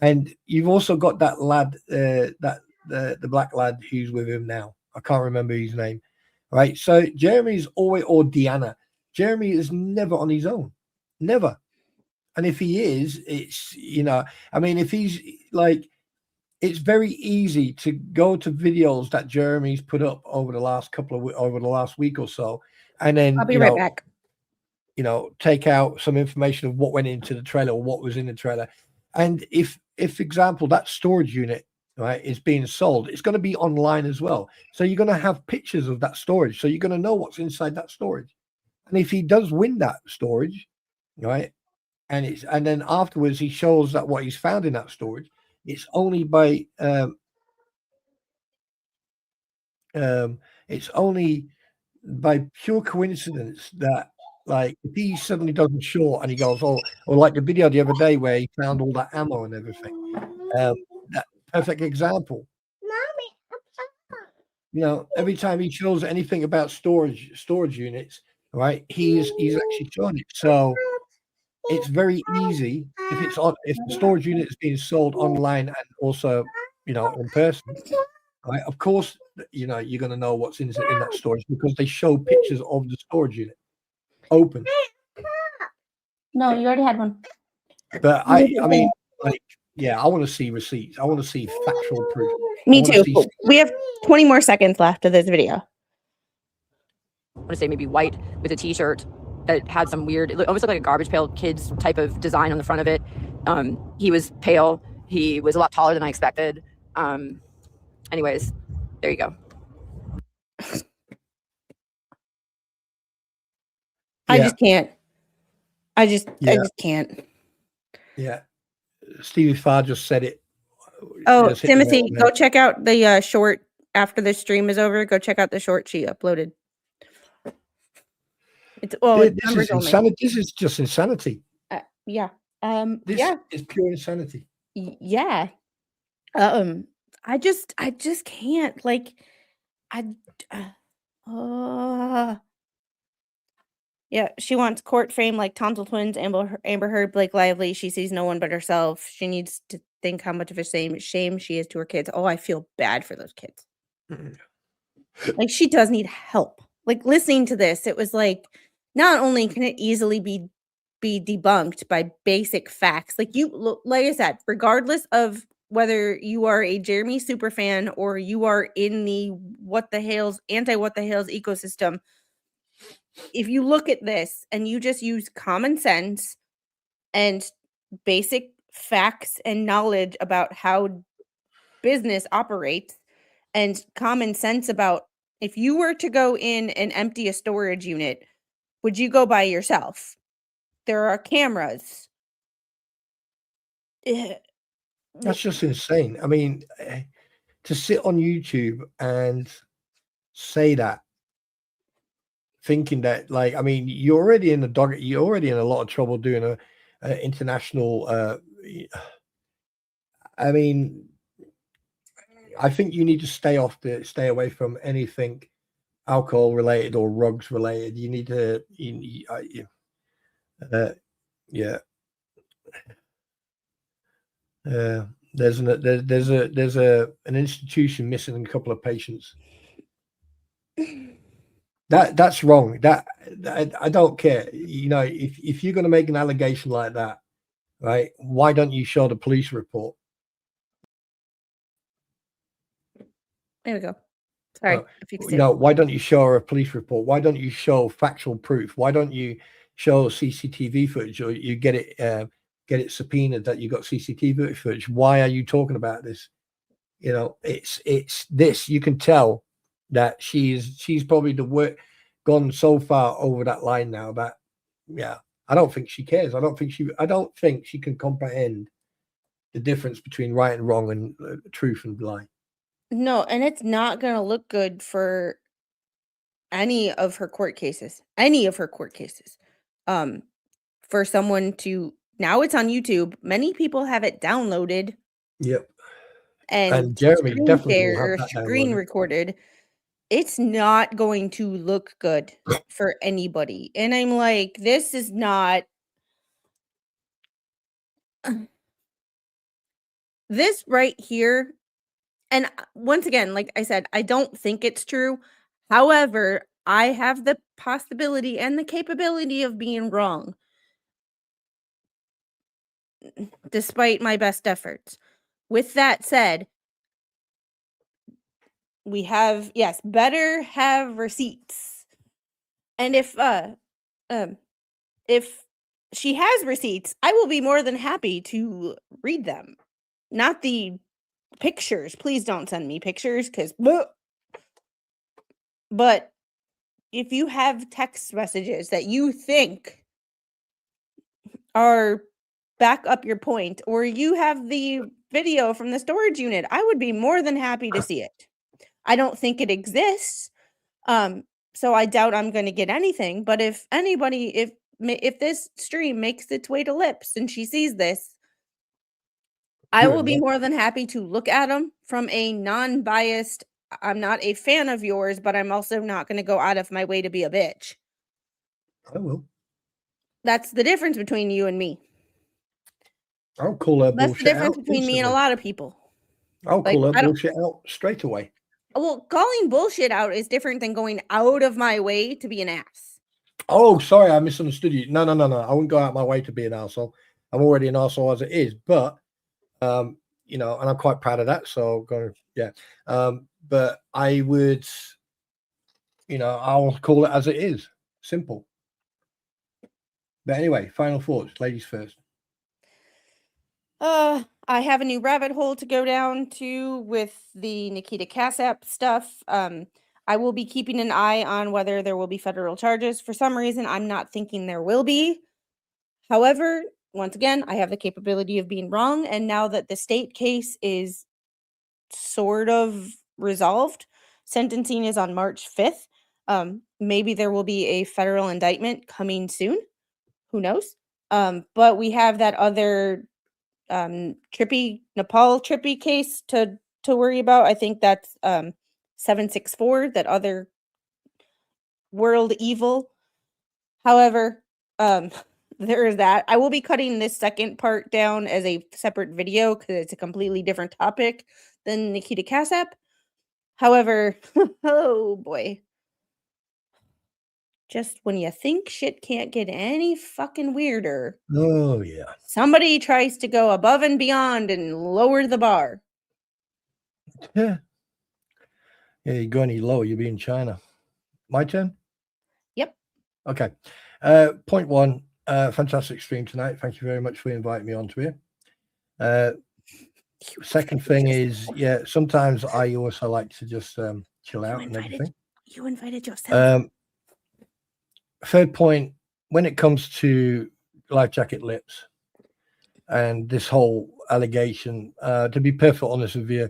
And you've also got that lad, the black lad who's with him now. I can't remember his name. Right. So Jeremy's always, or Deanna. Jeremy is never on his own. Never. And if he is, it's, I mean, if he's like, it's very easy to go to videos that Jeremy's put up over the last over the last week or so, and then I'll be right back. Take out some information of what went into the trailer or what was in the trailer. And if example, that storage unit, right, is being sold, it's going to be online as well. So you're going to have pictures of that storage. So you're going to know what's inside that storage. And if he does win that storage, right, and then afterwards he shows that what he's found in that storage, it's only by pure coincidence that, like, if he suddenly doesn't show and he goes, or like the video the other day where he found all that ammo and everything, that perfect example. Every time he shows anything about storage units, right, he's actually showing it. So it's very easy if the storage unit is being sold online and also, in person, right? Of course, you're going to know what's in that storage because they show pictures of the storage unit open. No, you already had one. But I mean, like, yeah, I want to see receipts. I want to see factual proof. Me too. We have 20 more seconds left of this video. I want to say maybe white with a t-shirt that had some weird, it almost looked like a Garbage Pail Kids type of design on the front of it. He was pale. He was a lot taller than I expected. Anyways, there you go. I just can't. I just can't. Yeah. Stevie Farr just said it. Oh, Timothy, go check out the short after the stream is over. Go check out the short she uploaded. It's this is insanity. This is just insanity. Yeah. This is pure insanity. Yeah. I just can't, like, yeah, she wants court fame like Tonsil Twins, Amber Heard, Blake Lively. She sees no one but herself. She needs to think how much of a shame she is to her kids. Oh, I feel bad for those kids. Like, she does need help. Like, listening to this, it was like, not only can it easily be debunked by basic facts, like I said, regardless of whether you are a Jeremy superfan or you are in the anti-what the hell's ecosystem, if you look at this and you just use common sense and basic facts and knowledge about how business operates and common sense about, if you were to go in and empty a storage unit, would you go by yourself? There are cameras. That's just insane. I mean, to sit on YouTube and say that, thinking that, like, I mean, you're already in a lot of trouble doing a international. I mean, I think you need to stay away from anything alcohol related or rugs related. You need to, yeah. There's an institution missing a couple of patients. That's wrong. That I don't care. If you're going to make an allegation like that, right? Why don't you show the police report? There we go. Sorry, why don't you show a police report? Why don't you show factual proof? Why don't you show CCTV footage, or you get it subpoenaed that you got CCTV footage. Why are you talking about this? You know, it's this. You can tell that she's probably gone so far over that line now that, yeah, I don't think she cares. I don't think she can comprehend the difference between right and wrong and truth and lie. No, and it's not going to look good for any of her court cases. For someone to, now it's on YouTube. Many people have it downloaded Yep. and Jeremy screen definitely will share have or that screen downloaded. recorded. It's not going to look good for anybody. And I'm like, this is not this right here. And once again, like I said, I don't think it's true. However, I have the possibility and the capability of being wrong, despite my best efforts. With that said, we have, yes, better have receipts. And if she has receipts, I will be more than happy to read them. Not the pictures. Please don't send me pictures, because but if you have text messages that you think are back up your point, or you have the video from the storage unit, I would be more than happy to see it. I don't think it exists. So I doubt I'm going to get anything, but if anybody, if this stream makes its way to Lips and she sees this, I will be more than happy to look at them from a non-biased, I'm not a fan of yours, but I'm also not going to go out of my way to be a bitch. I will. That's the difference between you and me. I'll call her That's the bullshit difference out between me and a instantly. lot of people. I'll Like, call her I don't- bullshit out straight away. Well, calling bullshit out is different than going out of my way to be an ass. Oh, sorry, I misunderstood you. No. I wouldn't go out of my way to be an arsehole. I'm already an arsehole as it is, but you know, and I'm quite proud of that. So but I would, you know, I'll call it as it is. Simple. But anyway, final thoughts, ladies first. I have a new rabbit hole to go down to with the Nikita Casap stuff. I will be keeping an eye on whether there will be federal charges. For some reason, I'm not thinking there will be. However, once again, I have the capability of being wrong. And now that the state case is sort of resolved, sentencing is on March 5th. Maybe there will be a federal indictment coming soon. Who knows? But we have that other Nepal trippy case to worry about. I think that's 764, that other world evil. However, there is that. I will be cutting this second part down as a separate video because it's a completely different topic than Nikita Casap. However, oh boy. Just when you think shit can't get any fucking weirder. Oh, yeah. Somebody tries to go above and beyond and lower the bar. Yeah. Yeah, you go any lower, you'll be in China. My turn? Yep. Okay. Point one, fantastic stream tonight. Thank you very much for inviting me onto here. Second thing is, yeah, sometimes I also like to just chill out and everything. You invited yourself. Third point, when it comes to Life Jacket Lips and this whole allegation, to be perfectly honest with you,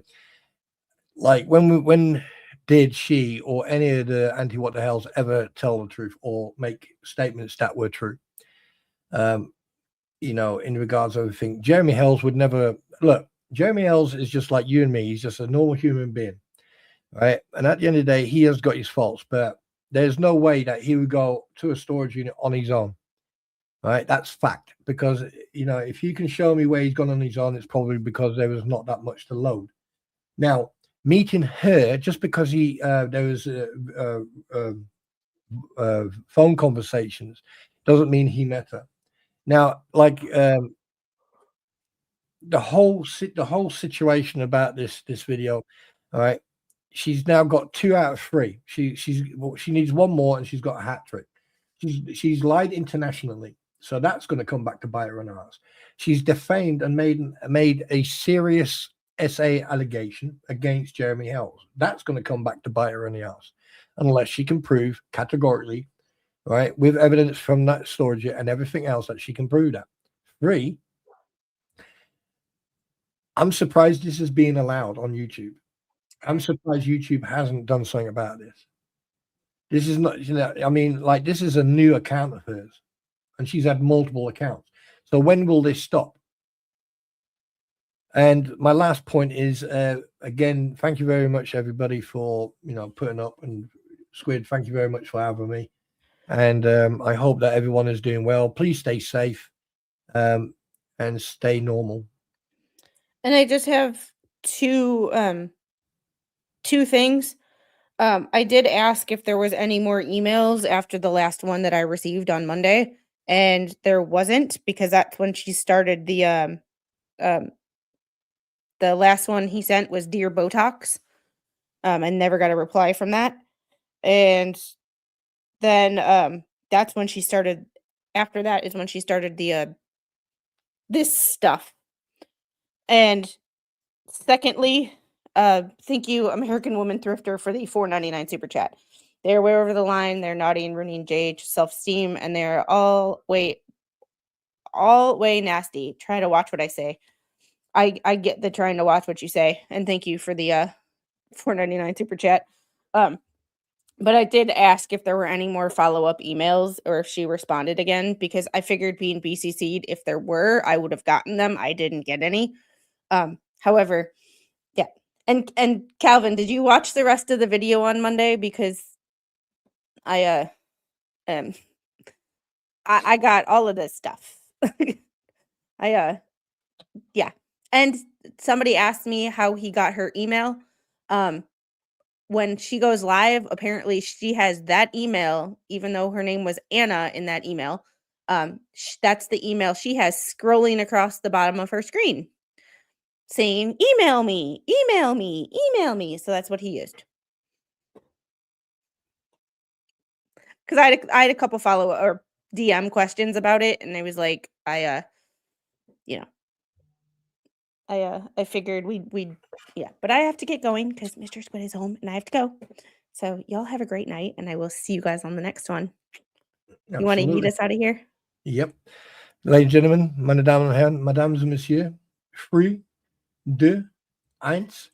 like when did she or any of the anti what the hells ever tell the truth or make statements that were true? You know, in regards to everything, Jeremy Hells would never look. Jeremy Hells is just like you and me. He's just a normal human being, right? And at the end of the day, he has got his faults, but there's no way that he would go to a storage unit on his own, right? That's fact. Because, you know, if you can show me where he's gone on his own, it's probably because there was not that much to load. Now, meeting her, just because there was phone conversations, doesn't mean he met her. Now, like the whole situation about this video, all right. She's now got 2 out of 3. She needs one more, and she's got a hat trick. She's lied internationally. So that's going to come back to bite her in the ass. She's defamed and made a serious SA allegation against Jeremy Hells. That's going to come back to bite her in the ass unless she can prove categorically, right, with evidence from that storage and everything else that she can prove that. 3, I'm surprised this is being allowed on YouTube. I'm surprised YouTube hasn't done something about this. This is not, I mean, like, this is a new account of hers, and she's had multiple accounts. So when will this stop? And my last point is, again, thank you very much, everybody, for, putting up, and Squid, thank you very much for having me. And I hope that everyone is doing well. Please stay safe and stay normal. And I just have two things. I did ask if there was any more emails after the last one that I received on Monday, and there wasn't, because that's when she started the last one he sent was Dear Botox. I never got a reply from that. And then that's when she started, after that is when she started the this stuff. And secondly, thank you, American Woman Thrifter, for the $4.99 super chat. They're way over the line. They're naughty and ruining JH self-esteem, and they're all way nasty. Try to watch what I say. I get the trying to watch what you say, and thank you for the $4.99 super chat. But I did ask if there were any more follow-up emails or if she responded again, because I figured being BCC'd, if there were, I would have gotten them. I didn't get any. However, yeah. And Calvin, did you watch the rest of the video on Monday? Because I got all of this stuff. Yeah. And somebody asked me how he got her email. When she goes live, apparently she has that email, even though her name was Anna in that email. That's the email she has scrolling across the bottom of her screen saying, email me, email me, email me. So that's what he used. Because I had a couple follow-up or DM questions about it, and I was like, I figured we'd yeah, but I have to get going because Mr. Squid is home and I have to go. So y'all have a great night, and I will see you guys on the next one. Absolutely. You want to eat us out of here? Yep. Ladies and gentlemen, meine Damen und Herren, Mesdames und Messieurs, 3, 2, 1.